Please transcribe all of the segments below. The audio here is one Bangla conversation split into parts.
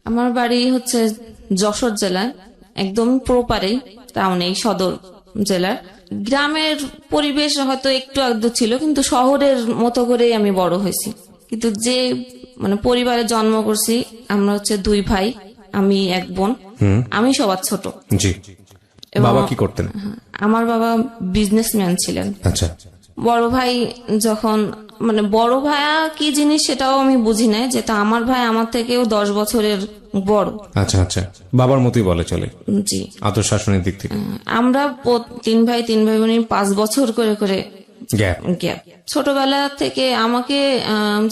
আমার বাড়ি হচ্ছে যশোর জেলায়, একদম প্রপারেই টাউনেই, সদর জেলার। গ্রামের পরিবেশ হয়তো একটু আধটু ছিল, কিন্তু শহরের মতো করেই আমি বড় হয়েছি। কিন্তু যে মানে পরিবারে জন্ম করছি, আমরা হচ্ছে 2 ভাই, আমি 1 বোন, আমি সবার ছোট। জি। বাবা কি করতেন? আমার বাবা বিজনেসম্যান ছিলেন। আচ্ছা। বড় ভাই যখন মানে বড় ভাইয়া কি জিনিস সেটাও আমি বুঝি নাই, যেটা আমার ভাই আমার থেকেও 10 বছরের বড়। আচ্ছা আচ্ছা, বাবার মতোই বলে চলে। জি। আদর শাসনের দিক থেকে আমরা 3 ভাই 3 ভাই বোন 5 বছর করে করে গ্যাপ। ছোটবেলা থেকে আমাকে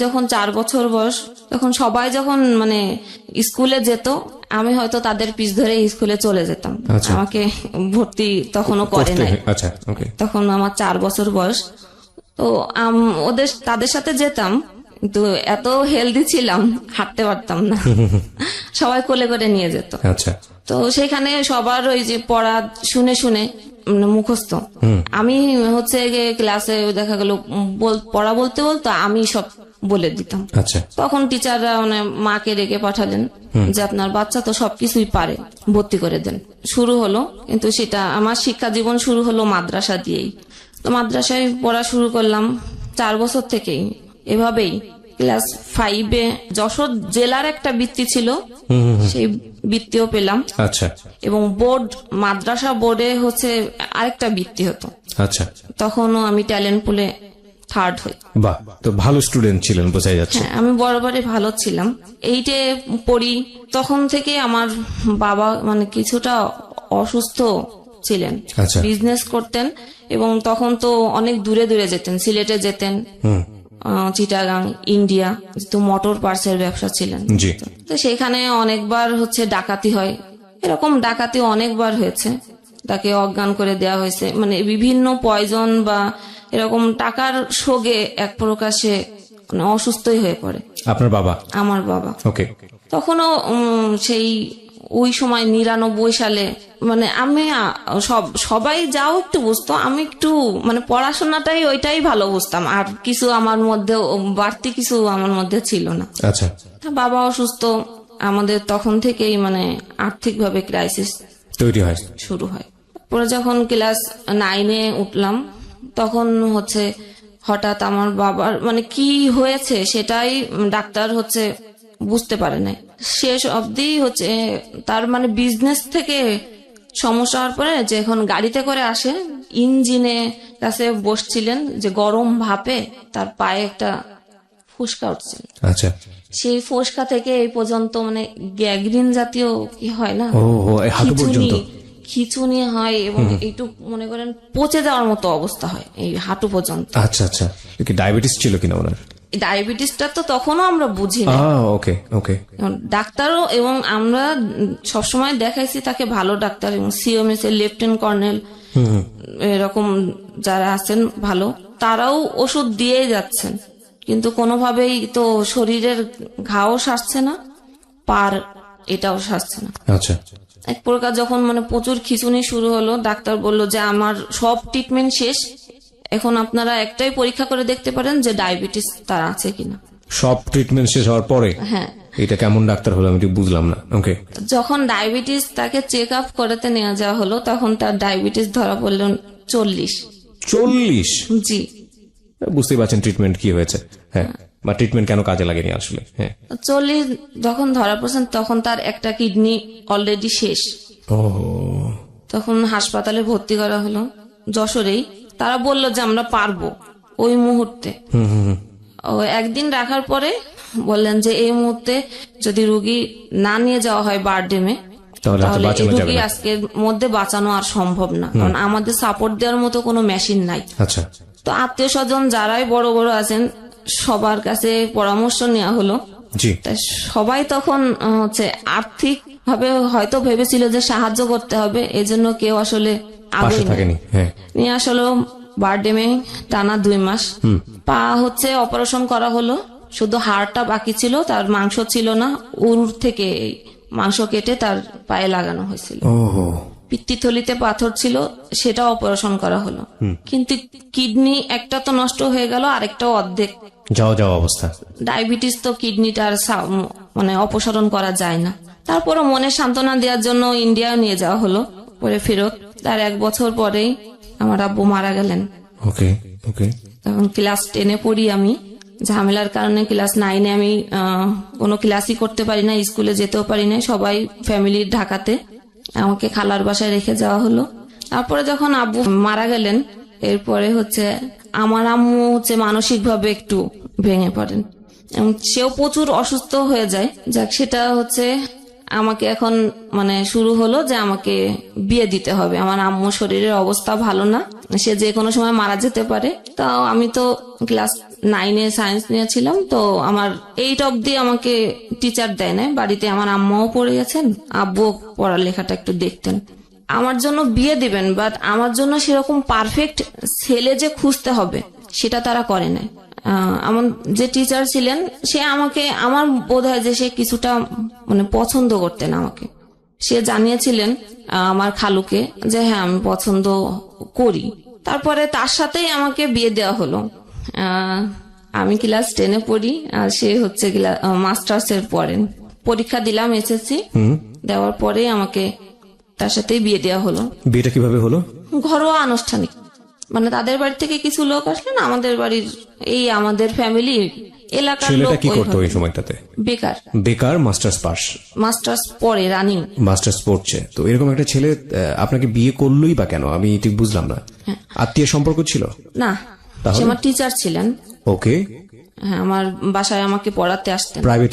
যখন 4 বছর বয়স, তখন সবাই যখন মানে স্কুলে যেত, আমি হয়তো তাদের পিছ ধরে স্কুলে চলে যেতাম। আমাকে ভর্তি তখনও করে নাই। আচ্ছা, ওকে। তখন আমার 4 বছর বয়স। তো তাদের সাথে যেতাম, কিন্তু এত হেলদি ছিলাম, হাঁটতে পারতাম না, সবাই কোলে করে নিয়ে যেত। আচ্ছা। তো সেখানে সবার ওই যে পড়া শুনে শুনে মুখস্থ, আমি হচ্ছে ক্লাসে দেখা গেল পড়া বলতে বলতে আমি সব বলে দিতাম। আচ্ছা। তখন টিচাররা মানে মাকে রেখে পাঠালেন যে আপনার বাচ্চা তো সবকিছুই পারে, ভর্তি করে দেন। শুরু হলো, কিন্তু সেটা আমার শিক্ষা জীবন শুরু হলো মাদ্রাসা দিয়েই। তো মাদ্রাসায় পড়া শুরু করলাম 4 বছর থেকেই। এভাবেই ক্লাস 5-এ যশোর জেলার একটা বৃত্তি ছিল, সেই বৃত্তিও পেলাম। আচ্ছা। এবং মাদ্রাসা বোর্ডে হচ্ছে আরেকটা বৃত্তি হতো। আচ্ছা। তখনও আমি ট্যালেন্ট পুলে 3rd হই। বাহ, তো ভালো স্টুডেন্ট ছিলেন বোঝাই যাচ্ছে। হ্যাঁ, আমি বরাবরই ভালো ছিলাম। 8-এ পড়ি, তখন থেকে আমার বাবা মানে কিছুটা অসুস্থ ছিলেন, বিজনেস করতেন, এবং তখন তো অনেক দূরে দূরে যেতেন, সিলেটে যেতেন, চিটাগাং, ইন্ডিয়া, তো মোটর পার্টসের ব্যবসা ছিলেন। তো সেখানে অনেকবার হচ্ছে ডাকাতি হয়, এরকম ডাকাতি অনেকবার হয়েছে, তাকে অজ্ঞান করে দেওয়া হয়েছে, মানে বিভিন্ন পয়জন বা এরকম টাকার শোগে এক প্রকাশে অসুস্থই হয়ে পড়ে আপনার বাবা। আমার বাবা। ওকে। তখনও সেই ওই সময় 99 সালে মানে আমি সবাই যাও একটু বুঝতো, আমি একটু মানে পড়াশোনাটাই ওইটাই ভালো বুঝতাম, আর কিছু আমার মধ্যে বাড়তি কিছু আমার মধ্যে ছিল না। আচ্ছা। বাবা অসুস্থ, আমাদের তখন থেকেই মানে আর্থিকভাবে ক্রাইসিস তৈরি হয়, শুরু হয়। পরে যখন ক্লাস 9-এ উঠলাম, তখন হচ্ছে হঠাৎ আমার বাবার মানে কি হয়েছে সেটাই ডাক্তার হচ্ছে বুঝতে পারে নাই। শেষ অবধি হচ্ছে তার মানে বিজনেস থেকে সমস্যা হওয়ার পরে যখন গাড়িতে করে আসে, ইঞ্জিনে কাছে বসছিলেন, যে গরম ভাপে তার পায়ে একটা ফুসকা উঠছিল। আচ্ছা। সেই ফুসকা থেকে এই পর্যন্ত মানে গ্যাংগ্রিন জাতীয় কি হয় না, খিচুনি হয়, এবং এইটুক মনে করেন পচে যাওয়ার মতো অবস্থা হয় এই হাঁটু পর্যন্ত। আচ্ছা আচ্ছা। ডায়াবেটিস ছিল কিনা ওনার? ডায়াবেটিসটা তো তখনও আমরা বুঝি না। ওকে ওকে। ডাক্তারও, এবং আমরা সবসময় দেখাইছি তাকে ভালো ডাক্তার, এবং সিএমএস এর লেফটেন্যান্ট কর্নেল এরকম যারা আছেন ভালো, তারাও ওষুধ দিয়ে যাচ্ছেন, কিন্তু কোনোভাবেই তো শরীরের ঘাও সারছে না, পার এটাও সারছে না। আচ্ছা। এক প্রকার যখন মানে প্রচুর খিঁচুনি শুরু হলো, ডাক্তার বলল যে আমার সব ট্রিটমেন্ট শেষ, এখন আপনারা একটাই পরীক্ষা করে দেখতে পারেন যে ডায়াবেটিস তার আছে কিনা। সব ট্রিটমেন্ট শেষ হওয়ার পরে? হ্যাঁ। এটা কেমন ডাক্তার হলো আমি ঠিক বুঝলাম না। ওকে। যখন ডায়াবেটিস তাকে চেক আপ করাতে নেওয়া যাওয়া হলো, তখন তার ডায়াবেটিস ধরা পড়ল 40। 40? জি। বুঝতেই পারছেন ট্রিটমেন্ট কি হয়েছে। হ্যাঁ, বা ট্রিটমেন্ট কেন কাজে লাগেনি আসলে। হ্যাঁ, 40 যখন ধরা পড়ছেন, তখন তার একটা কিডনি অলরেডি শেষ। তখন হাসপাতালে ভর্তি করা হলো যশোরেই। তারা বলল যে আমরা পারবো ওই মুহূর্তে। একদিন রাখার পরে বললেন যে এই মুহূর্তে যদি রোগী না নিয়ে যাওয়া হয় বারডেমে, তাহলে এই রোগী আজকের মধ্যে বাঁচানো আর সম্ভব না, কারণ আমাদের সাপোর্ট দেওয়ার মতো কোনো মেশিন নাই। আচ্ছা। তো আত্মীয় স্বজন যারাই বড় বড় আছেন সবার কাছে পরামর্শ নেওয়া হলো। তাই সবাই তখন হচ্ছে আর্থিক ভাবে হয়তো ভেবেছিল যে সাহায্য করতে হবে, এজন্য কেউ আসলে আগে নিয়ে আসলো। বারডেমে টানা 2 মাস পা হচ্ছে অপারেশন করা হলো, শুধু হাড়টা বাকি ছিল, তার মাংস ছিল না, উর থেকে মাংস কেটে তার পায়ে লাগানো হয়েছিল। পিত্তথলিতে পাথর ছিল, সেটা অপারেশন করা হলো, কিন্তু কিডনি একটা তো নষ্ট হয়ে গেল, আরেকটাও অর্ধেক যাওয়া অবস্থা। ডায়াবেটিস তো কিডনিটার মানে অপসারণ করা যায় না। তারপরও মনে সান্ত্বনা দেওয়ার জন্য ইন্ডিয়া নিয়ে যাওয়া হলো, পরে ফেরত। তার 1 বছর পরেই আমার আব্বু মারা গেলেন। ওকে ওকে। তখন ক্লাস 10-এ পড়ি আমি। ঝামেলার কারণে ক্লাস 9-এ আমি কোনো ক্লাসই করতে পারি না, স্কুলে যেতেও পারি না। সবাই ফ্যামিলির ঢাকাতে, আমাকে খালার বাসায় রেখে যাওয়া হলো। তারপরে যখন আব্বু মারা গেলেন, এরপরে আমার আম্মু মানসিকভাবে একটু ভেঙে পড়েন এবং সেও প্রচুর অসুস্থ হয়ে যায়। যাক, সেটা আমাকে এখন মানে শুরু হলো যে আমাকে বিয়ে দিতে হবে। আমার আম্মু শরীরের অবস্থা ভালো না, সে যে কোনো সময় মারা যেতে পারে। তাও আমি তো ক্লাস 9-এ সায়েন্স নিয়েছিলাম, তো আমার 8 অব্দি আমাকে টিচার দেয় না বাড়িতে। আমার আম্মাও পড়ে গেছেন, আব্বু পড়ালেখাটা একটু দেখতেন। আমার জন্য বিয়ে দিবেন, বাট আমার জন্য সেরকম পারফেক্ট ছেলে যে খুঁজতে হবে সেটা তারা করে নাই। আমার যে টিচার ছিলেন সে আমাকে, আমার বোধ হয় যে সে কিছুটা মানে পছন্দ করতেন আমাকে। সে জানিয়েছিলেন আমার খালুকে যে হ্যাঁ আমি পছন্দ করি। তারপরে তার সাথেই আমাকে বিয়ে দেওয়া হলো। আমি ক্লাস 10-এ পড়ি আর সে মাস্টার্স এর পড়েন। পরীক্ষা দিলাম SSC, দেওয়ার পরে আমাকে তার সাথেই বিয়ে দেওয়া হলো। বিয়েটা কিভাবে হলো? ঘরোয়া আনুষ্ঠানিক, মানে তাদের বাড়ি থেকে কিছু লোক আসলেন, আমাদের বাড়ির আমাদের ফ্যামিলি এলাকার লোক। ছেলেটা কি করতো ওই সময়টাতে? বেকার মাস্টার্স পড়ে, রানিং মাস্টার্স পড়ছে। তো এরকম একটা ছেলে আপনাকে বিয়ে করলোই বা কেন, আমি ঠিক বুঝলাম না। আত্মীয় সম্পর্ক ছিল না, সে আমার টিচার ছিলেন। ওকে। হ্যাঁ, আমার বাসায় আমাকে পড়াতে আসতেন। Private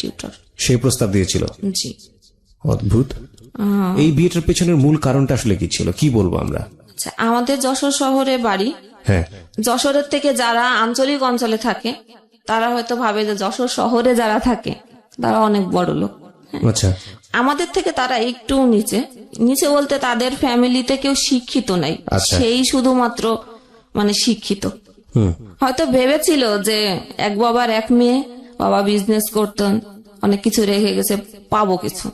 tutor. সেই প্রস্তাব দিয়েছিল? জি। অদ্ভুত। এই বিয়েটার পেছনের মূল কারণটা আসলে কি ছিল, কি বলবো আমরা? আচ্ছা, আমাদের যশোর শহরে বাড়ি। হ্যাঁ। যশোরের থেকে যারা আঞ্চলিক অঞ্চলে থাকে তারা হয়তো ভাবে যে যশোর শহরে যারা থাকে তারা অনেক বড় লোক। আচ্ছা। আমাদের থেকে তারা একটু নিচে বলতে তাদের ফ্যামিলিতে কেউ শিক্ষিত নাই, সেই শুধুমাত্র মানে শিক্ষিত। হয়তো ভেবেছিল যে এক বাবার এক মেয়ে, বাবা বিজনেস করতেন, অনেক কিছু রেখে গেছে, পাবো কিছু,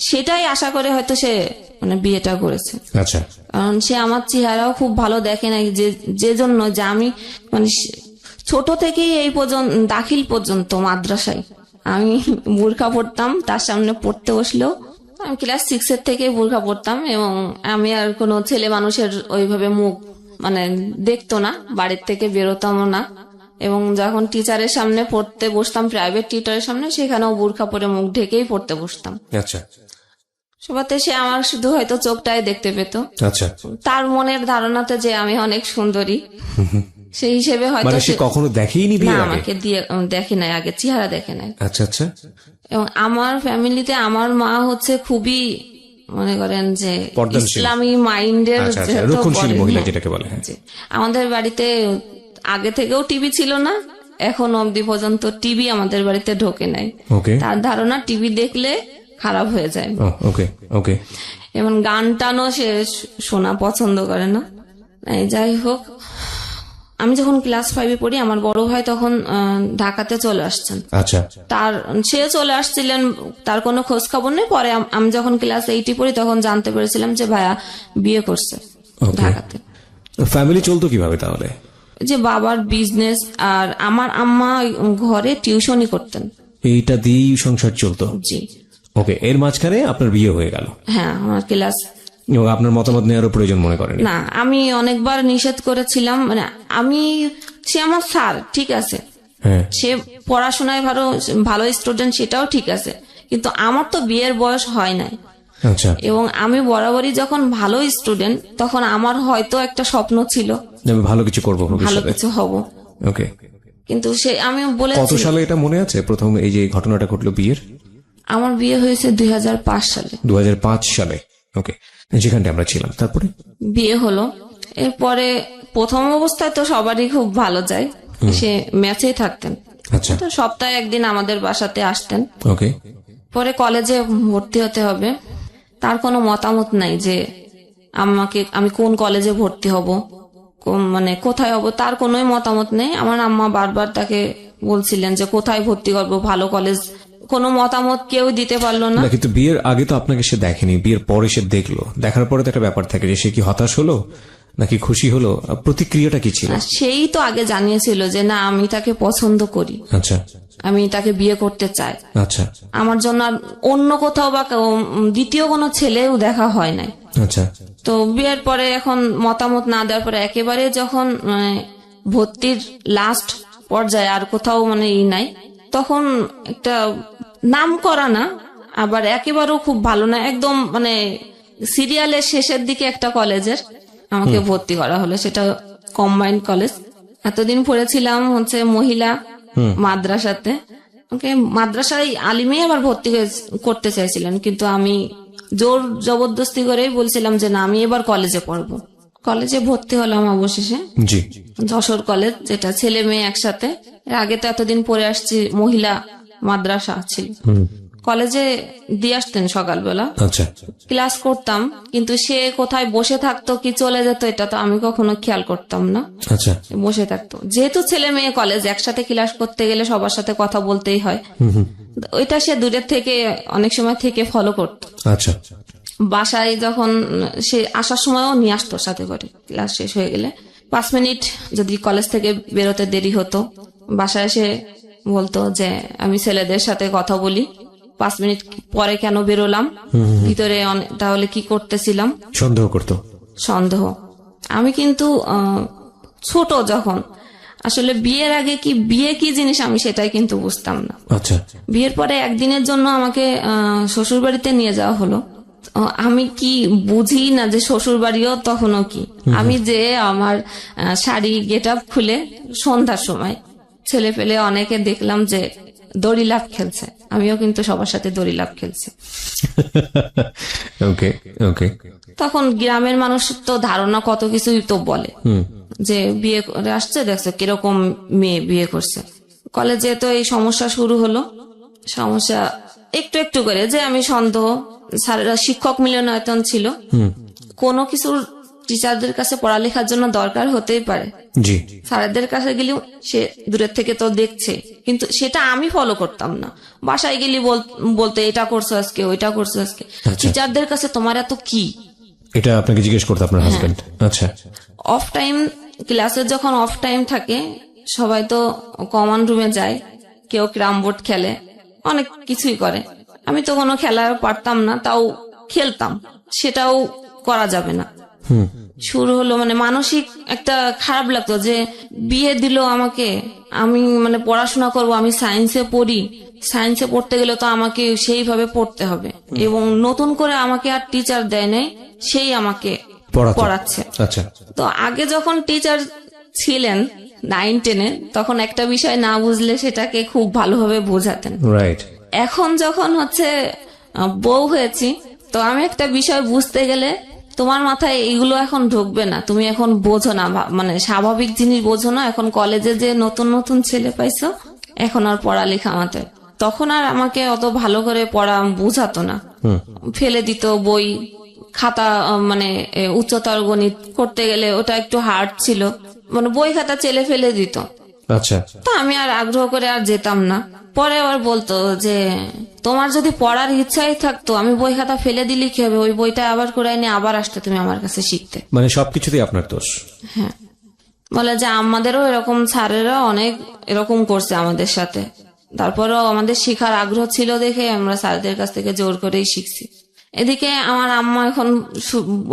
সেটাই আশা করে হয়তো সে মানে বিয়েটা করেছে। আচ্ছা। কারণ সে আমার চেহারাও খুব ভালো দেখে নাই, যে জন্য যে আমি মানে ছোট থেকেই এই পর্যন্ত দাখিল পর্যন্ত মাদ্রাসায় আমি বোরখা পড়তাম। তার সামনে পড়তে বসলেও আমি ক্লাস 6-এর থেকে বোরখা পড়তাম এবং আমি আর কোনো ছেলে মানুষের ওইভাবে মুখ মানে দেখতো না, বাড়ির থেকে বেরোতাম না। এবং যখন টিচারের সামনে পড়তে বসতাম, প্রাইভেট টিচারের সামনে, সেখানেও বোরখা পরে মুখ ঢেকেই পড়তে বসতাম। আচ্ছা। সবাতে সে আমার শুধু হয়তো চোখটাই দেখতে পেত। আচ্ছা। তার মনের ধারণাতে যে আমি অনেক সুন্দরী, সেই হিসেবে হয়তো সে কখনো দেখেইনি বিয়ের আগে? আমাকে দেখে নাই আগে, চেহারা দেখে নাই। আচ্ছা আচ্ছা। এবং আমার ফ্যামিলিতে আমার মা খুবই মনে করেন যে ইসলামী মাইন্ডের রক্ষণশীল মহিলা যেটাকে বলে। আমাদের বাড়িতে আগে থেকেও টিভি ছিল না, এখন অবধি পর্যন্ত টিভি আমাদের বাড়িতে ঢোকে নাই। তার ধারণা টিভি দেখলে খারাপ হয়ে যায়। ওকে ওকে। এবং গান টানও সে শোনা পছন্দ করে না। যাই হোক, আমি যখন ক্লাস 5-এ পড়ি, আমার বড় ভাই তখন ঢাকাতে চলে আসছেন। আচ্ছা। সে চলে আসছিলেন, তার কোনো খোঁজ খবর নেই। পরে আমি যখন ক্লাস 8-এ পড়ি তখন জানতে পেরেছিলাম যে ভাইয়া বিয়ে করছে ঢাকাতে। ফ্যামিলি চলতো কিভাবে তাহলে? যে বাবার বিজনেস আর আমার আম্মা ঘরে টিউশনই করতেন, এইটা দিয়েই সংসার চলতো। জি। ওকে। এর মাঝখানে আপনার বিয়ে হয়ে গেল? হ্যাঁ, আমার ক্লাস। আপনার মতামত নেওয়ারও প্রয়োজন মনে করেন? না, আমি অনেকবার নিষেধ করেছিলাম। মানে সে আমার স্যার, ঠিক আছে, সে পড়াশোনায় ভালো স্টুডেন্ট, সেটাও ঠিক আছে, কিন্তু আমার তো বিয়ের বয়স হয় নাই। আচ্ছা। এবং আমি বরাবরই যখন ভালো স্টুডেন্ট, তখন আমার হয়তো একটা স্বপ্ন ছিল আমি ভালো কিছু করবো, ভালো কিছু হব। ওকে। কিন্তু আমি বলে, কত সালে এটা মনে আছে প্রথম এই যে ঘটনাটা ঘটলো বিয়ের? আমার বিয়ে হয়েছে 2005 সালে। 2005 সালে। ওকে। যেখানটা আমরা ছিলাম। তারপরে বিয়ে হলো। এরপরে প্রথম অবস্থায় তো সবারই খুব ভালো যায়, সে ম্যাচেই থাকতেন। আচ্ছা। তো সপ্তাহে একদিন আমাদের বাসাতে আসতেন। ওকে। পরে কলেজে ভর্তি হতে হবে, তার কোনো মতামত নাই যে আমি কোন কলেজে ভর্তি হব, মানে কোথায় হব, তার কোনো মতামত নেই। আমার আম্মা বারবার তাকে বলছিলেন যে কোথায় ভর্তি করবো, ভালো কলেজ, কোনো মতামত কেউ দিতে পারলো না। কিন্তু বিয়ের আগে তো আপনাকে সে দেখেনি, বিয়ের পরে সে দেখলো, দেখার পরে তো একটা ব্যাপার থাকে যে সে কি হতাশ হলো নাকি খুশি হলো? প্রতিক্রিয়াটা কি ছিল? সেই তো আগে জানিয়েছিল যে না আমি তাকে পছন্দ করি, আচ্ছা, আমি তাকে বিয়ে করতে চাই। আচ্ছা, আমার জন্য আর অন্য কোথাও বা দ্বিতীয় কোনো ছেলেও দেখা হয় নাই। আচ্ছা। তো বিয়ের পরে এখন মতামত না দেওয়ার পরে একেবারে যখন ভর্তির লাস্ট পর্যায়ে আর কোথাও মানে নাই, তখন একটা নাম করা না আবার একেবারেও খুব ভালো না, একদম মানে সিরিয়ালের শেষের দিকে একটা কলেজের আমাকে ভর্তি করা হলো, সেটা কম্বাইন্ড কলেজ। এতদিন পড়েছিলাম হচ্ছে মহিলা মাদ্রাসাতে, ওকে মাদ্রাসায় আলিমে আবার ভর্তি করতে চাইছিলেন, কিন্তু আমি জোর জবরদস্তি করেই বলছিলাম যে না আমি এবার কলেজে পড়বো। কলেজে ভর্তি হলাম অবশেষে, জি, যশোর কলেজ, যেটা ছেলে মেয়ে একসাথে। এর আগে তো এতদিন পড়ে আসছি মহিলা মাদ্রাসা ছিল। কলেজে দিয়ে আসতেন সকালবেলা, আচ্ছা, ক্লাস করতাম, কিন্তু সে কোথায় বসে থাকতো কি চলে যেত এটা তো আমি কখনো খেয়াল করতাম না। আচ্ছা, বসে থাকতো, যেহেতু ছেলে মেয়ে কলেজ একসাথে ক্লাস করতে গেলে সবার সাথে কথা বলতেই হয়, ওইটা সে দূরের থেকে অনেক সময় থেকে ফলো করতো। আচ্ছা, বাসায় যখন সে আসার সময়ও নিয়ে আসতো সাথে করে, ক্লাস শেষ হয়ে গেলে 5 মিনিট যদি কলেজ থেকে বেরোতে দেরি হতো, বাসায় এসে বলতো যে আমি ছেলেদের সাথে কথা বলি, 5 মিনিট পরে কেন বেরোলাম, ভিতরে তাহলে কি করতেছিলাম, সন্দেহ করতো। সন্দেহ। আমি কিন্তু ছোট যখন, আসলে বিয়ের আগে কি বিয়ে কি জিনিস আমি সেটাই কিন্তু বুঝতাম না। আচ্ছা, বিয়ের পরে একদিনের জন্য আমাকে শ্বশুর বাড়িতে নিয়ে যাওয়া হলো। আমি কি বুঝি না যে শ্বশুর বাড়িও তখনও কি, আমি যে আমার শাড়ি গেট আপ খুলে সন্ধ্যার সময় ছেলে পেলে অনেকে দেখলাম যে দড়ি লাফ খেলছে, আমিও কিন্তু সবার সাথে দড়ি লাফ খেলছি। ওকে, ওকে। তখন গ্রামের মানুষ তো ধারণা কত কিছুই তো বলে যে বিয়ে করে আসছে, দেখছো কিরকম মেয়ে বিয়ে করছে। কলেজে তো এই সমস্যা শুরু হলো, সমস্যা একটু একটু করে, যে আমি সন্দেহ, স্যারেরা শিক্ষক মিলনায়তন ছিল, কোনো কিছুর টিচারদের কাছে পড়ালেখার জন্য দরকার হতেই পারে, জি, স্যারদের কাছে গেলেও সে দূরের থেকে তো দেখছে, কিন্তু সেটা আমি ফলো করতাম না। বাসায় গেলি বলতে এটা করছো আজকে, ওইটা করছো আজকে। টিচারদের কাছে তোমার এত কি, এটা আপনাকে জিজ্ঞেস করতো আপনার হাজবেন্ড? আচ্ছা। অফ টাইম, ক্লাসের যখন অফ টাইম থাকে সবাই তো কমন রুমে যায়, কেউ ক্যারাম বোর্ড খেলে, অনেক কিছুই করে। আমি তো কোনো খেলা পারতাম না, তাও খেলতাম, সেটাও করা যাবে না। শুরু হলো মানে মানসিক একটা খারাপ লাগতো যে বিয়ে দিল আমাকে, আমি মানে পড়াশোনা করব, আমি সায়েন্সে পড়ি, সায়েন্সে পড়তে গেলে তো আমাকে সেইভাবে পড়তে হবে, এবং নতুন করে আমাকে আর টিচার দেয় নাই, সেই আমাকে পড়াচ্ছে। আচ্ছা। তো আগে যখন টিচার ছিলেন 9-10-এ, তখন একটা বিষয় না বুঝলে সেটাকে খুব ভালোভাবে বোঝাতেন। রাইট। এখন যখন হচ্ছে বউ হয়েছি, তো আমি একটা বিষয় বুঝতে গেলে তোমার মাথায় এগুলো এখন ঢুকবে না, তুমি এখন বোঝো না, মানে স্বাভাবিক জিনিস বোঝো না। এখন কলেজে যে নতুন নতুন ছেলে পাইছো, এখন আর পড়ালেখা মাথায়, তখন আর আমাকে অত ভালো করে পড়া বুঝাতো না, ফেলে দিত বই খাতা, মানে উচ্চতর গণিত করতে গেলে ওটা একটু হার্ড ছিল, মানে বই খাতা চেলে ফেলে দিত। আচ্ছা। তো আমি আর আগ্রহ করে আর যেতাম না। পরে আবার বলতো যে তোমার যদি পড়ার ইচ্ছাই থাকতো, আমি বই খাতা ফেলে দিলি কি হবে, ওই বইটা আবার করে এনে আবার আসতে তুমি আমার কাছে শিখতে। মানে সবকিছুতেই আপনার দোষ? হ্যাঁ, বলে যে আমাদেরও এরকম স্যারেরা অনেক এরকম করছে আমাদের সাথে, তারপরেও আমাদের শিখার আগ্রহ ছিল দেখে আমরা স্যারদের কাছ থেকে জোর করেই শিখছি। এদিকে আমার আম্মা এখন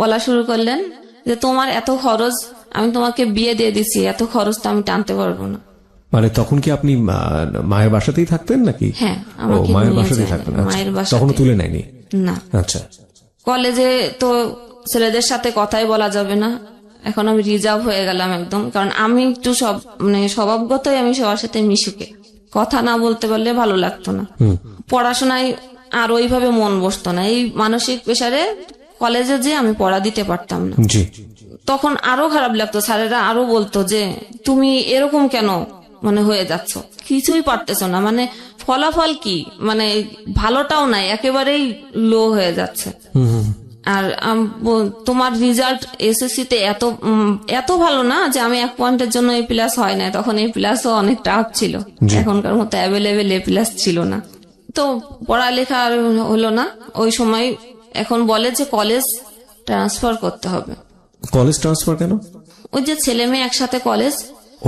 বলা শুরু করলেন যে তোমার এত খরচ, আমি তোমাকে বিয়ে দিয়ে দিচ্ছি, এত খরচ তো আমি টানতে পারবো না। মানে তখন কি আপনি মায়ের বাসাতেই থাকতেন নাকি? হ্যাঁ, মায়ের বাসাতেই থাকতেন। মায়ের বাসা। তখনও তুলে নেয়নি? না। আচ্ছা। কলেজে তো ছেলেদের সাথে কথাই বলা যাবে না, এখন আমি রিজার্ভ হয়ে গেলাম একদম, কারণ আমি একটু মানে স্বভাবগতই আমি সবার সাথে মিশুকে, কথা না বলতে পারলে ভালো লাগতো না। পড়াশোনায় আর ওইভাবে মন বসতো না, এই মানসিক প্রেসারে কলেজে যে আমি পড়া দিতে পারতাম না। জি। তখন আরো খারাপ লাগতো, স্যারেরা আরো বলতো যে তুমি এরকম কেন মানে হয়ে যাচ্ছ, কিছুই পারতেছো না, মানে ফলাফল কি, মানে ভালোটাও নাই, একেবারেই লো হয়ে যাচ্ছে। আর তোমার রেজাল্ট এসএসসি তে এত ভালো না যে আমি 1 পয়েন্টের জন্য A+ হয় না, তখন A+ অনেক টাফ ছিল, এখনকার মতো অ্যাভেলেবেল A+ ছিল না। তো পড়ালেখা আর হলো না ওই সময়। এখন বলে যে কলেজ ট্রান্সফার করতে হবে, কলেজ ট্রান্সফার কেন? ওই যে ছেলে মেয়ে একসাথে কলেজ,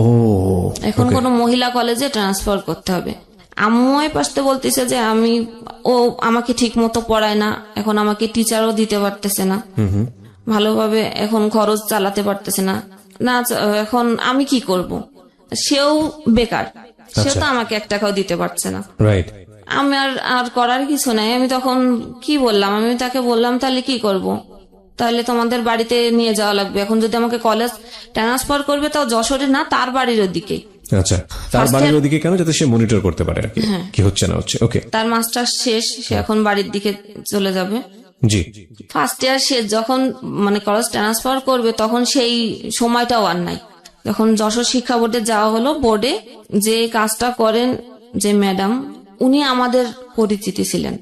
ও এখন কোন মহিলা কলেজে ট্রান্সফার করতে হবে। আম্মু পাশতে বলতেছে যে ও আমাকে ঠিক মতো পড়ায় না, এখন আমাকে টিচারও দিতে পারতেছে না ভালোভাবে, এখন খরচ চালাতে পারতেছে না, এখন আমি কি করব? সেও বেকার, সেও তো আমাকে 1 টাকাও দিতে পারছে না। রাইট। আমি আর করার কিছু নাই। আমি তখন কি বললাম, আমি তাকে বললাম তাহলে কি করব, তাহলে তোমাদের বাড়িতে নিয়ে যাওয়া লাগবে। এখন যদি আমাকে কলেজ ট্রান্সফার করবে তাও যশোরে না, তার বাড়ির ওদিকে। আচ্ছা, তার বাড়ির ওদিকে কেন? যাতে সে মনিটর করতে পারে কি হচ্ছে না হচ্ছে। ওকে, তার মাস্টার শেষ, সে এখন বাড়ির দিকে চলে যাবে। জি। ফার্স্ট ইয়ার শেষ, যখন মানে কলেজ ট্রান্সফার করবে তখন সেই সময়টাও আর নাই। যখন যশোর শিক্ষা বোর্ডে যাওয়া হলো, বোর্ডে যে কাজটা করেন যে ম্যাডাম, উনি আমাদের পরিচিতি ছিলেন।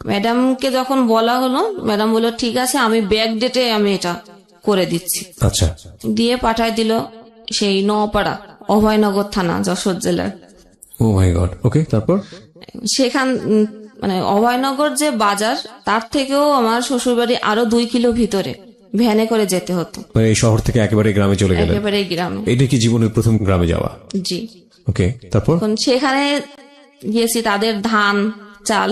ম্যাডামকে যখন বলা হলো, ম্যাডাম বলল ঠিক আছে, আমি ব্যাক ডেটে আমি এটা করে দিচ্ছি। আচ্ছা, দিয়ে পাঠায় দিল সেই নোয়াপাড়া, অভয়নগর থানা, যশোর জেলার। ও মাই গড। ওকে, তারপর? সেখান মানে অভয়নগর যে বাজার, তার থেকেও আমার শ্বশুরবাড়ি আরো 2 কিলো ভিতরে ভ্যানে করে যেতে হতো। মানে এই শহর থেকে একেবারে গ্রামে চলে গেলেন? একেবারে গ্রামে। এটা কি জীবনের প্রথম গ্রামে যাওয়া? জি। ওকে, তারপর? সেখানে গিয়েছি, তাদের ধান চাল,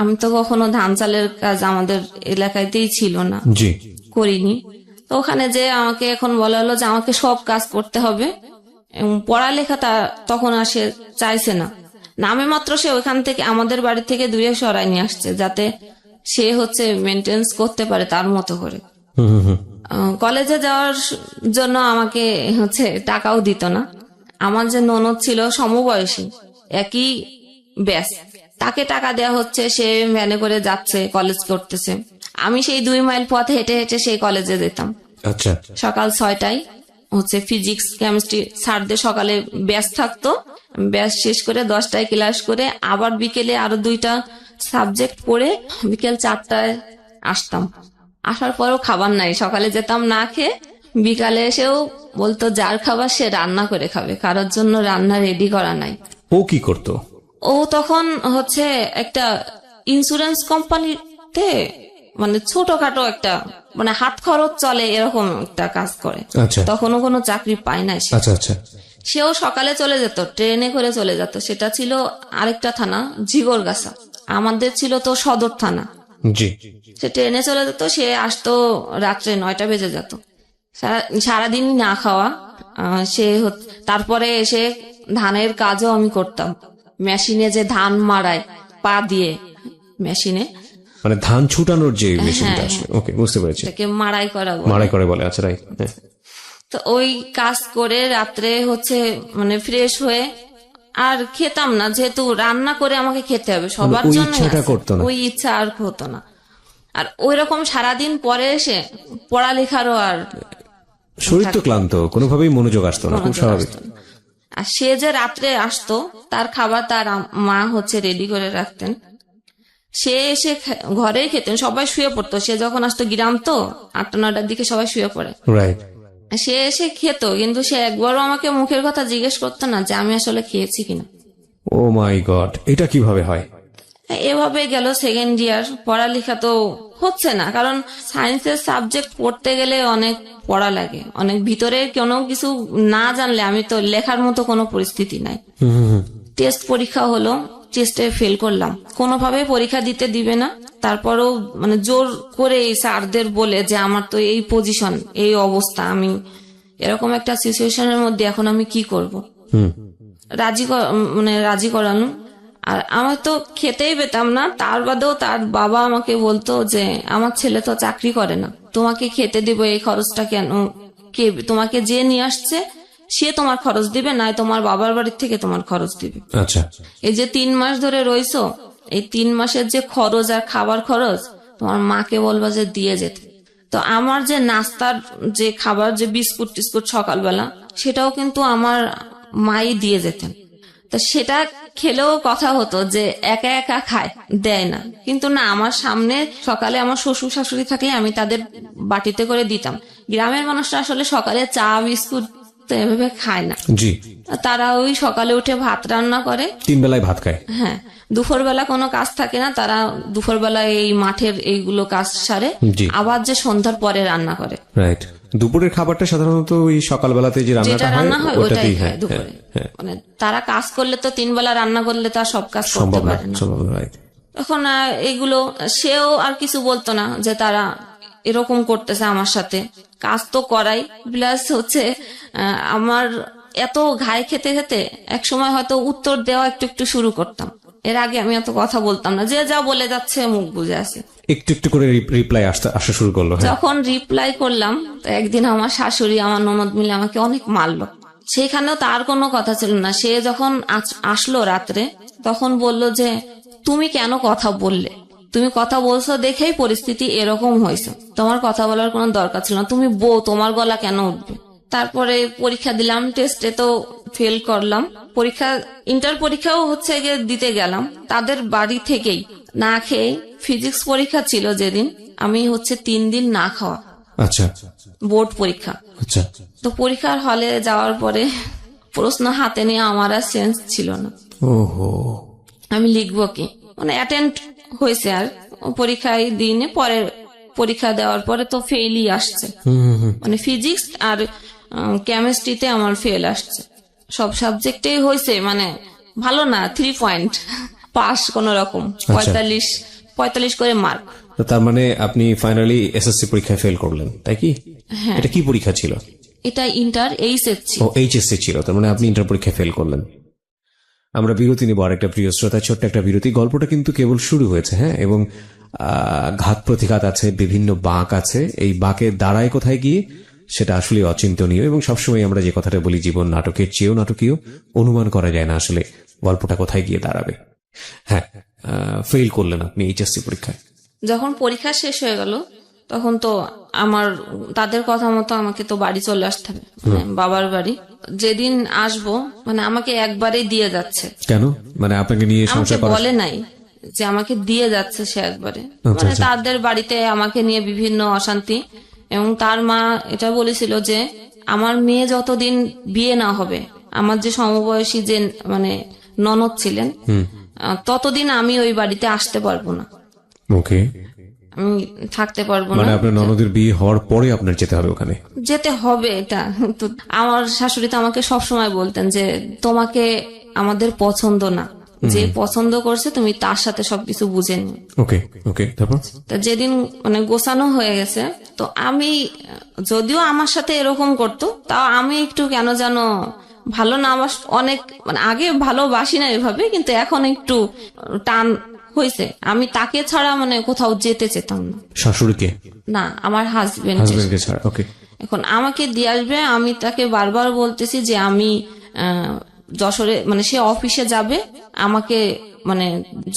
আমি তো কখনো ধান চালের কাজ আমাদের এলাকাতেই ছিল না, জি, করিনি। তো ওখানে যে আমাকে এখন বলা হলো যে আমাকে সব কাজ করতে হবে, এবং পড়ালেখা তখন আর সে চাইছে না। নামে মাত্র সে ওইখান থেকে আমাদের বাড়ি থেকে দূরে সরাই নিয়ে আসছে, যাতে সে মেনটেন্স করতে পারে তার মতো করে। কলেজে যাওয়ার জন্য আমাকে টাকাও দিত না। আমার যে ননদ ছিল সমবয়সী, একই ব্যাস, তাকে টাকা দেওয়া হচ্ছে, সে ভ্যানে করে যাচ্ছে, কলেজ করতেছে। আমি সেই 2 মাইল পথ হেঁটে হেঁটে সেই কলেজে যেতাম। আচ্ছা, সকাল 6টায় ফিজিক্স কেমিস্ট্রি স্যারদের সকালে ব্যাচ থাকতো, ব্যাচ শেষ করে 10টায় ক্লাস করে আবার বিকেলে আরো 2টা সাবজেক্ট পড়ে বিকেল 4টায় আসতাম। আসার পরও খাবার নাই, সকালে যেতাম না খেয়ে, বিকালে এসেও বলতো যার খাবার সে রান্না করে খাবে, কারোর জন্য রান্না রেডি করা নাই। ও কি করতো? ও তখন একটা ইন্স্যুরেন্স কোম্পানিতে মানে ছোটখাটো একটা মানে হাত খরচ চলে এরকম একটা কাজ করে। আচ্ছা, তখনও কোনো চাকরি পায় না সে। আচ্ছা আচ্ছা। সেও সকালে চলে যেত, ট্রেনে করে চলে যেত। সেটা ছিল আরেকটা থানা, জিগরগাছা। আমাদের ছিল তো সদর থানা। জি। সে ট্রেনে চলে যেত, সে আসতো রাত্রে 9টা বেজে যেত। সারাদিন না খাওয়া। তারপরে এসে ধানের কাজও আমি করতাম, মেশিনে যে ধান মাড়ায় পা দিয়ে, মেশিনে মানে ধান ছুটানোর যে মেশিনটা আসলে। ওকে, বুঝতে পেরেছি। তাকে মাড়াই করা বলে। মাড়াই করে বলে, আচ্ছা, রাইট। তো ওই কাজ করে রাত্রে মানে ফ্রেশ হয়ে আর খেতাম না, যেহেতু রান্না করে আমাকে খেতে হবে সবার জন্য, ওই ইচ্ছা আর হতো না। আর ওই রকম সারাদিন পরে এসে পড়ালেখারও আর শরীর তো ক্লান্ত, কোনোভাবেই মনোযোগ আসতো না, খুব স্বাভাবিক। আর সে যে রাত্রে আসতো, তার খাবার তার মা রেডি করে রাখতেন, সে এসে ঘরেই খেতেন, সবাই শুয়ে পড়তো। সে যখন আসতো, গ্রাম তো 8টা-9টার দিকে সবাই শুয়ে পড়ে, রাইট। সে এসে খেত, কিন্তু সে একবারও আমাকে মুখের কথা জিজ্ঞেস করতো না যে আমি আসলে খেয়েছি কিনা। ও মাই গড, এটা কিভাবে হয়? এভাবে গেল 2nd ইয়ার। পড়ালেখা তো হচ্ছে না, কারণ সায়েন্সের সাবজেক্ট পড়তে গেলে অনেক পড়া লাগে, অনেক ভিতরে কোনো কিছু না জানলে আমি তো লেখার মতো কোনো পরিস্থিতি নাই। টেস্ট পরীক্ষা হলো, টেস্টে ফেল করলাম, কোনোভাবে পরীক্ষা দিতে দিবে না। তারপরেও মানে জোর করে এই স্যারদের বলে যে আমার তো এই পজিশন, এই অবস্থা, আমি এরকম একটা সিচুয়েশনের মধ্যে এখন আমি কি করব। রাজি করানো। আর আমার তো খেতেই পেতাম না, তার বাদেও তার বাবা আমাকে বলতো যে আমার ছেলে তো চাকরি করে না, তোমাকে খেতে দিব, এই খরচটা কেন, কে তোমাকে যে নিয়ে আসছে সে তোমার খরচ দিবে, না তোমার বাবার বাড়ির থেকে তোমার খরচ দিবে। আচ্ছা, এই যে 3 মাস ধরে রইছো, এই 3 মাসের যে খরচ আর খাবার খরচ তোমার মাকে বলবা যে দিয়ে যেতে। তো আমার যে নাস্তার যে খাবার, যে বিস্কুট টিস্কুট সকালবেলা, সেটাও কিন্তু আমার মাই দিয়ে যেতেন। তো সেটা খেলেও কথা হতো যে একা একা খায়, দেয় না। কিন্তু না, আমার সামনে সকালে আমার শ্বশুর শাশুড়ি থাকলে আমি তাদের বাটিতে করে দিতাম। গ্রামের মানুষরা আসলে সকালে চা বিস্কুট তো এভাবে খায় না। জি। তারা ওই সকালে উঠে ভাত রান্না করে, 3 বেলায় ভাত খায়। হ্যাঁ, দুপুরবেলা কোনো কাজ থাকে না, তারা দুপুরবেলা এই মাঠের এইগুলো কাজ সারে, আবার যে সন্ধ্যার পরে রান্না করে। রাইট। দুপুরের খাবারটা সাধারণত ওই সকালবেলাতে যে যেটা রান্না হয় ওটাই ওটাতেই খায় দুপুরে। মানে তারা কাজ করলে তো 3 বেলা রান্না করলে তো আর সব কাজ করতে সম্ভব না, পারে না। সম্ভব নয়। এখন এগুলো সেও আর কিছু বলতো না যে তারা এরকম করতেছে আমার সাথে, কাজ তো করাই, প্লাস হচ্ছে আমার এত ঘায়ে খেতে খেতে এক সময় হয়তো উত্তর দেওয়া একটু একটু শুরু করতাম। এর আগে আমি এত কথা বলতাম না, যে যা বলে যাচ্ছে মুখ বুঝে আছে। একটু একটু করে রিপ্লাই আসা শুরু করলো। যখন রিপ্লাই করলাম তো একদিন আমার শাশুড়ি আমার ননদ মিলে আমাকে অনেক মারলো। সেখানেও তার কোনো কথা ছিল না। সে যখন আসলো রাত্রে তখন বলল যে তুমি কেন কথা বললে, তুমি কথা বলছো দেখেই পরিস্থিতি এরকম হয়েছে, তোমার কথা বলার কোনো দরকার ছিল না, তুমি বউ, তোমার গলা কেন উঠবে। তারপরে পরীক্ষা দিলাম, টেস্টে তো ফেল করলাম। পরীক্ষা ইন্টার পরীক্ষাও হচ্ছে গিয়ে দিতে গেলাম তাদের বাড়ি থেকেই না খেয়ে। ফিজিক্স পরীক্ষা ছিল যেদিন, আমি হচ্ছে 3 দিন না খাওয়া। আচ্ছা, বোর্ড পরীক্ষা। আচ্ছা। তো পরীক্ষার হলে যাওয়ার পরে প্রশ্ন হাতে নিয়ে আমার আর সেন্স ছিল না। ওহো, আমি লিখবো কি, মানে অ্যাটেন্ড হয়েছে আর পরীক্ষায় দিনে পরে পরীক্ষা দেওয়ার পরে তো ফেলই আসছে। মানে ফিজিক্স আর কেমিস্ট্রিতে আমার ফেল আসছে, সব সাবজেক্টেই হয়েছে মানে ভালো না, 3 পয়েন্ট পাস কোন রকম, 45 করে মার্ক। তার মানে আপনি ফাইনালি এসএসসি পরীক্ষায় ফেল করলেন, তাই কি? হ্যাঁ। এটা কি পরীক্ষা ছিল? এটা ইন্টার এইচএসসি। ও, এইচএসসি ছিল। তার মানে আপনি ইন্টার পরীক্ষায় ফেল করলেন। আমরা বিরতি নিব, আরেকটা প্রিয় শ্রোতা, ছোট্ট একটা বিরতি। গল্পটা কিন্তু কেবল শুরু হয়েছে, হ্যাঁ, এবং ঘাত প্রতিঘাত আছে, বিভিন্ন বাঁক আছে। এই বাঁকের দাঁড়ায় কোথায় গিয়ে সেটা আসলে অচিন্তনীয়, এবং সবসময় আমরা যে কথাটা বলি, জীবন নাটকের চেয়েও নাটকীয়। অনুমান করা যায় না আসলে গল্পটা কোথায় গিয়ে দাঁড়াবে। হ্যাঁ, ফেল করলেন আপনি এইচএসসি পরীক্ষায়। যখন পরীক্ষা শেষ হয়ে গেল তখন তো আমার তাদের কথা মতো আমাকে তো বাড়ি চলে আসতে হবে, বাবার বাড়ি। যেদিন আসবো মানে আমাকে একবারেই দিয়ে যাচ্ছে। কেন? মানে আপনাকে নিয়ে সংসার করা বলে নাই যে আমাকে দিয়ে যাচ্ছে সে একবারে, মানে তাদের বাড়িতে আমাকে নিয়ে বিভিন্ন অশান্তি। এবং তার মা এটা বলেছিল যে আমার মেয়ে যতদিন বিয়ে না হবে, আমার যে সমবয়সী যে মানে ননদ ছিলেন, ততদিন আমি ওই বাড়িতে আসতে পারবো না। ওকে, আমি থাকতে পারবো না। মানে আপনার ননদের বিয়ে হওয়ার পরে আপনার যেতে হবে ওখানে? যেতে হবে। এটা তো আমার শাশুড়ি তো আমাকে সবসময় বলতেন যে তোমাকে আমাদের পছন্দ না, যে পছন্দ করছে তুমি তার সাথে সবকিছু বুঝে নি। ওকে, ওকে। তারপর যেদিন মানে গোছানো হয়ে গেছে, তো আমি যদিও আমার সাথে এরকম করতো, তাও আমি একটু কেন যেন ভালো না অনেক মানে আগে ভালোবাসি না এভাবে, কিন্তু এখন একটু টান হয়েছে। আমি তাকে ছাড়া মানে কোথাও যেতে চেতাম না। শাশুড়িকে না, আমার হাজবেন্ডকে ছাড়া। ওকে। এখন আমাকে দিয়ে আসবে, আমি তাকে বারবার বলতেছি যে আমি যশোরে মানে সে অফিসে যাবে, আমাকে মানে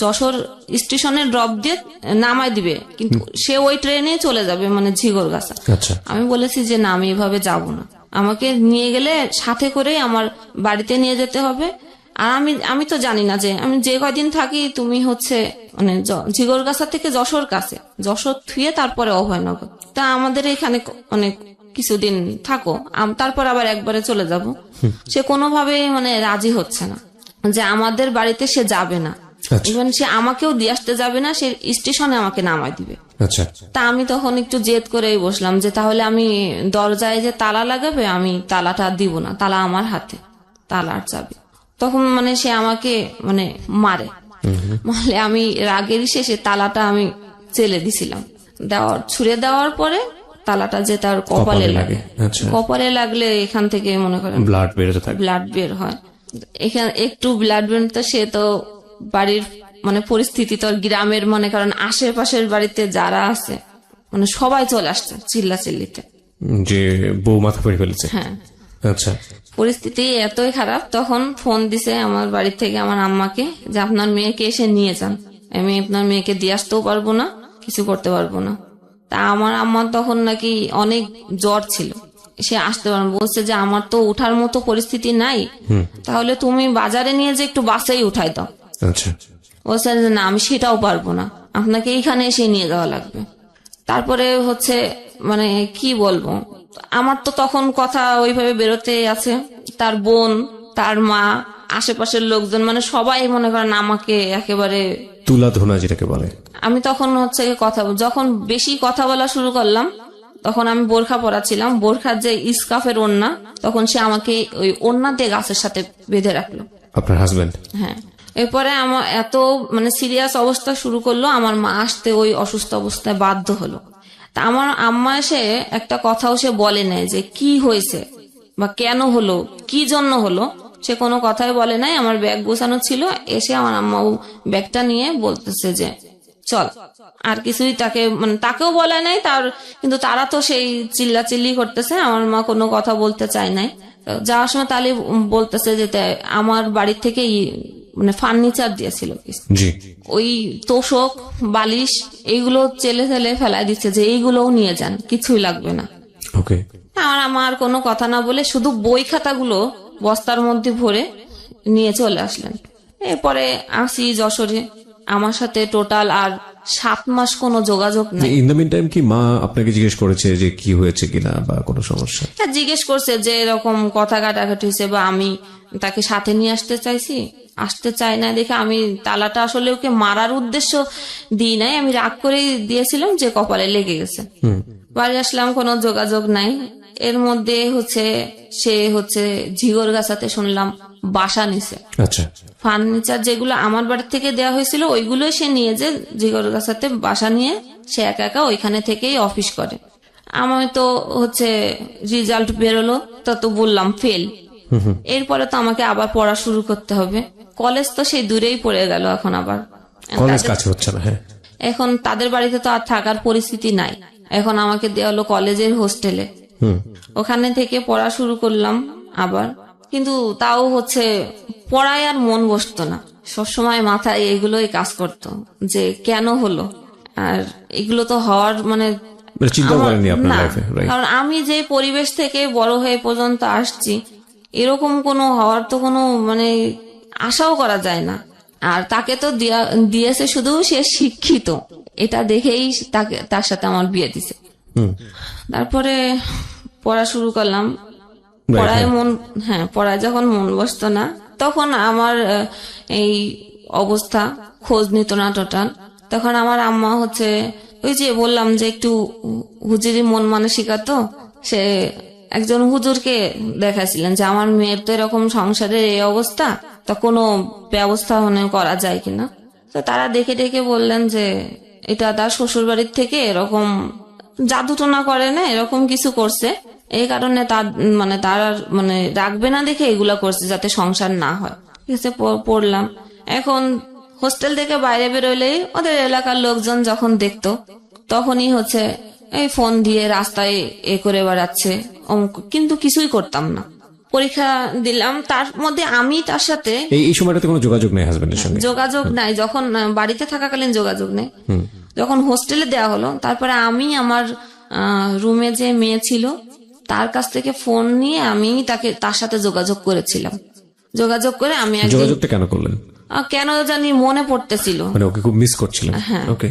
যশোর স্টেশনে ড্রপ দিয়ে নামাই দিবে, কিন্তু সে ওই ট্রেনে চলে যাবে মানে ঝিগরগাছা। আচ্ছা। আমি বলেছি যে না, আমি এভাবে যাব না, আমাকে নিয়ে গেলে সাথে করে আমার বাড়িতে নিয়ে যেতে হবে। আর আমি তো জানি না যে আমি যে কয়দিন থাকি তুমি হচ্ছে মানে ঝিগরগাছা থেকে যশোর কাছে, যশোর থুয়ে তারপরে অভয়নগর, তা আমাদের এখানে অনেক কিছুদিন থাকো, তারপর আবার একবারে চলে যাব। সে কোনোভাবে মানে রাজি হচ্ছে না যে আমাদের বাড়িতে সে যাবে না, ইভেন সে আমাকেও দিয়ে আসতে যাবে না, সে স্টেশনে আমাকে নামাই দিবে। আচ্ছা। তা আমি তখন একটু জেদ করেই বসলাম যে তাহলে আমি দরজায় যে তালা লাগাবে আমি তালাটা দিব না, তালা আমার হাতে, তালার চাবি। তখন মানে সে আমাকে মানে মারে, মানে আমি রাগের শেষে তালাটা আমি চেলে দিছিলাম, ছুঁড়ে দেওয়ার পরে তালাটা যে তার কপালে লাগে, কপালে লাগলে এখান থেকে মনে করেন ব্লাড বের হয়। এখানে একটু ব্লাড বের তো সে তো বাড়ির মানে পরিস্থিতি তো গ্রামের মনে করেন আশেপাশের বাড়িতে যারা আছে মানে সবাই চলে আসছে চিল্লাচিল্লিতে যে বউ মাথা পড়ে ফেলেছে। হ্যাঁ, আচ্ছা। পরিস্থিতি এতই খারাপ, তখন ফোন দিছে আমার বাড়ি থেকে আমার আম্মাকে যে আপনার মেয়েকে এসে নিয়ে যান, আমি আপনার মেয়েকে দিয়ে আসতেও পারবো না, কিছু করতে পারবো না। তা আমার আম্মা তখন নাকি অনেক জ্বর ছিল, সে আসতে পারবে, বলছে যে আমার তো উঠার মতো পরিস্থিতি নাই, তাহলে তুমি বাজারে নিয়ে যে একটু বাসেই উঠাই দাও। আচ্ছা। বলছে যে না, আমি সেটাও পারবো না, আপনাকে এইখানে এসে নিয়ে যাওয়া লাগবে। তারপরে হচ্ছে মানে কি বলবো, আমার তো তখন কথা ওইভাবে বেরোতে আছে, তার বোন, তার মা, আশেপাশের লোকজন মানে সবাই মনে করেন আমাকে একেবারে তুলাধোনা যেটাকে বলে। আমি তখন হচ্ছে কথা যখন বেশি কথা বলা শুরু করলাম, তখন আমি বোরখা পরা ছিলাম, বোরখার যে ইস্কাফের ওড়না, তখন সে আমাকে ওই ওড়না দিয়ে গাছের সাথে বেঁধে রাখলো। আপনার হাজবেন্ড? হ্যাঁ। এরপরে আমার এত মানে সিরিয়াস অবস্থা শুরু করলো, আমার মা আসতে ওই অসুস্থ অবস্থায় বাধ্য হলো। তা আমার আম্মা এসে একটা কথাও সে বলে নাই যে কি হয়েছে বা কেন হলো, কি জন্য হলো, সে কোনো কথাই বলে নাই। আমার ব্যাগ গোছানো ছিল, এসে আমার আম্মা ব্যাগটা নিয়ে বলতেছে যে চল। আর কিছুই তাকে মানে তাকেও বলে নাই তার, কিন্তু তারা তো সেই চিল্লাচিল্লি করতেছে, আমার মা কোনো কথা বলতে চায় নাই। যাওয়ার সময় তাহলে বলতেছে যে আমার বাড়ির থেকে মানে ফার্নিচার দিয়েছিল জি, ওই তোষক বালিশ এইগুলো চেলে ফেলে ফেলাই দিচ্ছে যে এইগুলোও নিয়ে যান, কিছুই লাগবে না। ওকে। আমার কোনো কথা না বলে শুধু বই খাতাগুলো বস্তার মধ্যে ভরে নিয়ে চলে আসলেন। এরপরে আসি যশোরে, আমার সাথে টোটাল আর 7 মাস কোনো যোগাযোগ নেই। ইন দ্য মিন টাইম কি মা আপনাকে জিজ্ঞেস করেছে যে কি হয়েছে কিনা বা কোনো সমস্যা? হ্যাঁ, জিজ্ঞেস করছে যে এরকম কথা কাটাকাটি হয়েছে, বা আমি তাকে সাথে নিয়ে আসতে চাইছি, আসতে চাই না দেখে আমি তালাটা আসলে ওকে মারার উদ্দেশ্য দিই নাই, আমি রাগ করে দিয়েছিলাম যে কপালে লেগে গেছে। বাড়ি আসলাম, কোনো যোগাযোগ নাই। এর মধ্যে সে ঝিগর গাছাতে শুনলাম বাসা নিছে। আচ্ছা। ফার্নিচার যেগুলো আমার বাড়ি থেকে দেওয়া হয়েছিল ওইগুলো সে নিয়ে যে ঝিগর গাছাতে বাসা নিয়ে সে একা একা ওইখানে থেকেই অফিস করে। আমি তো রেজাল্ট বেরোলো, তো বললাম ফেল। এরপরে তো আমাকে আবার পড়া শুরু করতে হবে। কলেজ তো সেই দূরেই পড়ে গেল, এখন আবার কলেজ কাছে হচ্ছে না। হ্যাঁ, এখন তাদের বাড়িতে তো আর থাকার পরিস্থিতি নাই, এখন আমাকে দেওয়া হলো কলেজের হোস্টেলে। ওখানে থেকে পড়া শুরু করলাম আবার, কিন্তু তাও পড়ায় আর মন বসতো না। সবসময় মাথায় এগুলোই কাজ করতো যে কেন হলো, আর এগুলো তো হওয়ার মানে চিন্তা করেননি আপনার লাইফে? কারণ আমি যে পরিবেশ থেকে বড় হয়ে পর্যন্ত আসছি, এরকম কোনো হওয়ার তো কোনো মানে আশাও করা যায় না। আর তাকে তো দিয়েছে শুধু সে শিক্ষিত, এটা দেখেই তার সাথে আমার বিয়ে দিছে। তারপরে পড়া শুরু করলাম, পড়ায় যখন মন বসতো না, তখন আমার এই অবস্থা, খোঁজ নিত না টোটাল। তখন আমার আম্মা ওই যে বললাম যে একটু হুজুরি মন মানসিকতা, তো সে একজন হুজুরকে দেখাছিলেন যে আমার মেয়ের তো এরকম সংসারের এই অবস্থা, তো কোনো ব্যবস্থা করা যায় কিনা। তো তারা দেখে দেখে বললেন যে এটা তার শ্বশুর বাড়ির থেকে এরকম জাদু টোনা করে না, এরকম কিছু করছে, এই কারণে তার রাখবে না দেখে এগুলা করছে যাতে সংসার না হয়। ঠিক আছে, পড়লাম। এখন হোস্টেল থেকে বাইরে বেরোলেই ওদের এলাকার লোকজন যখন দেখতো, তখনই এই ফোন দিয়ে রাস্তায় করে বেড়াচ্ছে, কিন্তু কিছুই করতাম না। পরীক্ষা দিলাম, তার মধ্যে আমি তার সাথে এই সময়টাতে কোনো যোগাযোগ নেই হাজবেন্ডের সঙ্গে? যোগাযোগ নাই, যখন বাড়িতে থাকাকালীন যোগাযোগ নেই। যখন হোস্টেলে দেওয়া হলো, তারপরে আমি আমার রুমে যে মেয়ে ছিল তার কাছ থেকে ফোন নিয়ে আমি তার সাথে যোগাযোগ করেছিলাম। যোগাযোগ করে আমি যোগাযোগটা কেন করলেন? কেন জানি মনে পড়তেছিল, মানে ওকে খুব মিস করছিলেন। হ্যাঁ। ওকে।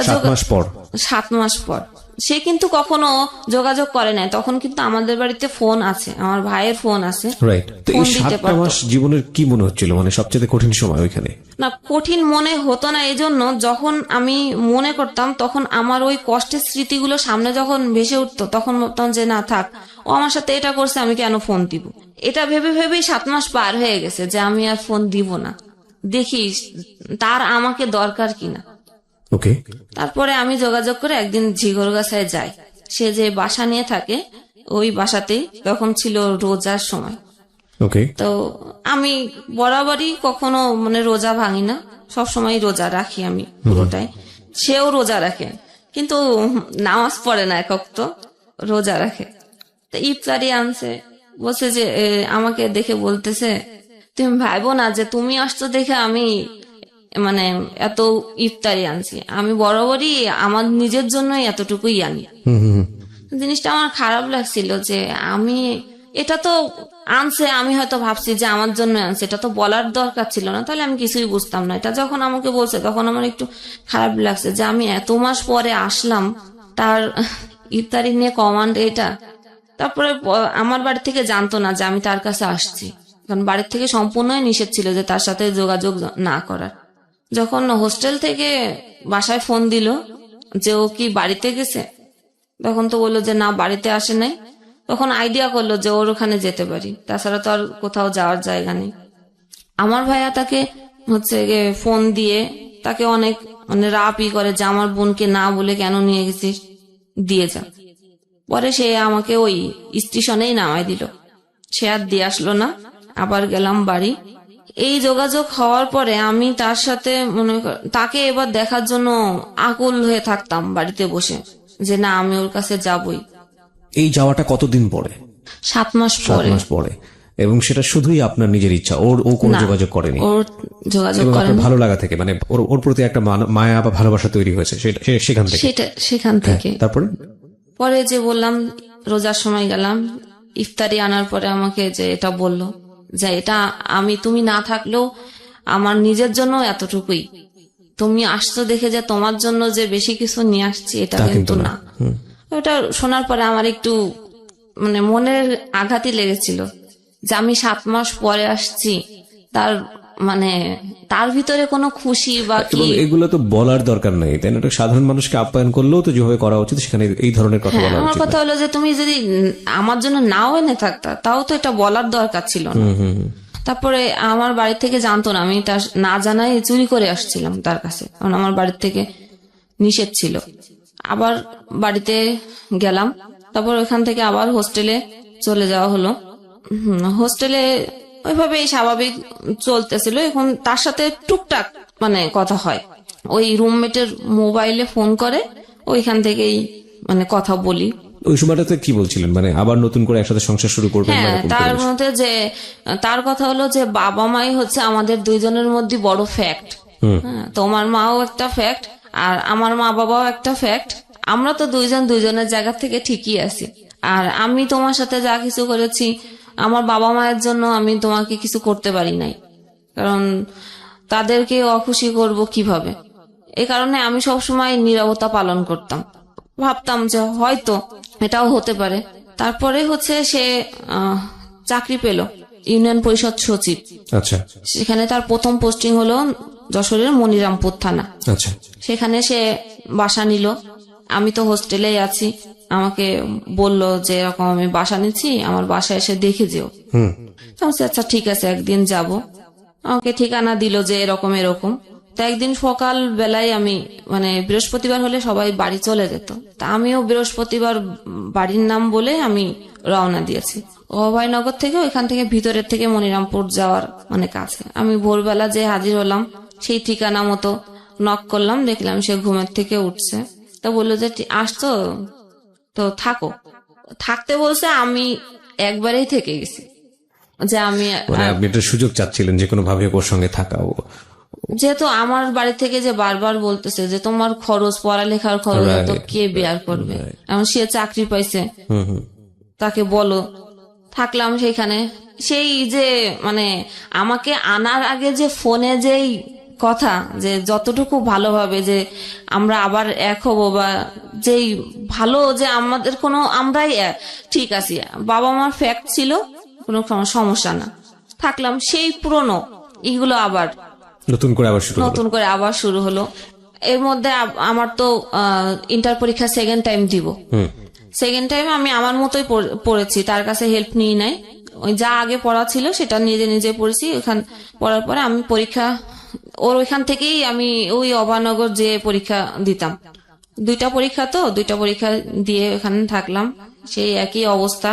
7 মাস পর? 7 মাস পর। সে কিন্তু কখনো যোগাযোগ করে নাই, তখন কিন্তু আমাদের বাড়িতে ফোন আছে, আমার ভাইয়ের ফোন আছে। রাইট। তো এই 7 মাস জীবনের কি মনে হচ্ছিল, মানে সবচেয়ে কঠিন সময় ওইখানে? না, কঠিন মনে হতো না, এই জন্য যখন আমি মনে করতাম তখন আমার ওই কষ্টের স্মৃতিগুলো সামনে যখন ভেসে উঠতো, তখন ভাবতাম যে না থাক, ও আমার সাথে এটা করছে, আমি কেন ফোন দিব। এটা ভেবে ভেবেই 7 মাস পার হয়ে গেছে যে আমি আর ফোন দিব না, দেখি তার আমাকে দরকার কিনা। ওকে। তারপরে আমি যোগাযোগ করে একদিন ঝিগরগাছায় যাই। সে যে বাসা নিয়ে থাকে ওই বাসাতেই, তখন ছিল রোজার সময়। ওকে। তো আমি বরাবরই কখনো রোজা ভাঙি না, সবসময় রোজা রাখি আমি পুরোটাই। সেও রোজা রাখে, কিন্তু নামাজ পড়ে না, একক তো রোজা রাখে। তো ইফতারি আনছে, বলছে যে আমাকে দেখে বলতেছে তুমি ভাইবো না যে তুমি আসছো দেখে আমি এত ইফতারি আনছি, আমি বরাবরই আমার নিজের জন্যই এতটুকুই আনি। জিনিসটা আমার খারাপ লাগছিল যে আমি এটা তো আনছে, আমি হয়তো ভাবছি যে আমার জন্য আনছে, এটা তো বলার দরকার ছিল না, তাহলে আমি কিছুই বুঝতাম না। এটা যখন আমাকে বলছে তখন আমার একটু খারাপ লাগছে যে আমি এত মাস পরে আসলাম, তার ইফতারি নিয়ে কমান্ড এটা। তারপরে আমার বাড়ি থেকে জানতো না যে আমি তার কাছে আসছি, কারণ বাড়ির থেকে সম্পূর্ণই নিষেধ ছিল যে তার সাথে যোগাযোগ না করার। যখন হোস্টেল থেকে বাসায় ফোন দিল যে ও কি বাড়িতে গেছে, তখন তো বললো যে না, বাড়িতে আসে নাই। তখন আইডিয়া করলো যে ওর ওখানে যেতে পারি, তাছাড়া তো আর কোথাও যাওয়ার জায়গা নেই। আমার ভাইয়া তাকে হচ্ছে গিয়ে ফোন দিয়ে তাকে অনেক মানে রাপই করে যে আমার বোনকে না বলে কেন নিয়ে গেছিস, দিয়ে যা। পরে সে আমাকে ওই স্টেশনেই নামাই দিল, সে আর দিয়ে আসলো না। আবার গেলাম বাড়ি। এই যোগাযোগ হওয়ার পরে আমি তার সাথে তাকে এবার দেখার জন্য আকুল হয়ে থাকতাম বাড়িতে বসে, যে না আমি ওর কাছে যাবই। এই যাওয়াটা কতদিন পরে? 7 মাস 7 মাস পরে। এবং সেটা শুধুই আপনার নিজের ইচ্ছা, ও কোনো যোগাযোগ করেনি? ওর যোগাযোগ করেনি। ভালো লাগা থেকে, মানে ওর প্রতি একটা মায়া বা ভালোবাসা তৈরি হয়েছে সেখান থেকে। তারপরে পরে যে বললাম, রোজার সময় গেলাম, ইফতারি আনার পরে আমাকে যে এটা বলল যে এটা তুমি না থাকলেও আমার নিজের জন্য এতটুকুই, তুমি আসছো দেখে যে তোমার জন্য যে বেশি কিছু নিয়ে আসছি এটা কিন্তু না। ওটা শোনার পরে আমার একটু মানে মনের আঘাতই লেগেছিল যে আমি 7 মাস পরে আসছি, তার ভিতরে কোনো খুশি বা কি। এগুলো তো বলার দরকার নেই, তাই না? সাধারণ মানুষকে আপ্যায়ন করলেও তো যেভাবে করা উচিত সেখানে এই ধরনের কথা বলা উচিত। আমার কথা হলো যে তুমি যদি আমার জন্য নাও এনে থাকতা তাও তো এটা বলার দরকার ছিল না। তারপরে আমার বাড়ি থেকে জানতো না, আমি তার না জানাই চুরি করে আসছিলাম তার কাছে, কারণ আমার বাড়ির থেকে নিষেধ ছিল। আবার বাড়িতে গেলাম, তারপর ওখান থেকে আবার হোস্টেলে চলে যাওয়া হলো। হোস্টেলে ওইভাবেই স্বাভাবিক চলতেছিল। এখন তার সাথে টুকটাক মানে কথা হয়, ওই রুমমেটের মোবাইলে ফোন করে, ওইখান থেকেই মানে কথা বলি। ওই সময়টাতে কি বলছিলেন, মানে আবার নতুন করে একসাথে সংসার শুরু করবেন? হ্যাঁ, তার মধ্যে যে তার কথা হলো যে বাবা মাই হচ্ছে আমাদের দুইজনের মধ্যে বড় ফ্যাক্ট। তোমার মাও একটা ফ্যাক্ট আর আমার মা বাবাও একটা ফ্যাক্ট। আমরা তো দুইজনের জায়গা থেকে ঠিকই আছি। আর আমি তোমার সাথে যা কিছু করেছি আমার বাবা মায়ের জন্য আমি তোমাকে কিছু করতে পারি নাই, কারণ তাদেরকে অখুশি করব কিভাবে। এই কারণে আমি সবসময় নীরবতা পালন করতাম, ভাবতাম যে হয়তো এটাও হতে পারে। তারপরে হচ্ছে সে চাকরি পেল ইউনিয়ন পরিষদ সচিব। আচ্ছা। সেখানে তার প্রথম পোস্টিং হলো যশোরের মনিরামপুর থানা। আচ্ছা। সেখানে সে বাসা নিল। আমি তো হোস্টেলেই আছি, আমাকে বলল যে এরকম আমি বাসা নিচ্ছি, আমার বাসায় এসে দেখে যেও। আচ্ছা ঠিক আছে, একদিন যাব। আমাকে ঠিকানা দিল যে এরকম এরকম। তো একদিন সকাল বেলায় আমি মানে বৃহস্পতিবার হলে সবাই বাড়ি চলে যেত, তা আমিও বৃহস্পতিবার বাড়ির নাম বলে আমি রওনা দিয়েছি। অভয়নগর থেকে ওইখান থেকে ভিতরের থেকে মনিরামপুর যাওয়ার মানে কাছে। আমি ভোরবেলা যে হাজির হলাম, সেই ঠিকানা মতো নক করলাম, দেখলাম সে ঘুমের থেকে উঠছে। তো বললো যে আসতো তো থাকো, থাকতে বলছে। আমি একবারেই থেকে গেছি যে আপনি একটা সুযোগ চাচ্ছিলেন যে কোনো ভাবে ওর সঙ্গে থাকা। যেহেতু আমার বাড়ি থেকে যে বারবার বলতেছে যে তোমার খরচ, পড়ালেখার খরচ তো কে বেয়ার করবে, এমন সে চাকরি পাইছে, তাকে বলো। থাকলাম সেখানে। সেই যে মানে আমাকে আনার আগে যে ফোনে যেই কথা, যে যতটুকু ভালোভাবে যে আমরা আবার এক হবো, বা যেই ভালো যে আমাদের কোনো আমরাই ঠিক আছি, বাবা মার ফ্যাক্ট ছিল, কোনো সমস্যা না। থাকলাম সেই পুরনো এগুলো আবার নতুন করে আবার শুরু হলো। এর মধ্যে আমার তো ইন্টার পরীক্ষা সেকেন্ড টাইম দিব। সেকেন্ড টাইম আমি আমার মতোই পড়েছি, তার কাছে হেল্প নিই নাই। ওই যা আগে পড়া ছিল সেটা নিজে পড়েছি। ওখান পড়ার পরে আমি পরীক্ষা ওর ওইখান থেকেই আমি ওই অভয়নগর যে পরীক্ষা দিতাম। 2টা পরীক্ষা দিয়ে ওখানে থাকলাম। সেই একই অবস্থা,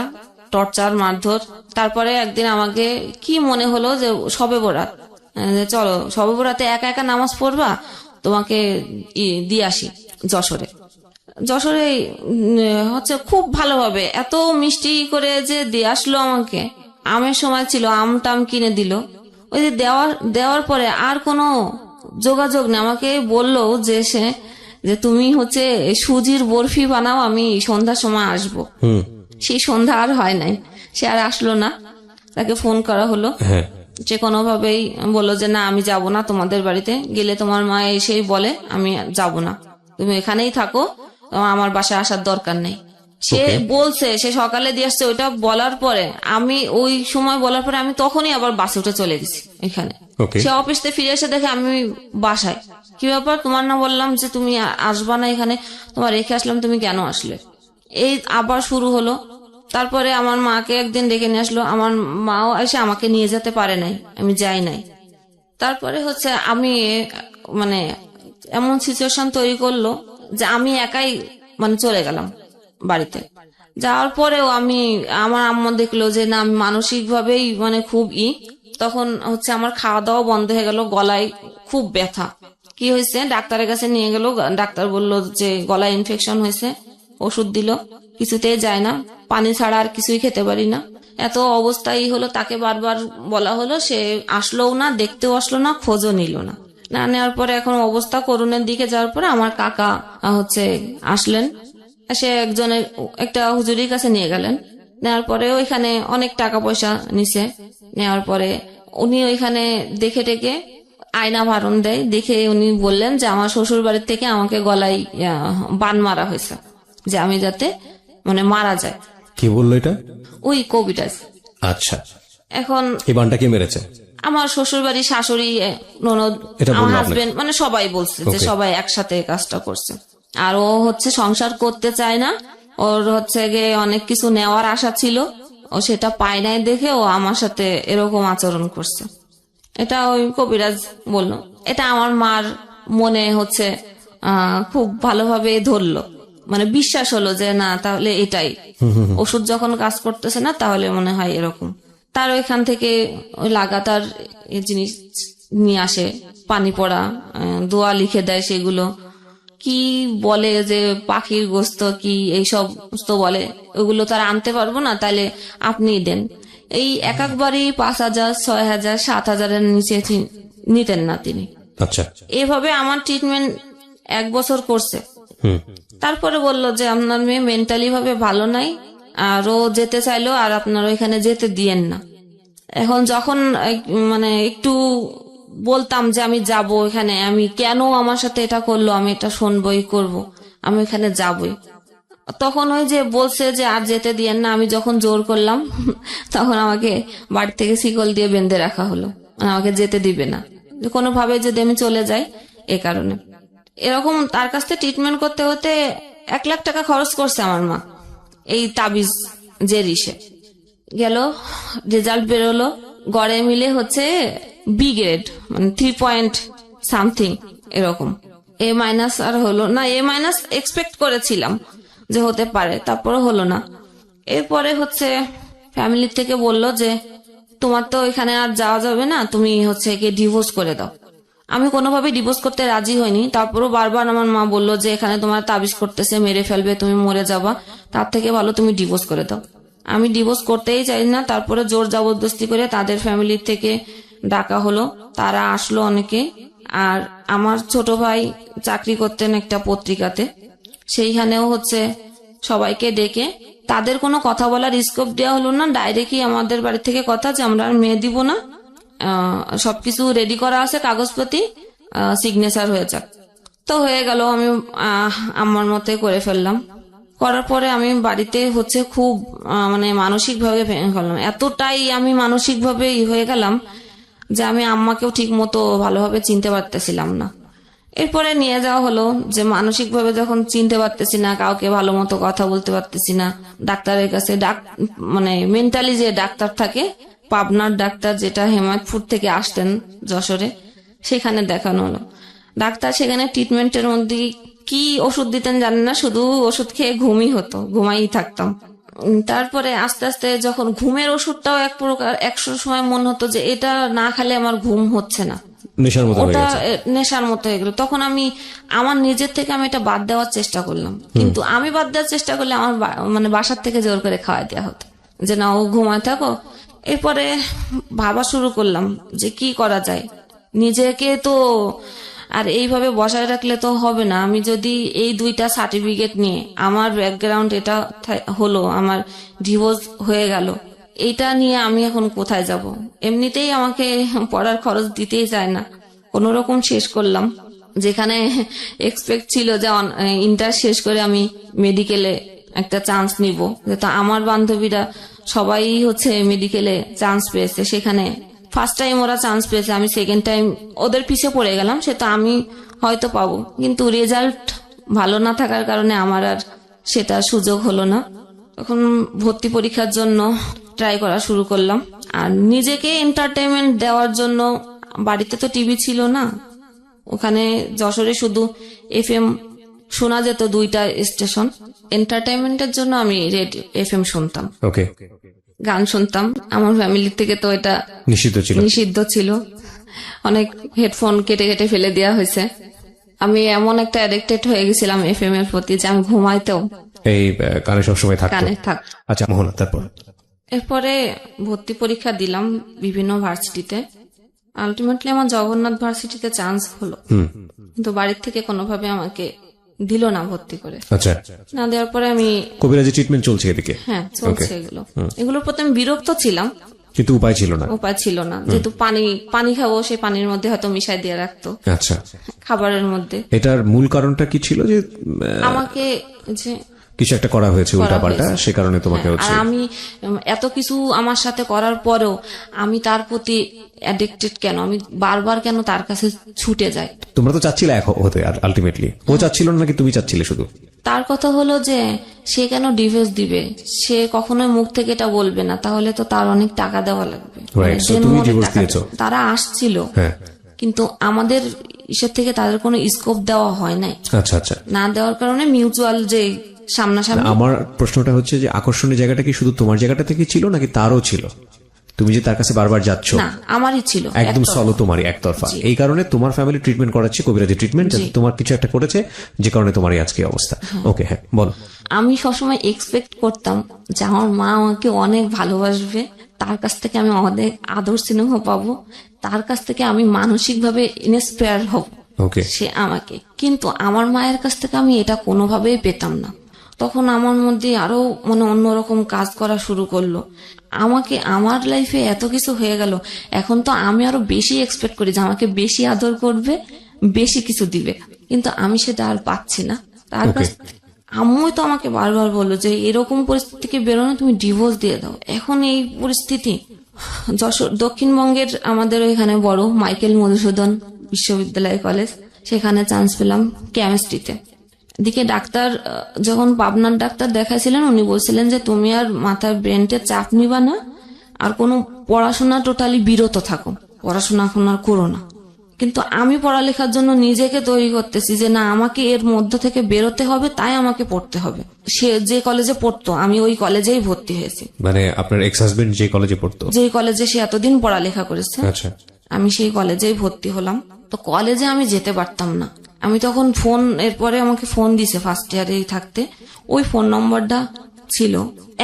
টর্চার, মারধর। তারপরে একদিন আমাকে কি মনে হলো যে শবে বরাত, চলো শবে বরাতে একা একা নামাজ পড়বা, তোমাকে দিয়ে আসি যশোরে হচ্ছে খুব ভালোভাবে এত মিষ্টি করে যে দিয়ে আসলো আমাকে। আমের সময় ছিল, আম টাম কিনে দিল। ওই যে দেওয়ার পরে আর কোনো যোগাযোগ নেই। আমাকে বললো যে তুমি হচ্ছে সুজির বরফি বানাও, আমি সন্ধ্যার সময় আসবো। সেই সন্ধ্যা আর হয় নাই, সে আর আসলো না। তাকে ফোন করা হলো, সে কোনোভাবেই বললো যে না আমি যাব না তোমাদের বাড়িতে, গেলে তোমার মা এসেই বলে আমি যাব না, তুমি এখানেই থাকো, আমার বাসায় আসার দরকার নেই। সে বলছে সে সকালে দিয়ে আসছে। ওইটা বলার পরে আমি ওই সময় বলার পরে আমি তখনই আবার বাসে উঠে চলে গেছি এখানে। সে অফিস থেকে ফিরে এসে দেখে আমি বাসায়। কি ব্যাপার, তোমার না বললাম যে তুমি আসবা না এখানে, তোমার রেখে আসলাম, তুমি কেন আসলে? এই আবার শুরু হলো। তারপরে আমার মাকে একদিন ডেকে নিয়ে আসলো, আমার মাও এসে আমাকে নিয়ে যেতে পারে নাই, আমি যাই নাই। তারপরে হচ্ছে আমি মানে এমন সিচুয়েশন তৈরি করলো যে আমি একাই মানে চলে গেলাম বাড়িতে। যাওয়ার পরেও আমার আম্মা দেখলো যে না, আমি মানসিক ভাবেই মানে খুব তখন হচ্ছে আমার খাওয়া দাওয়া বন্ধ হয়ে গেল, গলায় খুব ব্যথা। কি হয়েছে, ডাক্তারের কাছে নিয়ে গেল, ডাক্তার বলল যে গলায় ইনফেকশন হয়েছে, ওষুধ দিল, কিছুতেই যায় না, পানি ছাড়া আর কিছুই খেতে পারি না। এত অবস্থাই হলো, তাকে বারবার বলা হলো, সে আসলোও না, দেখতেও আসলো না, খোঁজও নিল না। না নেওয়ার পরে এখন অবস্থা করুণের দিকে যাওয়ার পরে আমার কাকা হচ্ছে আসলেন, সে একটা হুজুরির কাছে নিয়ে গেলেন। নেওয়ার পরে ওইখানে অনেক টাকা পয়সা নিছে। নেওয়ার পরে উনি ওইখানে দেখে টেকে আয়না ভারণ দেয়, দেখে উনি বললেন যে আমার শ্বশুর বাড়ির থেকে আমাকে গলায় বান মারা হয়েছে, যে আমি যাতে মানে মারা যায়। কি বললো এটা? ওই কবিরাজ। আচ্ছা, এখন এই বানটা কে মেরেছে? আমার শ্বশুর বাড়ি, শাশুড়ি, ননদ, আমার হাজবেন্ড, মানে সবাই বলছে যে সবাই একসাথে কাজটা করছে। আর ও হচ্ছে সংসার করতে চায় না, ওর হচ্ছে গিয়ে অনেক কিছু নেওয়ার আশা ছিল, ও সেটা পায় নাই দেখে ও আমার সাথে এরকম আচরণ করছে। এটা ওই কবিরাজ বললো। এটা আমার মার মনে হচ্ছে খুব ভালোভাবে ধরলো, মানে বিশ্বাস হলো যে না, তাহলে এটাই ওষুধ যখন কাজ করতেছে না তাহলে মনে হয় এরকম। তার ওইখান থেকে ওই লাগাতার এই জিনিস নিয়ে আসে, পানি পড়া, দোয়া লিখে দেয়, সেগুলো কি বলে যে পাখির গোস্ত কি এইসব তো বলে, ওগুলো তার আনতে পারবো না, তাহলে আপনিই দেন। এই একবারই 5,000, 6,000, 7,000-এর নিচে নিতেন না তিনি। আচ্ছা, এভাবে আমার ট্রিটমেন্ট 1 বছর করছে। তারপরে বলল যে আপনার মেয়ে মেন্টালি ভাবে ভালো নাই, আর ও যেতে চাইলো, আর আপনার ওইখানে যেতে দিয়েন না। এখন যখন মানে একটু বলতাম যে আমি যাব এখানে, আমি কেন আমার সাথে এটা করলো, আমি এটা শুনবই করব, আমি এখানে যাবই, তখন ওই যে বলছে যে আর যেতে দিয়েন না। আমি যখন জোর করলাম তখন আমাকে বাড়ি থেকে শিকল দিয়ে বেঁধে রাখা হলো, আমাকে যেতে দিবে না, কোনোভাবে যদি আমি চলে যাই। এ কারণে এরকম তার কাছ থেকে ট্রিটমেন্ট করতে হতে 1 লাখ টাকা খরচ করছে আমার মা। এই তাবিজ যে রিসে গেল, রেজাল্ট বেরোলো, গড়ে মিলে হচ্ছে বি গ্রেড, মানে 3 এরকম। এ মাইনাস আর হলো না, এ মাইনাস এক্সপেক্ট করেছিলাম যে হতে পারে, তারপরে হলো না। এরপরে হচ্ছে ফ্যামিলি থেকে বলল যে তোমার তো এখানে আর যাওয়া যাবে না, তুমি হচ্ছে একে ডিভোর্স করে দাও। আমি কোনোভাবে ডিভোর্স করতে রাজি হইনি। তারপরও বারবার আমার মা বলল যে এখানে তোমার তাবিজ করতেছে, মেরে ফেলবে, তুমি মরে যাবা, তার থেকে ভালো তুমি ডিভোর্স করে দাও। আমি ডিভোর্স করতেই চাই না। তারপরে জোর জবরদস্তি করে তাদের ফ্যামিলি থেকে ডাকা হলো, তারা আসলো অনেকে। আর আমার ছোট ভাই চাকরি করতেন একটা পত্রিকাতে, সেইখানেও হচ্ছে সবাইকে ডেকে তাদের কোনো কথা বলার স্কোপ দেওয়া হলো না। ডাইরেক্টই আমাদের বাড়ি থেকে কথা যে আমরা আর মেয়ে দিব না, সবকিছু রেডি করা আছে, কাগজপত্র সিগনেচার হয়ে যাক। তো হয়ে গেল, আমি আমার মতে করে ফেললাম। করার পরে আমি বাড়িতে হচ্ছে খুব মানে মানসিক ভাবে ভেঙে ফেললাম, এতটাই আমি মানসিক ভাবে হয়ে গেলাম যে আমি আম্মাকেও ঠিক মতো ভালোভাবে চিনতে পারতেছিলাম না। এরপরে নিয়ে যাওয়া হলো যে মানসিক ভাবে যখন চিনতে পারতেছি না, কাউকে ভালো মতো কথা বলতে পারতেছি না, ডাক্তারের কাছে মানে মেন্টালি যে ডাক্তার থাকে, পাবনার ডাক্তার, যেটা হেমায়তপুর থেকে আসতেন যশোরে, সেখানে দেখানো হলো। ডাক্তার সেখানে ট্রিটমেন্টের মধ্যে কি ওষুধ দিতেন জানেন না, শুধু ওষুধ খেয়ে ঘুমাই থাকতাম। তারপরে আস্তে আস্তে যখন ঘুমের ওষুধটাও এক প্রকার, একশো সময় মনে হতো যে এটা না খেলে আমার ঘুম হচ্ছে না, ওটা নেশার মতো হয়ে গেল। তখন আমি আমার নিজের থেকে আমি এটা বাদ দেওয়ার চেষ্টা করলাম, কিন্তু আমি বাদ দেওয়ার চেষ্টা করলে আমার মানে বাসার থেকে জোর করে খাওয়াই দেওয়া হতো যে না, ও ঘুমায় থাকো। এরপরে ভাবা শুরু করলাম যে কি করা যায়, নিজেকে তো আর এইভাবে বসায় রাখলে তো হবে না। আমি যদি এই 2টা সার্টিফিকেট নিয়ে, আমার ব্যাকগ্রাউন্ড এটা হলো, আমার ডিভোর্স হয়ে গেল, এইটা নিয়ে আমি এখন কোথায় যাব? এমনিতেই আমাকে পড়ার খরচ দিতেই চায় না, কোন রকম শেষ করলাম। যেখানে এক্সপেক্ট ছিল যে ইন্টার শেষ করে আমি মেডিকেলে একটা চান্স নিব, যেটা আমার বান্ধবীরা সবাই হচ্ছে মেডিকেলে চান্স পেয়েছে, সেখানে ফার্স্ট টাইম ওরা চান্স পেয়েছে, আমি সেকেন্ড টাইম ওদের পিছে পড়ে গেলাম। সে তো আমি হয়তো পাবো, কিন্তু রেজাল্ট ভালো না থাকার কারণে আমার আর সেটা সুযোগ হলো না। তখন ভর্তি পরীক্ষার জন্য ট্রাই করা শুরু করলাম, আর নিজেকে এন্টারটেইনমেন্ট দেওয়ার জন্য বাড়িতে তো টিভি ছিল না, ওখানে যশোরে শুধু FM শোনা যেত 2টা স্টেশন। এন্টারটেইনমেন্টের জন্য আমি রেডিও FM শুনতাম, ওকে, গান শুনতাম। আমার ফ্যামিলি থেকে তো এটা নিষিদ্ধ ছিল, অনেক হেডফোন কেটে কেটে ফেলে দেওয়া হয়েছে। আমি এমন একটা অ্যাডিক্টেড হয়ে গেছিলাম FM এর প্রতি যে আমি ঘুমাইতেও এই কানে সবসময় থাকতো। কানে থাক। আচ্ছা মোহনা, তারপর? এরপরে ভর্তি পরীক্ষা দিলাম বিভিন্ন ভার্সিটিতে। আলটিমেটলি আমার জগন্নাথ ভার্সিটিতে চান্স হলো, কিন্তু বাড়ির থেকে কোনোভাবে আমাকে দিল না ভর্তি করে। আচ্ছা, না দেওয়ার পরে আমি কবিরাজি ট্রিটমেন্ট চলছে এদিকে? হ্যাঁ চলছে এগুলোর প্রতি আমি বিরক্ত ছিলাম, কিন্তু উপায় ছিল না। যেহেতু পানি খাবো, সেই পানির মধ্যে হয়তো মিশাই দিয়ে রাখতো। আচ্ছা, খাবারের মধ্যে। এটার মূল কারণটা কি ছিল? যে আমাকে যে কিছু একটা করা হয়েছে উল্টাপাল্টা, সে কারণে তোমাকে হচ্ছে। আর আমি এত কিছু আমার সাথে করার পরেও আমি তার প্রতি অ্যাডিক্টেড কেন, আমি বারবার কেন তার কাছে ছুটে যাই। তোমরা তো চাচ্ছিলে এক হতে, আলটিমেটলি ও চাচ্ছিল না নাকি তুমি চাচ্ছিলে শুধু? তার কথা হলো যে সে কেন ডিভোর্স দিবে, সে কখনোই মুখ থেকে এটা বলবে না, তাহলে তো তার অনেক টাকা দেওয়া লাগবে। তুমি ডিভোর্স দিয়েছো? তারা আসছিল, কিন্তু আমাদের ইসের থেকে তাদের কোনো স্কোপ দেওয়া হয় নাই। আচ্ছা আচ্ছা, না দেওয়ার কারণে মিউচুয়াল যে সামনাসামনি। আমার প্রশ্নটা হচ্ছে যে আকর্ষণীয় জায়গাটা কি শুধু তোমার জায়গাটা থেকে ছিল নাকি তারও ছিল? তুমি যে তার কাছে বারবার যাচ্ছ? না, আমারই ছিল, একদম সলো তোমারই, একতরফা। এই কারণে তোমার ফ্যামিলি ট্রিটমেন্ট করাচ্ছে, কবিরাজি ট্রিটমেন্ট, যাতে তোমার কিছু একটা করেছে যে কারণে তোমার এই আজকে অবস্থা। ওকে, হ্যাঁ বলো। আমি সবসময় এক্সপেক্ট করতাম যে আমার মা আমাকে অনেক ভালোবাসবে, তার কাছ থেকে আমি অনেক আদর স্নেহ পাবো, তার কাছ থেকে আমি মানসিক ভাবে ইন্সপায়ার হব সে আমাকে। কিন্তু আমার মায়ের কাছ থেকে আমি এটা কোনোভাবেই পেতাম না। তখন আমার মধ্যে আরো অন্যরকম কাজ করা শুরু করলো। আমাকে আমার লাইফে এত কিছু হয়ে গেল, এখন তো আমি আরো বেশি এক্সপেক্ট করি যে আমাকে বেশি আদর করবে, বেশি কিছু দিবে, কিন্তু আমি সেটা আর পাচ্ছি না তার কাছ। আম্মুই তো আমাকে বারবার বললো যে এরকম পরিস্থিতি থেকে বেরোনো, তুমি ডিভোর্স দিয়ে দাও। এখন এই পরিস্থিতি যশোর দক্ষিণবঙ্গের আমাদের ওইখানে বড় মাইকেল মধুসূদন বিশ্ববিদ্যালয় কলেজ, সেখানে চান্স পেলাম কেমিস্ট্রিতে। দিকে ডাক্তার যখন পাবনার ডাক্তার দেখাইছিলেন, উনি বলছিলেন যে তুমি আর মাথায় ব্রেনকে চাপ নিবা না, আর কোনো পড়াশোনা টোটালি বিরত থাকো, পড়াশোনা এখন আর করো না। কিন্তু আমি পড়ালেখার জন্য নিজেকে তৈরি করতেছি যে না, আমাকে এর মধ্য থেকে বেরোতে হবে, তাই আমাকে পড়তে হবে। সে যে কলেজে পড়তো আমি ওই কলেজেই ভর্তি হয়েছি। মানে আপনার এক্স হাজবেন্ড যে কলেজে পড়তো? যে কলেজে সে এতদিন পড়ালেখা করেছে, আমি সেই কলেজেই ভর্তি হলাম। তো কলেজে আমি যেতে পারতাম না। আমি তখন ফোন, এরপরে আমাকে ফোন দিছে ফার্স্ট ইয়ারেই থাকতে, ওই ফোন নম্বরটা ছিল।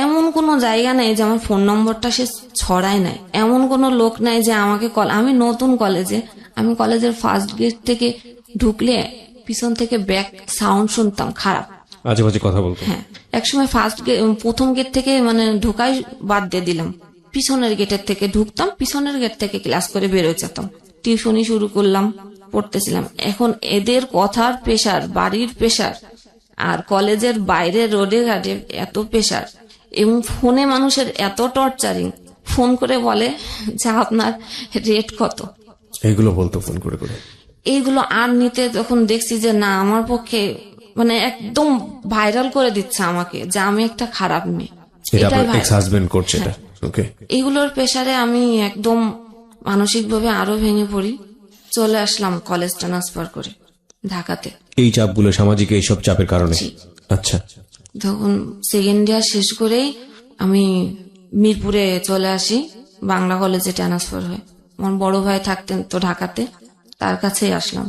এমন কোনো জায়গা নেই যে আমার ফোন নম্বরটা সে ছড়ায় নাই, এমন কোনো লোক নাই যে আমাকে আমি নতুন কলেজে, আমি কলেজের ফার্স্ট গেট থেকে ঢুকলে পিছন থেকে ব্যাক সাউন্ড শুনতাম খারাপ, আজে বাজে কথা বলতো। হ্যাঁ, একসময় প্রথম গেট থেকে ঢুকাই বাদ দিয়ে দিলাম, পিছনের গেটের থেকে ঢুকতাম, পিছনের গেট থেকে ক্লাস করে বেরোয় যেতাম। টিউশনি শুরু করলাম, পড়তেছিলাম। এখন এদের কথার প্রেসার, বাড়ির প্রেসার, আর কলেজের বাইরে রোডে ঘাটে এত প্রেসার, এবং ফোনে মানুষের এত টর্চারিং। ফোন করে বলে যে আপনার রেট কত, এইগুলো বলতো ফোন করে করে। এইগুলো আর নিতে তখন দেখছি যে না, আমার পক্ষে একদম ভাইরাল করে দিচ্ছে আমাকে যে আমি একটা খারাপ মেয়ে। এইগুলোর প্রেসারে আমি একদম মানসিকভাবে আরো ভেঙে পড়ি। চলে আসলাম কলেজ ট্রান্সফার করে ঢাকাতে। এই চাপগুলো, সামাজিক এইসব চাপের কারণে? আচ্ছা। তখন সেকেন্ড ইয়ার শেষ করেই আমি মিরপুরে চলে আসি, বাংলা কলেজে ট্রান্সফার হয়। আমার বড় ভাই থাকতেন তো ঢাকাতে, তার কাছেই আসলাম।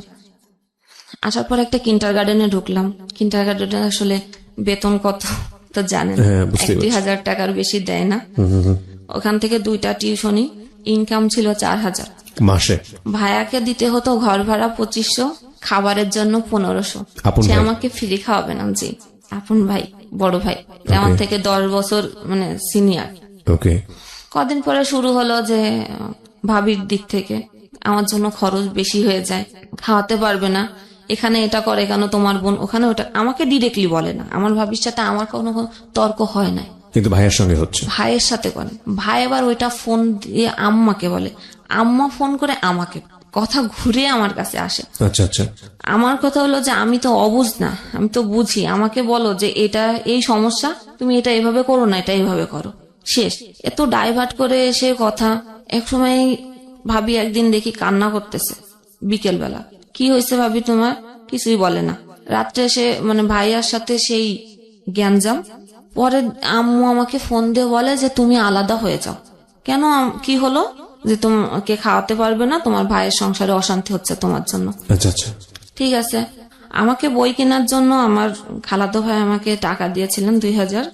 আসার পর একটা কিন্ডার গার্ডেনে ঢুকলাম। কিন্ডার গার্ডেনে আসলে বেতন কত তো জানেন, 1,000 টাকার বেশি দেয় না। ওখান থেকে 2টা টিউশনি, ইনকাম ছিল 4,000 মাসে। ভাইয়াকে দিতে হতো ঘর ভাড়া 2,500, খাবারের জন্য 1,500। সে আমাকে ফ্রি খাওয়াবে না। জি, আপন ভাই, বড় ভাই, আমার থেকে 10 বছর সিনিয়র। কদিন পরে শুরু হলো যে ভাবির দিক থেকে আমার জন্য খরচ বেশি হয়ে যায়, খাওয়াতে পারবে না, এখানে এটা করে কেন তোমার বোন, ওখানে ওটা। আমাকে ডিরেক্টলি বলে না, আমার ভাবির সাথে আমার কোনো তর্ক হয় না, কিন্তু ভাইয়ের সঙ্গে হচ্ছে। ভাইয়ের সাথে করে। ভাই আবার ওইটা ফোন দিয়ে আম্মাকে বলে, আম্মা ফোন করে আমাকে কথা ঘুরে আমার কাছে আসে। আচ্ছা আচ্ছা। আমার কথা হলো যে আমি তো অবুঝ না, আমি তো বুঝি, আমাকে বলো যে এটা এই সমস্যা, তুমি এটা এভাবে করো না, এটা এইভাবে করো, শেষ। এত ডাইভার্ট করে সে কথা। এক সময় ভাবি একদিন দেখি কান্না করতেছে বিকেল বেলা। কি হয়েছে ভাবি তোমার? কিছুই বলে না। রাত্রে সে মানে ভাইয়ার সাথে সেই গ্যাঞ্জাম। পরে আম্মু আমাকে ফোন দিয়ে বলে যে তুমি আলাদা হয়ে যাও। কেন, কি হলো? যে তোমাকে খাওয়াতে পারবে না, তোমার ভাইয়ের সংসারে অশান্তি হচ্ছে তোমার জন্য। আচ্ছা আচ্ছা। ঠিক আছে। আমাকে বই কেনার জন্য আমার খালাতো ভাই আমাকে টাকা দিয়েছিলেন 2000।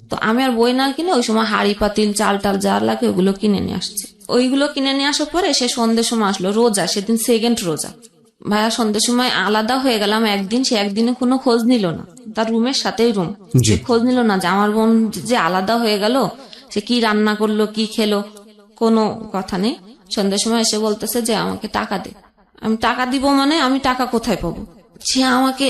তো আমি আর বই না কিনে ওই সময় হাড়ি পাতিল চাল টাল যা লাগে ওগুলো কিনে নিয়ে আসছি। ওইগুলো কিনে নিয়ে আসার পরে সে সন্ধ্যের সময় আসলো, রোজা, সেদিন সেকেন্ড রোজা। ভাইয়া সন্ধ্যের সময় আলাদা হয়ে গেলাম একদিন, সে একদিনে কোনো খোঁজ নিল না, তার রুমের সাথেই রুম, সে খোঁজ নিল না যে আমার বোন যে আলাদা হয়ে গেল, সে কি রান্না করলো, কি খেলো, কোনো কথা নেই। সন্ধ্যের সময় এসে বলতেছে যে আমাকে টাকা দে। আমি টাকা দিব মানে আমি টাকা কোথায় পাবো? সে আমাকে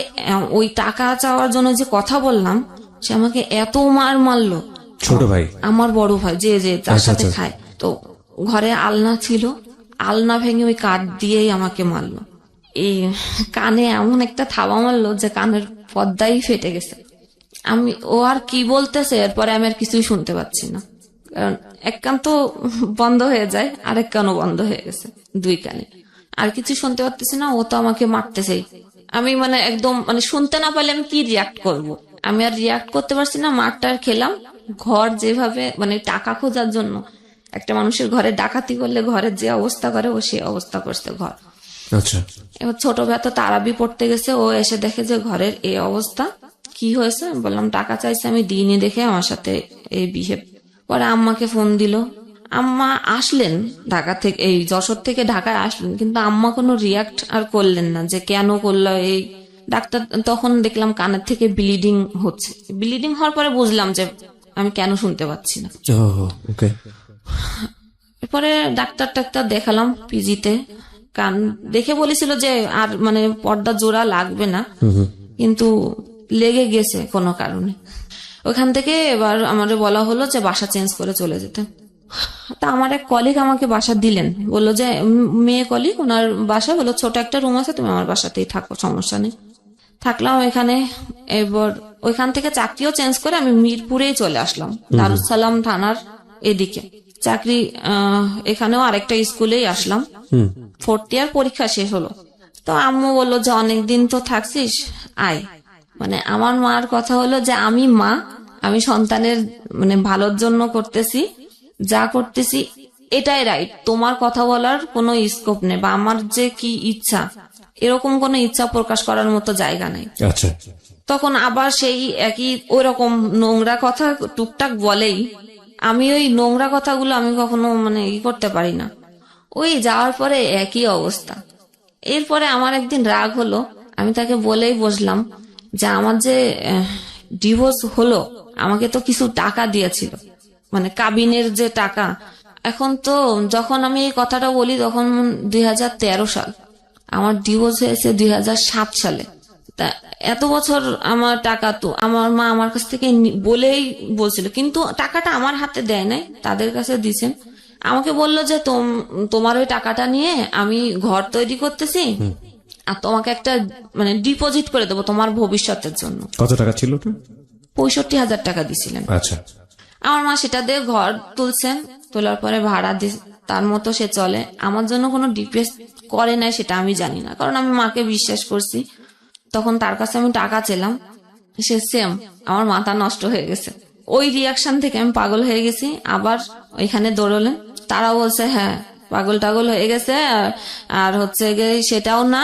ওই টাকা চাওয়ার জন্য যে কথা বললাম, সে আমাকে এত মারলো। ছোট ভাই? আমার বড় ভাই, যে তার সাথে খায়। তো ঘরে আলনা ছিল, আলনা ভেঙে ওই কাঠ দিয়েই আমাকে মারলো। এই কানে এমন একটা থাবা মারলো যে কানের পর্দাই ফেটে গেছে। ও আর কি বলতেছে এরপরে আমি আর কিছুই শুনতে পাচ্ছি না, কারণ এক কান তো বন্ধ হয়ে যায়, আরেক কানও বন্ধ হয়ে গেছে, দুই কানে আর কিছু শুনতে পারতেছি না। ও তো আমাকে মারতেছেই। আমি মানে একদম মানে শুনতে না পারলে আমি কি রিয়াক্ট করব? আমি আর রিয়াক্ট করতে পারছি না। মারটার খেলাম। ঘর যেভাবে মানে টাকা খোঁজার জন্য একটা মানুষের ঘরে ডাকাতি করলে ঘরের যে অবস্থা করে, ও সে অবস্থা করছে ঘর। আচ্ছা। এবার ছোট ভাই তো তারাবি পড়তে গেছে, ও এসে দেখে যে ঘরের এই অবস্থা। কি হয়েছে? বললাম টাকা চাইছে, আমি দিইনি দেখে আমার সাথে এই বিহেভ। পরে আম্মাকে ফোন দিল। আম্মা আসলেন ঢাকা থেকে, এই যশোর থেকে ঢাকায় আসলেন, কিন্তু আম্মা কোনো রিয়াক্ট আর করলেন না যে কেন করলো এই। ডাক্তার তখন দেখলাম কানের থেকে ব্লিডিং হচ্ছে। ব্লিডিং হওয়ার পরে বুঝলাম যে আমি কেন শুনতে পাচ্ছি না। এরপরে ডাক্তার দেখালাম পিজিতে। কান দেখে বলেছিল যে আর মানে পর্দা জোড়া লাগবে না, কিন্তু লেগে গেছে কোনো কারণে। ওখান থেকে এবার আমাদের বলা হলো যে বাসা চেঞ্জ করে চলে যেতে। তা আমার এক কলিগ আমাকে বাসা দিলেন, বললো যে মেয়ে কলিগ, ওনার বাসা বললো ছোট একটা রুম আছে, তুমি আমার বাসাতেই থাকো, সমস্যা নেই। থাকলাম এখানে। এবার ওইখান থেকে চাকরিও চেঞ্জ করে আমি মিরপুরেই চলে আসলাম, দারুসালাম থানার এদিকে চাকরি। এখানেও আরেকটা স্কুলেই আসলাম। 4th ইয়ার পরীক্ষা শেষ হলো। তো আম্মু বললো যে অনেকদিন তো থাকছিস, আয়। মানে আমার মার কথা হলো যে আমি মা, আমি সন্তানের মানে ভালোর জন্য করতেছি, যা করতেছি এটাই রাইট, তোমার কথা বলার কোনো স্কোপ নেই, বা আমার যে কি ইচ্ছা এরকম কোনো ইচ্ছা প্রকাশ করার মতো জায়গা নেই। আচ্ছা। তখন আবার সেই একই ওইরকম নোংরা কথা টুকটাক বলেই। আমি ওই নোংরা কথাগুলো আমি কখনো মানে করতে পারি না। ওই যাওয়ার পরে একই অবস্থা। এরপরে আমার একদিন রাগ হলো, আমি তাকে বলেই বসলাম যে আমার যে ডিভোর্স হলো, আমাকে তো কিছু টাকা দিয়েছিল, মানে কাবিনের যে টাকা। এখন তো যখন আমি এই কথাটা বলি তখন 2013 সাল, আমার ডিভোর্স হয়েছে 2007 সালে। তা এত বছর আমার টাকা তো আমার মা আমার কাছ থেকে বলেই বলছিল, কিন্তু টাকাটা আমার হাতে দেয় নাই, তাদের কাছে দিছেন। আমাকে বললো যে তোমার ওই টাকাটা নিয়ে আমি ঘর তৈরি করতেছি, আর তোমাকে একটা মানে ডিপোজিট করে দেবো তোমার ভবিষ্যতের জন্য। কত টাকা ছিল? 65,000 টাকা দিছিলেন। আচ্ছা। আমার মা সেটা দিয়ে ঘর তুলছেন, তোলার পরে ভাড়া তার মতো সে চলে। আমার জন্য কোনো ডিপিএস করে নাই সেটা আমি জানি না, কারণ আমি মাকে বিশ্বাস করছি। তখন তার কাছে আমি টাকা চেলাম, সে সেম আমার মাথা নষ্ট হয়ে গেছে। ওই রিয়াকশন থেকে আমি পাগল হয়ে গেছি। আবার ওইখানে দৌড়লেন, তারা বলছে হ্যাঁ পাগল টাগল হয়ে গেছে, আর হচ্ছে সেটাও না,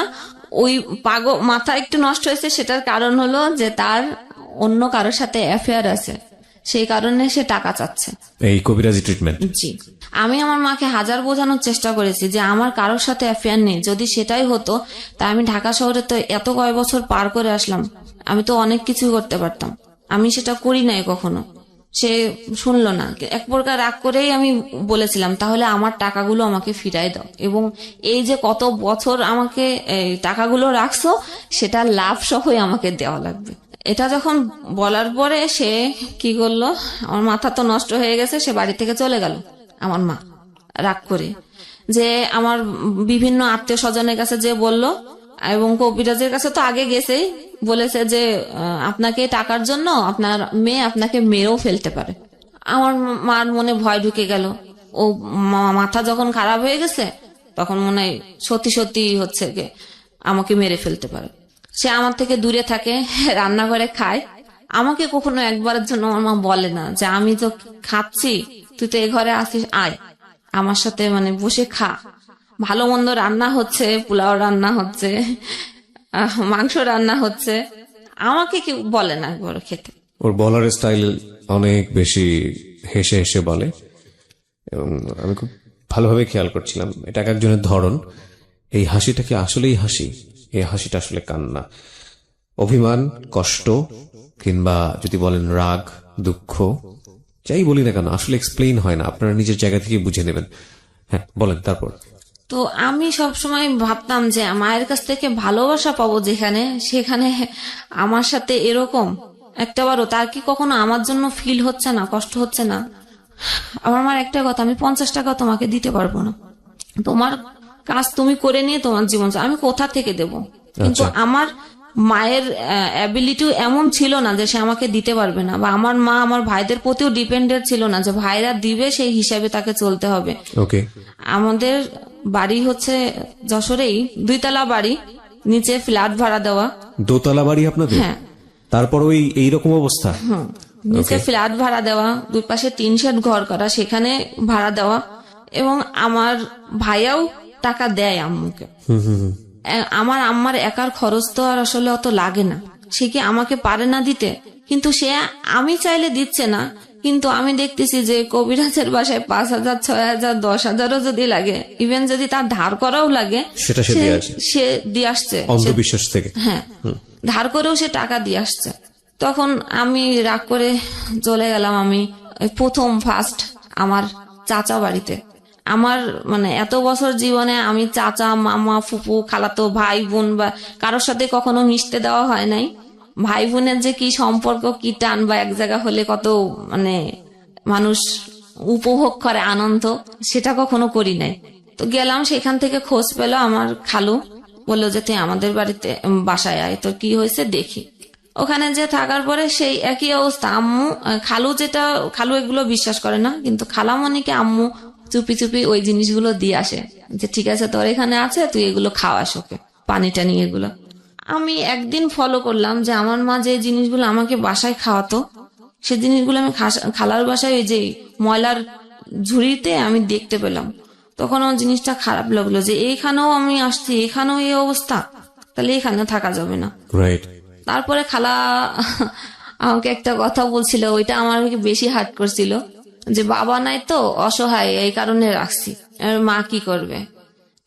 ওই পাগল মাথা একটু নষ্ট হয়েছে সেটার কারণ হলো যে তার অন্য কারোর সাথে অ্যাফেয়ার আছে, সেই কারণে সে টাকা চাচ্ছে, এই কবিরাজি ট্রিটমেন্ট। জি। আমি আমার মাকে হাজার বোঝানোর চেষ্টা করেছি যে আমার কারোর সাথে অ্যাফেয়ার নেই, যদি সেটাই হতো তা আমি ঢাকা শহরে তো এত কয় বছর পার করে আসলাম, আমি তো অনেক কিছু করতে পারতাম, আমি সেটা করি নাই কখনো। সে শুনলো না। এক প্রকার রাগ করেই আমি বলেছিলাম তাহলে আমার টাকাগুলো আমাকে ফিরাই দাও, এবং এই যে কত বছর আমাকে টাকাগুলো রাখছো সেটা লাভ সহই আমাকে দেওয়া লাগবে। এটা যখন বলার পরে সে কি করলো, আমার মাথা তো নষ্ট হয়ে গেছে, সে বাড়ি থেকে চলে গেল আমার মা রাগ করে। যে আমার বিভিন্ন আত্মীয় স্বজনের কাছে যে বলল, এবং কবিরাজের কাছে তো আগে গেছেই, বলেছে যে আপনাকে টাকার জন্য আপনার মেয়ে আপনাকে মেরেও ফেলতে পারে। আমার মার মনে ভয় ঢুকে গেল। ও মাথা যখন খারাপ হয়ে গেছে তখন মনে হয় সত্যি সত্যি হচ্ছে যে আমাকে মেরে ফেলতে পারে। সে আমার থেকে দূরে থাকে, রান্নাঘরে খায়। আমাকে কখনো একবারের জন্য আমার মা বলে না যে আমি তো খাচ্ছি, তুই তো এ ঘরে আসিস, আয় আমার সাথে মানে বসে খা। ভালো মন্দ রান্না হচ্ছে, পোলাও রান্না হচ্ছে, মাংস রান্না হচ্ছে, আমাকে কেউ বলে না একবার খেতে। ওর বলার স্টাইল অনেক বেশি হেসে হেসে বলে, এবং আমি খুব ভালোভাবে খেয়াল করছিলাম এটা এক একজনের ধরন। এই হাসিটা কি আসলেই হাসি? এই হাসিটা আসলে কান্না, অভিমান, কষ্ট, কিংবা যদি বলেন রাগ, দুঃখ, যাই বলি না কেন আসলে এক্সপ্লেইন হয় না, আপনারা নিজের জায়গা থেকে বুঝে নেবেন। হ্যাঁ বলেন তারপর। তো আমি সবসময় ভাবতাম যে মায়ের কাছ থেকে ভালোবাসা পাবো যেখানে, সেখানে আমার সাথে এরকম একটাবারও তার কি কখনো আমার জন্য ফিল হচ্ছে না, কষ্ট হচ্ছে না? আমার মার একটা কথা, আমি 50 টাকা তোমাকে দিতে পারবো না, তোমার কাজ তুমি করে নিয়ে তোমার জীবন আমি কোথা থেকে দেব? কিন্তু আমার মায়ের অ্যাবিলিটিও এমন ছিল না যে সে আমাকে দিতে পারবে না, বা আমার মা আমার ভাইদের প্রতিও ডিপেন্ডেন্ট ছিল না যে ভাইরা দিবে সেই হিসাবে তাকে চলতে হবে। ওকে, আমাদের বাড়ি হচ্ছে যশোরেই 2 তলা বাড়ি, নিচে ফ্ল্যাট ভাড়া দেওয়া। দোতলা বাড়ি আপনাদের? হ্যাঁ। তারপর ওই এইরকম অবস্থা? নিচে ফ্ল্যাট ভাড়া দেওয়া, 2 পাশে 3 শেড ঘর করা, সেখানে ভাড়া দেওয়া। এবং আমার ভাইয়াও টাকা দেয় আম্মুকে। আমার আম্মার একার খরচ তো আর আসলে অত লাগে না, সে কি আমাকে পারে না দিতে? কিন্তু সে আমি চাইলে দিচ্ছে না, কিন্তু আমি দেখতেছি যে কবিরাজের বাসায় 5,000, 6,000, 10,000ও যদি লাগে, ইভেন যদি তার ধার করাও লাগে, সেটা সে দিয়ে আসছে অন্ধবিশ্বাস থেকে। হ্যাঁ, ধার করেও সে টাকা দিয়ে আসছে। তখন আমি রাগ করে চলে গেলাম। আমি প্রথম ফার্স্ট আমার চাচা বাড়িতে। আমার মানে এত বছর জীবনে আমি চাচা, মামা, ফুপু, খালাতো ভাই বোন বা কারোর সাথে কখনো মিশতে দেওয়া হয় নাই। ভাই বোনের যে কি সম্পর্ক, কি টান, বা এক জায়গা হলে কত মানে মানুষ উপভোগ করে আনন্দ, সেটা কখনো করি নাই। তো গেলাম, সেখান থেকে খোঁজ পেল আমার খালু, বললো যে তুই আমাদের বাড়িতে বাসায় আয়, তো কি হয়েছে দেখি। ওখানে যে থাকার পরে সেই একই অবস্থা। আম্মু খালু এগুলো বিশ্বাস করে না, কিন্তু খালামণিকে আম্মু চুপি চুপি ওই জিনিসগুলো দিয়ে আসে, যে ঠিক আছে তোর এখানে আছে, তুই এগুলো খাওয়াস ওকে, পানি টানি এগুলো। আমি একদিন ফলো করলাম যে আমার মা যে জিনিসগুলো আমাকে বাসায় খাওয়াতো, সে জিনিসগুলো আমি খালার বাসায় ওই যে ময়লার ঝুড়িতে আমি দেখতে পেলাম। তখন আমার জিনিসটা খারাপ লাগলো যে এইখানেও আমি আসছি, এখানেও এই অবস্থা, তাহলে এখানে থাকা যাবে না। তারপরে খালা আমাকে একটা কথা বলছিল, ওইটা আমার বেশি হার্ট করছিল, যে বাবা নাই তো অসহায়, এই কারণে রাখছি, মা কি করবে।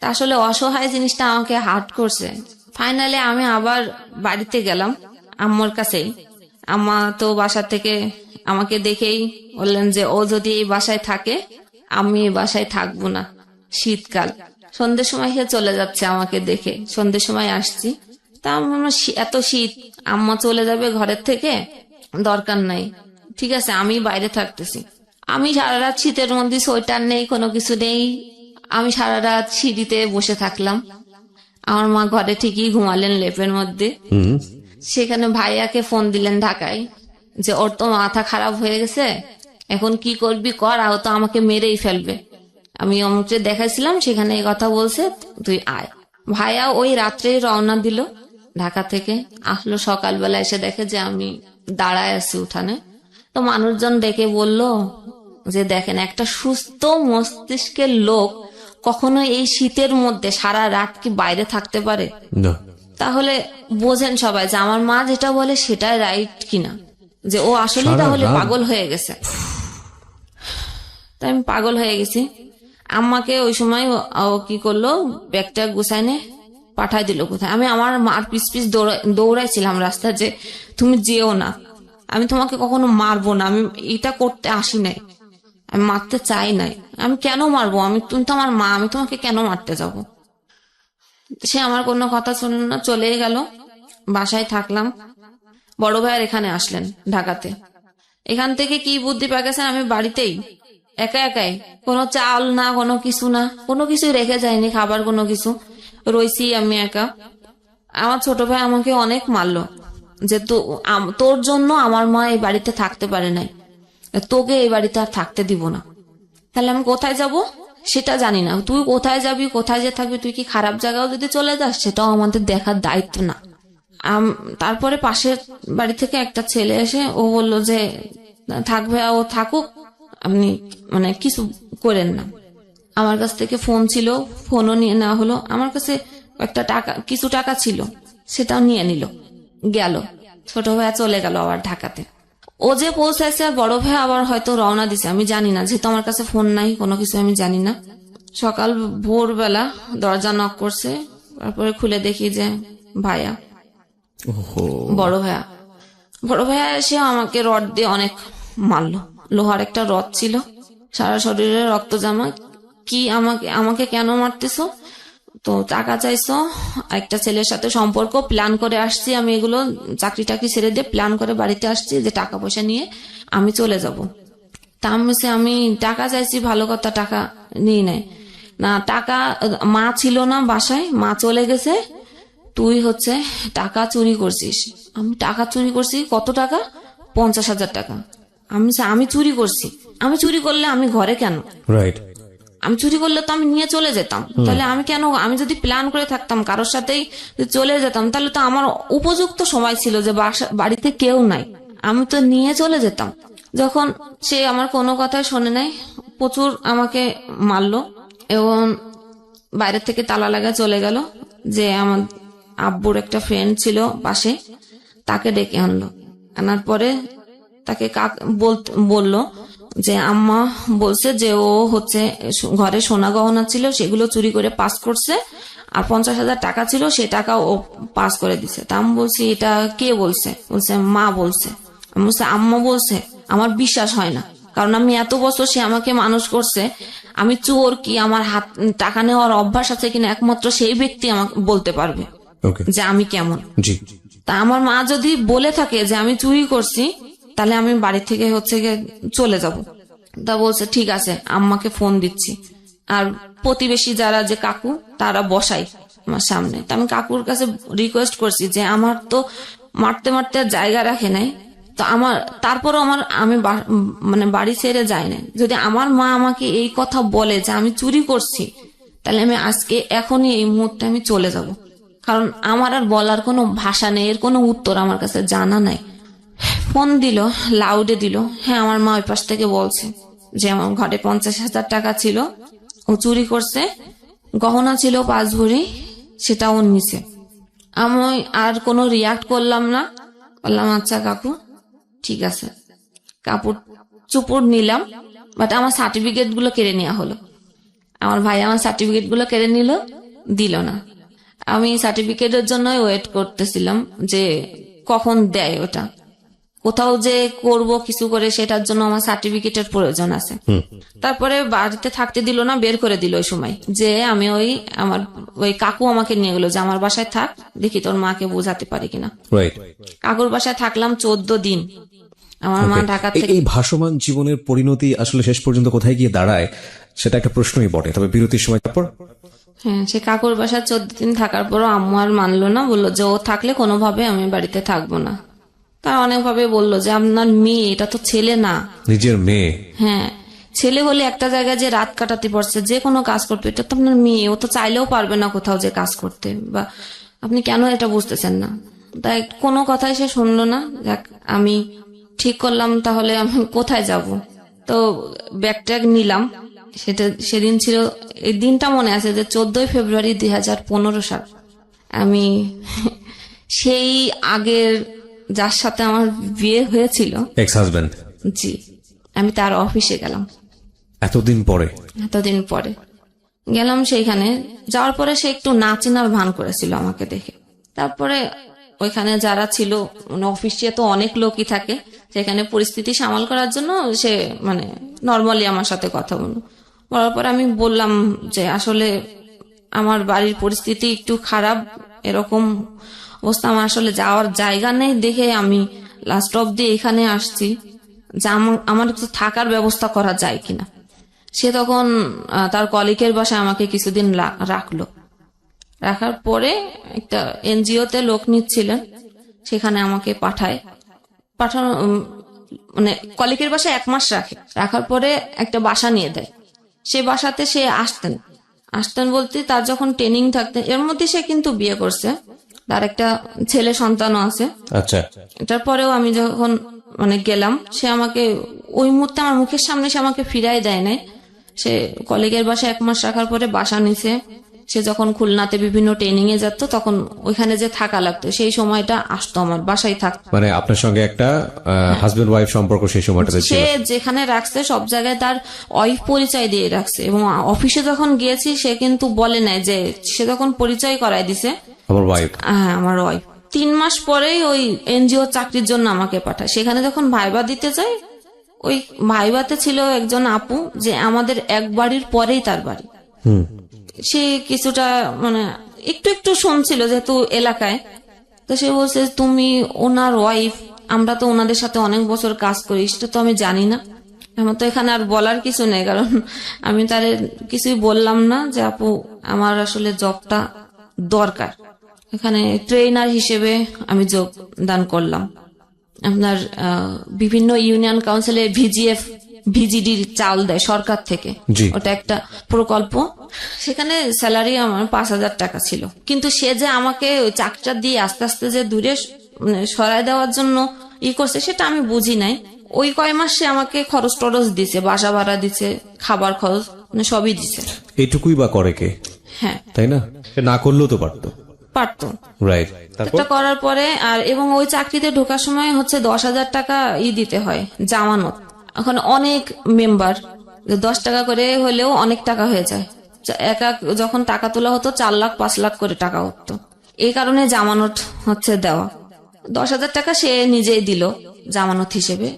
তা আসলে অসহায় জিনিসটা আমাকে হার্ট করছে। ফাইনালি আমি আবার বাড়িতে গেলাম আম্মুর কাছেই। আম্মা তো বাসা থেকে আমাকে দেখেই বললেন যে ও যদি এই বাসায় থাকে, আমি এই বাসায় থাকবো না। শীতকাল, সন্ধ্যের সময় সে চলে যাচ্ছে আমাকে দেখে, সন্ধ্যের সময় আসছি। তা এত শীত, আম্মা চলে যাবে ঘরের থেকে, দরকার নাই, ঠিক আছে আমি বাইরে থাকতেছি। আমি সারা রাত শীতের মধ্যে, সোয়েটার নেই, কোনো কিছু নেই, আমি সারা রাত সিঁড়িতে বসে থাকলাম। আমার মা ঘরে ঠিকই ঘুমালেন লেপের মধ্যে। সেখানে ভাইয়াকে ফোন দিলেন ঢাকায়, যে ওর তো মাথা খারাপ হয়ে গেছে, এখন কি করবি কর, ও তো আমাকে মেরেই ফেলবে। আমি অমুকে দেখাইছিলাম, সেখানে এই কথা বলছে, তুই আয়। ভাইয়া ওই রাত্রে রওনা দিল ঢাকা থেকে। আসলো সকালবেলা, এসে দেখে যে আমি দাঁড়ায় আছি উঠানে। তো মানুষজন ডেকে বলল যে দেখেন, একটা সুস্থ মস্তিষ্কের লোক কখনো এই শীতের মধ্যে সারা রাত কি বাইরে থাকতে পারে? তাহলে বোঝেন সবাই যে আমার মা যেটা বলে সেটাই রাইট কিনা, যে ও আসলে তাহলে পাগল হয়ে গেছে। তাই আমি পাগল হয়ে গেছি। আম্মাকে ওই সময় ও কি করলো, ব্যাগটা গুছাইনে পাঠাই দিল কোথায়। আমি আমার মার পিছ পিছ দৌড়াইছিলাম রাস্তায়, যে তুমি যেও না, আমি তোমাকে কখনো মারবো না, আমি এটা করতে আসি নাই, আমি মারতে চাই নাই, আমি কেন মারবো, তুমি তো আমার মা, আমি তোমাকে কেন মারতে যাব। সে আমার কোনো কথা শুনল না, চলে গেল। বাসায় থাকলাম। বড় ভাইয়ের এখানে আসলেন ঢাকাতে। এখান থেকে কি বুদ্ধি পেয়ে গেছেন, আমি বাড়িতেই একা একাই, কোনো চাল না, কোনো কিছু না, কোনো কিছুই রেখে যায়নি, খাবার কোনো কিছু, রইছি আমি একা। আমার ছোট ভাই আমাকে অনেক মারলো যে তোর জন্য আমার মা এই বাড়িতে থাকতে পারে নাই, তোকে এই বাড়িতে আর থাকতে দিব না। তাহলে আমি কোথায় যাব সেটা জানি না, তুই কোথায় যাবি, কোথায় যে থাকবি, তুই কি খারাপ জায়গাও যদি চলে যাস সেটাও আমাদের দেখার দায়িত্ব না। তারপরে পাশের বাড়ি থেকে একটা ছেলে এসে ও বললো যে থাকবে, ও থাকুক, আপনি মানে কিছু করেন না। আমার কাছ থেকে ফোন ছিল, ফোনও নিয়ে নেওয়া হলো। আমার কাছে একটা টাকা, কিছু টাকা ছিল, সেটাও নিয়ে নিল, গেল। ছোট ভাইয়া চলে গেল আবার ঢাকাতে। ও যে পৌঁছাইছে আর বড় ভাইয়া আবার হয়তো রওনা দিছে, আমি জানি না, যেহেতু আমার কাছে ফোন নাই, কোনো কিছু আমি জানি না। সকাল ভোরবেলা দরজা নক করছে, তারপরে খুলে দেখি যে ভাইয়া, বড় ভাইয়া এসে আমাকে রড দিয়ে অনেক মারলো। লোহার একটা রড ছিল, সারা শরীরে রক্ত জামা। কি আমাকে কেন মারতেছো? তো টাকা চাইছো, একটা ছেলের সাথে সম্পর্ক, প্ল্যান করে আসছি আমি, এগুলো চাকরি টাকরি ছেড়ে দিয়ে প্ল্যান করে বাড়িতে আসছি যে টাকা পয়সা নিয়ে আমি চলে যাব। তা আমি টাকা চাইছি, ভালো কথা, টাকা নিয়ে নেয় না। টাকা, মা ছিল না বাসায়, মা চলে গেছে, তুই হচ্ছে টাকা চুরি করছিস। আমি টাকা চুরি করছি, কত টাকা? 50,000 টাকা। আমি চুরি করছি, আমি চুরি করলে আমি ঘরে কেন? রাইট। আমি চুরি করলে তো আমি নিয়ে চলে যেতাম, তাহলে আমি কেন? আমি যদি প্ল্যান করে থাকতাম, কারোর সাথেই চলে যেতাম, তাহলে তো আমার উপযুক্ত সময় ছিল যে বাড়িতে কেউ নাই, আমি তো নিয়ে চলে যেতাম। যখন সে আমার কোনো কথাই শোনে নাই, প্রচুর আমাকে মারলো এবং বাইরে থেকে তালা লাগা চলে গেল। যে আমার আব্বুর একটা ফ্রেন্ড ছিল পাশে, তাকে ডেকে আনলো। আনার পরে তাকে বললো যে আম্মা বলছে যে ও হচ্ছে ঘরে সোনা গহনা ছিল, সেগুলো চুরি করে পাস করছে, আর 50,000 টাকা ছিল, সে টাকা ও পাস করে দিছে। তা আমি বলছি, এটা কে বলছে? বলছে মা বলছে। আমি বলছি আম্মা বলছে? আমার বিশ্বাস হয় না, কারণ আমি এত বছর, সে আমাকে মানুষ করছে, আমি চোর কি, আমার হাত টাকা নেওয়ার অভ্যাস আছে কিনা একমাত্র সেই ব্যক্তি আমাকে বলতে পারবে যে আমি কেমন। তা আমার মা যদি বলে থাকে যে আমি চুরি করছি, তাহলে আমি বাড়ি থেকে হচ্ছে গিয়ে চলে যাব। তা বলছে ঠিক আছে, আম্মাকে ফোন দিচ্ছি। আর প্রতিবেশী যারা যে কাকু, তারা বসাই আমার সামনে। তা আমি কাকুর কাছে রিকোয়েস্ট করছি যে আমার তো মারতে মারতে আর জায়গা রাখে নাই, তো তারপরও আমি মানে বাড়ি ছেড়ে যাই না। যদি আমার মা আমাকে এই কথা বলে যে আমি চুরি করছি, তাহলে আমি আজকে এখনই এই মুহূর্তে আমি চলে যাব, কারণ আমার আর বলার কোনো ভাষা নেই, এর কোনো উত্তর আমার কাছে জানা নাই। ফোন দিল, লাউডে দিল। হ্যাঁ, আমার মা ওই পাশ থেকে বলছে যে আমার ঘরে 50,000 টাকা ছিল, ও চুরি করছে, গহনা ছিল 5 ভরি, সেটা ও নিছে। আমি আর কোনো রিয়াক্ট করলাম না, বললাম আচ্ছা কাকু ঠিক আছে। কাপড় চুপড় নিলাম, বাট আমার সার্টিফিকেট গুলো কেড়ে নেওয়া হলো। আমার ভাই আমার সার্টিফিকেট গুলো কেড়ে নিল, দিল না। আমি সার্টিফিকেটের জন্য ওয়েট করতেছিলাম যে কখন দেয় ওটা, কোথাও যে করব কিছু করে, সেটার জন্য আমার সার্টিফিকেটের প্রয়োজন আছে। তারপরে বাড়িতে থাকতে দিল না, বের করে দিল ওই সময়। যে আমি আমার কাকু আমাকে নিয়ে গেলো যে আমার বাসায় থাক, দেখি তোর মাকে বোঝাতে পারি কিনা। কাকুর বাসায় থাকলাম 14 দিন। আমার মা ঢাকা থেকে। এই ভাসমান জীবনের পরিণতি আসলে শেষ পর্যন্ত কোথায় গিয়ে দাঁড়ায় সেটা একটা প্রশ্নই বটে। তবে বিরতির সময় তারপর হ্যাঁ, সে কাকুর বাসায় 14 দিন থাকার পরও আম্মু আর মানলো না, বললো যে ও থাকলে কোনোভাবে আমি বাড়িতে থাকবো না। তার অনেকভাবে বললো যে আপনার মেয়ে, এটা তো ছেলে না, নিজের মেয়ে। হ্যাঁ, ছেলে হলে একটা জায়গায় যে রাত কাটাতে পারছে, যে কোনো কাজ করতে, এটা তো আপনার মেয়ে, ও তো চাইলেও পারবে না কোথাও যে কাজ করতে, বা আপনি কেন এটা বুঝতেছেন না? তাই কোনো কথাই সে শুনলো না। দেখ, আমি ঠিক করলাম তাহলে আমি কোথায় যাব। তো ব্যাগ ট্যাগ নিলাম। সেদিন ছিল, এই দিনটা মনে আছে যে 14 ফেব্রুয়ারি 2015 সাল। আমি সেই আগের যার সাথে আমার বিয়ে হয়েছিল, এক্স হাজবেন্ড, জি, আমি তার অফিসে গেলাম। এতদিন পরে গেলাম। সেইখানে যাওয়ার পরে সে একটু না চেনার ভান করেছিল আমাকে দেখে। তারপরে ওইখানে যারা ছিল, অফিসে তো অনেক লোকই থাকে, সেখানে পরিস্থিতি সামাল করার জন্য সে মানে নর্মালি আমার সাথে কথা বলার পর আমি বললাম যে আসলে আমার বাড়ির পরিস্থিতি একটু খারাপ, এরকম অবস্থা, আমার আসলে যাওয়ার জায়গা নেই, দেখে আমি লাস্ট অব্দি এখানে আসছি, যে আমার একটু থাকার ব্যবস্থা করা যায় কিনা। সে তখন তার কলিগের বাসায় আমাকে কিছুদিন রাখলো। রাখার পরে একটা এনজিওতে লোক নিচ্ছিলেন, সেখানে আমাকে পাঠানো মানে কলিগের বাসায় 1 মাস রাখার পরে একটা বাসা নিয়ে দেয়। সে বাসাতে সে আসতেন বলতে তার যখন ট্রেনিং থাকতেন, এর মধ্যে সে কিন্তু বিয়ে করছে, তার একটা ছেলে সন্তানও আছে। আচ্ছা, এটার পরেও আমি যখন গেলাম, সে আমাকে ওই মুহূর্তে আমার মুখের সামনে সে আমাকে ফিরাই দেয় নাই। সে কলিগের বাসায় 1 মাস রাখার পরে বাসা নিছে। সে যখন খুলনাতে বিভিন্ন ট্রেনিং এ যেত তখন ওইখানে যে থাকা লাগতো, সেই সময়টা আসতো আমার বাসায় থাকতো। মানে আপনার সঙ্গে একটা হাজবেন্ড ওয়াইফ সম্পর্ক সেই সময়টাতে ছিল। সে যেখানে রাখছে সব জায়গায় তার ওয়াইফ পরিচয় দিয়ে রাখছে, এবং অফিসে যখন গিয়েছি সে কিন্তু বলে নাই, যে সে যখন পরিচয় করাই দিছে আমার ওয়াইফ। হ্যাঁ, আমার ওয়াইফ। 3 মাস পরেই ওই এনজিও চাকরির জন্য আমাকে পাঠায়। সেখানে যখন ভাইবা দিতে যাই, ওই ভাইবাতে ছিল একজন আপু, যে আমাদের এক বাড়ির পরেই তার বাড়ি। সে কিছুটা একটু একটু শুনছিল যেহেতু এলাকায়, তো সে বলছে তুমি ওনার ওয়াইফ, আমরা তো ওনাদের সাথে অনেক বছর কাজ করি, সেটা তো আমি জানি না। আমার তো এখানে আর বলার কিছু নেই, কারণ আমি তার কিছুই বললাম না যে আপু আমার আসলে জবটা দরকার। এখানে ট্রেনার হিসেবে আমি যোগদান করলাম। আপনার বিভিন্ন ইউনিয়ন কাউন্সিলে ভিজিডির চাল দেয় সরকার থেকে, ওটা একটা প্রকল্প। সেখানে স্যালারি আমার 5,000 টাকা ছিল, কিন্তু সে যে আমাকে ওই চাকরিটা দিয়ে আস্তে আস্তে যে দূরে সরাই দেওয়ার জন্য করছে, সেটা আমি বুঝি নাই। ওই কয় মাস সে আমাকে খরচ টরচ দিছে, বাসা ভাড়া দিছে, খাবার খরচ সবই দিছে। এইটুকুই বা করে কে? হ্যাঁ, তাই না? না করলেও তো পারতো। রাইট। এটা করার পরে এবং ওই চাকরিতে ঢোকার সময় 10,000 টাকা দিতে হয় জামানত। এখন অনেক মেম্বার, 10 টাকা করে হলেও অনেক টাকা হয়ে যায়। যখন টাকা তোলা হতো 4 লাখ 5 লাখ করে টাকা হতো। এই কারণে জামানত দেওয়া। 10,000 টাকা সে নিজেই দিল জামানত হিসেবে।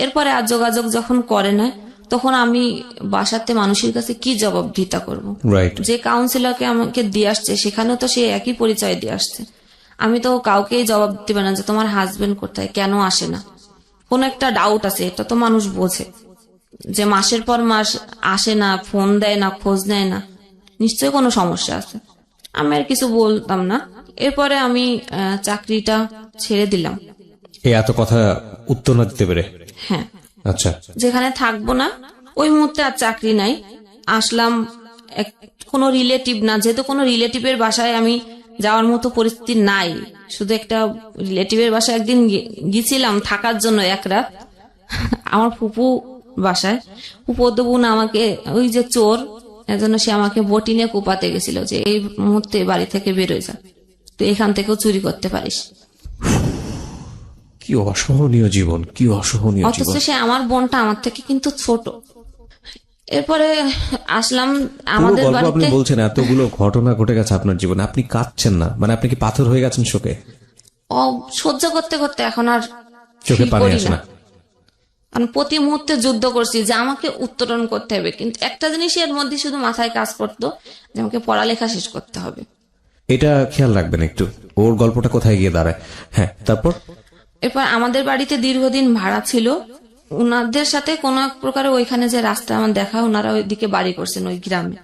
এরপরে আর যোগাযোগ যখন করে না, তখন আমি বাসাতে মানুষের কাছে কি জবাবদিহিতা করব? যে কাউন্সিলরকে আমাকে দিয়ে আসছে সেখানেও তো সে একই পরিচয় দিয়ে আসছে। আমি তো কাউকেই জবাব দিবে না যে তোমার হাজবেন্ড কোথায়, কেন আসে না। কোন একটা ডাউট আছে, এটা তো মানুষ বোঝে, যে মাসের পর মাস আসে না, ফোন দেয় না, খোঁজ নেয় না, নিশ্চয়ই কোনো সমস্যা আছে। আমি আর কিছু বলতাম না। এরপরে আমি চাকরিটা ছেড়ে দিলাম। এত কথা উত্তর না দিতে পেরে? হ্যাঁ। আচ্ছা, যেখানে থাকবো না ওই মুহূর্তে আর চাকরি নাই। আসলাম কোনো রিলেটিভ না, যেহেতু কোনো রিলেটিভের বাসায় আমি যাওয়ার মতো পরিস্থিতি নাই। শুধু একটা রিলেটিভের বাসায় একদিন গিয়েছিলাম থাকার জন্য 1 রাত, আমার ফুপু বাসায়। ফুপু বোন আমাকে ওই যে চোর, এজন্য সে আমাকে বটিনে কোপাতে গেছিল যে এই মুহূর্তে বাড়ি থেকে বেরোয় যা, তো এখান থেকেও চুরি করতে পারিস। কি অসহনীয় জীবন, কি অসহনীয় জীবন। অথচ সে আমার বোনটা আমার থেকে কিন্তু ছোট। এরপরে আসলাম আমাদের বাড়িতে। আপনি বলছেন এতগুলো ঘটনা ঘটে গেছে আপনার জীবনে, আপনি কাঁদছেন না? আপনি কি পাথর হয়ে গেছেন শোকে? সহ্য করতে করতে এখন আর চোখে পানি আসে না। আমি প্রতি মুহূর্তে যুদ্ধ করছি যে আমাকে উত্তরণ করতে হবে, কিন্তু একটা জিনিস এর মধ্যে শুধু মাথায় কাজ করতো, যে আমাকে পড়ালেখা শেষ করতে হবে। এটা খেয়াল রাখবেন একটু, ওর গল্পটা কোথায় গিয়ে দাঁড়ায়। হ্যাঁ, তারপর? এরপর আমাদের বাড়িতে দীর্ঘদিন ভাড়া ছিল। উনাদের সাথে কোন এক প্রকারে ওইখানে যে রাস্তা আমার দেখা, ওনারা ওইদিকে বাড়ি করছেন ওই গ্রামে।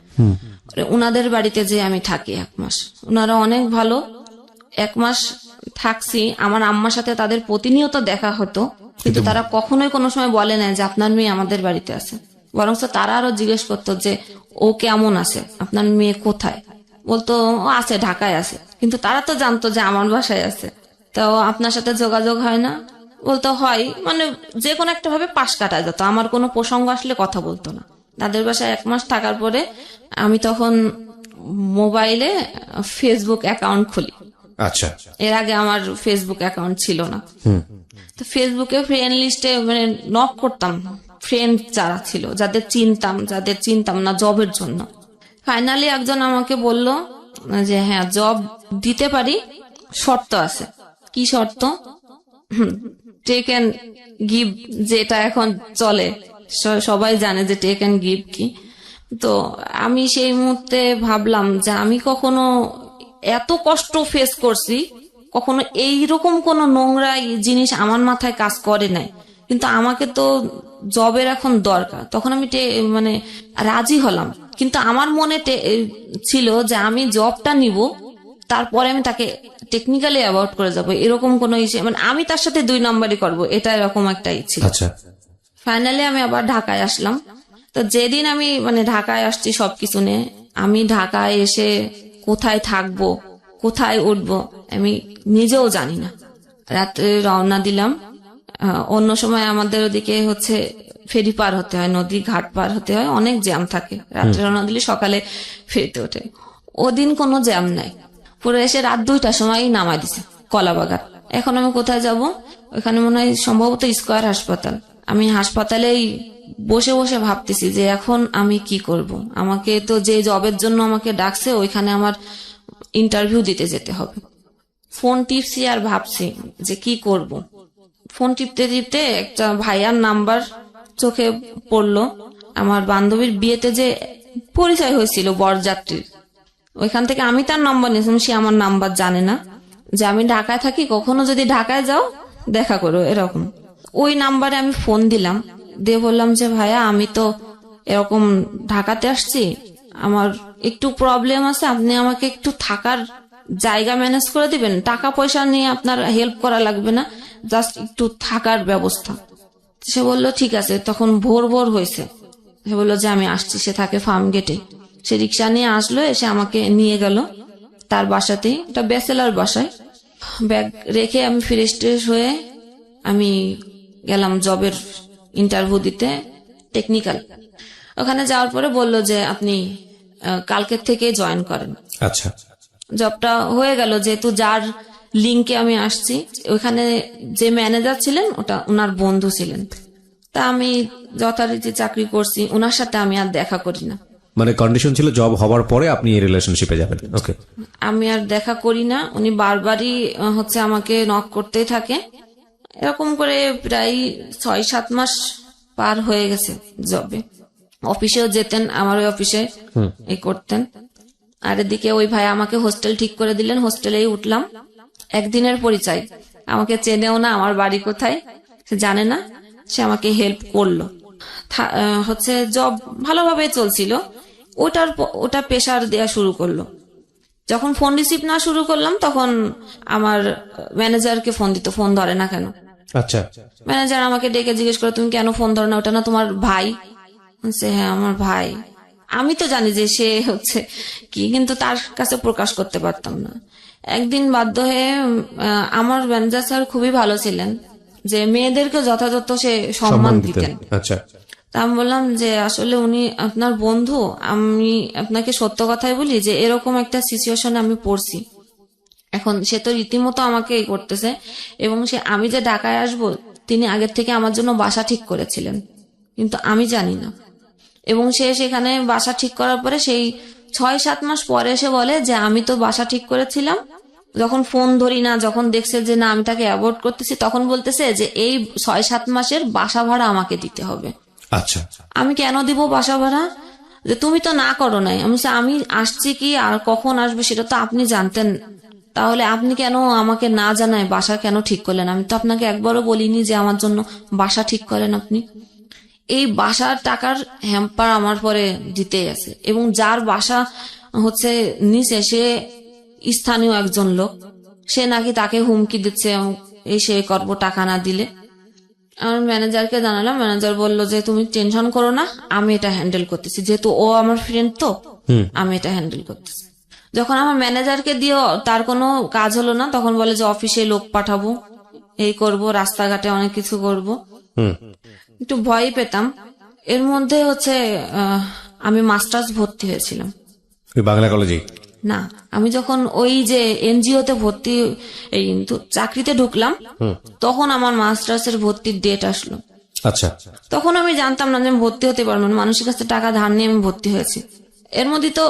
উনাদের বাড়িতে যে আমি থাকি 1 মাস, উনারা অনেক ভালো। 1 মাস থাকছি, আমার আম্মার সাথে তাদের প্রতিনিয়ত দেখা হতো, কিন্তু তারা কখনোই কোনো সময় বলে না যে আপনার মেয়ে আমাদের বাড়িতে আছে। বরং তারা আরো জিজ্ঞেস করতো যে ও কেমন আছে, আপনার মেয়ে কোথায়। বলতো ও আছে, ঢাকায় আছে, কিন্তু তারা তো জানতো যে আমার বাসায় আছে। তো আপনার সাথে যোগাযোগ হয় না? বলতো হয়, যে কোনো একটা ভাবে পাশ কাটা যেত। আমার কোনো প্রসঙ্গ আসলে কথা বলতো না। তাদের বাসায় 1 মাস থাকার পরে আমি তখন মোবাইলে ফেসবুক অ্যাকাউন্ট খুলি। আচ্ছা। এর আগে আমার ফেসবুক অ্যাকাউন্ট ছিল না। তো ফেসবুকে ফ্রেন্ড লিস্টে নক করতাম ফ্রেন্ড যারা ছিল, যাদের চিনতাম না জবের জন্য। ফাইনালি একজন আমাকে বলল যে হ্যাঁ জব দিতে পারি, শর্ত আছে। কি শর্ত? টেক এন্ড গিভ, যেটা এখন চলে, সবাই জানে যে টেক এন্ড গিভ কি। তো আমি সেই মুহূর্তে ভাবলাম যে আমি কখনো এত কষ্ট ফেস করছি, কখনো এইরকম কোন নোংরা জিনিস আমার মাথায় কাজ করে নাই। কিন্তু আমাকে তো জবের এখন দরকার। তখন আমি মানে রাজি হলাম, কিন্তু আমার মনে ছিল যে আমি জবটা নিব, তারপরে আমি তাকে টেকনিক্যালি অ্যাভয়েড করে যাব, এরকম কোনো ইচ্ছে, মানে আমি তার সাথে 2 নম্বরই করব, এটা এরকম একটা ইচ্ছে। আচ্ছা, ফাইনালি আমি আবার ঢাকায় আসলাম। তো যেদিন আমি মানে ঢাকায় আসছি সবকিছু নিয়ে, আমি ঢাকায় এসে কোথায় থাকবো, কোথায় উঠবো আমি নিজেও জানি না। রাত্রে রওনা দিলাম। অন্য সময় আমাদের ওদিকে হচ্ছে ফেরি পার হতে হয়, নদী ঘাট পার হতে হয়, অনেক জ্যাম থাকে। রাত্রে রওনা দিলে সকালে ফেরিতে ওঠে। ওদিন কোনো জ্যাম নাই, পুরো এসে রাত 2টার সময় নামাই দিছে কলাবাগান। এখন আমি কোথায় যাব? ওখানে মনে হয় সম্ভবত স্কয়ার হাসপাতাল। আমি হাসপাতালেই বসে বসে ভাবতেছি যে এখন আমি কি করব। আমাকে তো যে জবের জন্য আমাকে ডাকছে ওইখানে আমার ইন্টারভিউ দিতে যেতে হবে। ফোন টিপছি আর ভাবছি যে কি করব। ফোন টিপতে টিপতে একটা ভাইয়ার নাম্বার চোখে পড়লো। আমার বান্ধবীর বিয়েতে যে পরিচয় হয়েছিল বরযাত্রীর, ওইখান থেকে আমি তার নাম্বার নিয়েছিলাম। সে আমার নাম্বার জানে না, যে আমি ঢাকায় থাকি, কখনো যদি ঢাকায় যাও দেখা করো, এরকম। ওই নাম্বারে আমি ফোন দিলাম, দিয়ে বললাম যে ভাইয়া আমি তো এরকম ঢাকাতে আসছি, আমার একটু প্রবলেম আছে, আপনি আমাকে একটু থাকার জায়গা ম্যানেজ করে দিবেন, টাকা পয়সা নিয়ে আপনার হেল্প করা লাগবে না, জাস্ট একটু থাকার ব্যবস্থা। সে বললো ঠিক আছে। তখন ভোর ভোর হয়েছে। সে বললো যে আমি আসছি। সে থাকে ফার্ম গেটে। সে রিক্সা নিয়ে আসলো, এসে আমাকে নিয়ে গেল তার বাসাতেই, এটা ব্যাচেলার বাসায়। ব্যাগ রেখে আমি ফ্রেশ ট্রেশ হয়ে আমি গেলাম জবের ইন্টারভিউ দিতে, টেকনিক্যাল। ওখানে যাওয়ার পরে বললো যে আপনি কালকের থেকে জয়েন করেন। আচ্ছা, জবটা হয়ে গেল, যেহেতু যার লিঙ্কে আমি আসছি, ওখানে যে ম্যানেজার ছিলেন ওটা ওনার বন্ধু ছিলেন। তা আমি যথারীতি চাকরি করছি, ওনার সাথে আমি আর দেখা করি না। মানে কন্ডিশন ছিল জব হওয়ার পরে আপনি এই রিলেশনশিপে যাবেন। ওকে, আমি আর দেখা করি না। উনি বারবারই হচ্ছে আমাকে নক করতেই থাকে। এরকম করে প্রায় 6-7 মাস পার হয়ে গেছে জবে। অফিসেও যেতেন, আমার ওই অফিসে এই করতেন। আর এদিকে ওই ভাই আমাকে হোস্টেল ঠিক করে দিলেন, হোস্টেলেই উঠলাম। একদিনের পরিচয়, আমাকে চেনেও না, আমার বাড়ি কোথায় সে জানে না। সে আমাকে হেল্প করলো। হচ্ছে জব ভালোভাবে চলছিল। ওটা প্রেশার দেয়া শুরু করলো। যখন ফোন রিসিভ না শুরু করলাম, তখন আমার ম্যানেজারকে ফোন দিত, ফোন ধরে না কেন। আচ্ছা, ম্যানেজার আমাকে ডেকে জিজ্ঞেস করে তুমি কেন ফোন ধরো না, ওটা না তোমার ভাই? হ্যাঁ আমার ভাই। আমি তো জানি যে সে হচ্ছে কি, কিন্তু তার কাছে প্রকাশ করতে পারতাম না। একদিন বাধ্য হয়ে আমার ম্যানেজার স্যার খুবই ভালো ছিলেন, যে মেয়েদেরকে যথাযথ সে সম্মান দিতেন। আচ্ছা, তা আমি বললাম যে আসলে উনি আপনার বন্ধু, আমি আপনাকে সত্য কথাই বলি যে এরকম একটা সিচুয়েশনে আমি পড়ছি। এখন সে তো রীতিমতো আমাকে এই করতেছে, এবং সে আমি যে ঢাকায় আসব তিনি আগের থেকে আমার জন্য বাসা ঠিক করেছিলেন, কিন্তু আমি জানি না। এবং সে সেখানে বাসা ঠিক করার পরে সেই 6-7 মাস পরে এসে বলে যে আমি তো বাসা ঠিক করেছিলাম, যখন ফোন ধরি না, যখন দেখছে যে না আমি তাকে অ্যাভয়েড করতেছি, তখন বলতেছে যে এই 6-7 মাসের বাসা ভাড়া আমাকে দিতে হবে। আচ্ছা, আমি কেন দিব বাসা ভাড়া? যে তুমি তো না করো নাই। আমি আসছি কি আর কখন আসবে সেটা তো আপনি জানতেন, তাহলে আপনি কেন আমাকে না জানায় বাসা কেন ঠিক করলেন? আমি তো আপনাকে একবারও বলিনি যে আমার জন্য বাসা ঠিক করেন আপনি। এই বাসার টাকার হ্যাম্পার আমার পরে দিতেই আছে, এবং যার বাসা হচ্ছে নিচে সে স্থানীয় একজন লোক, সে নাকি তাকে হুমকি দিচ্ছে এই সে করবো টাকা না দিলে। আমার ম্যানেজারকে জানালাম, ম্যানেজার বললো যে তুমি টেনশন করো না, আমি এটা হ্যান্ডেল করতেছি, যেহেতু ও আমার ফ্রেন্ড তো আমি এটা হ্যান্ডেল করতেছি। যখন আমার ম্যানেজারকে দিয়েও তার কোনো কাজ হলো না, তখন বলে যে অফিসে লোক পাঠাবো, এই করব, রাস্তাঘাটে অনেক কিছু করব। একটু ভয় পেতাম। এর মধ্যে হচ্ছে আমি মাস্টার্স ভর্তি হয়েছিলাম বাংলা কলেজে। না, আমি যখন ওই যে এনজিওতে ভর্তি এই চাকরিতে ঢুকলাম, তখন আমার মাস্টার্স এর ভর্তির ডেট আসলো। আচ্ছা, তখন আমি জানতাম না যে আমি ভর্তি হতে পারবো না, মানুষের কাছে টাকা ধার নিয়ে আমি ভর্তি হয়েছি। এর মধ্যে তো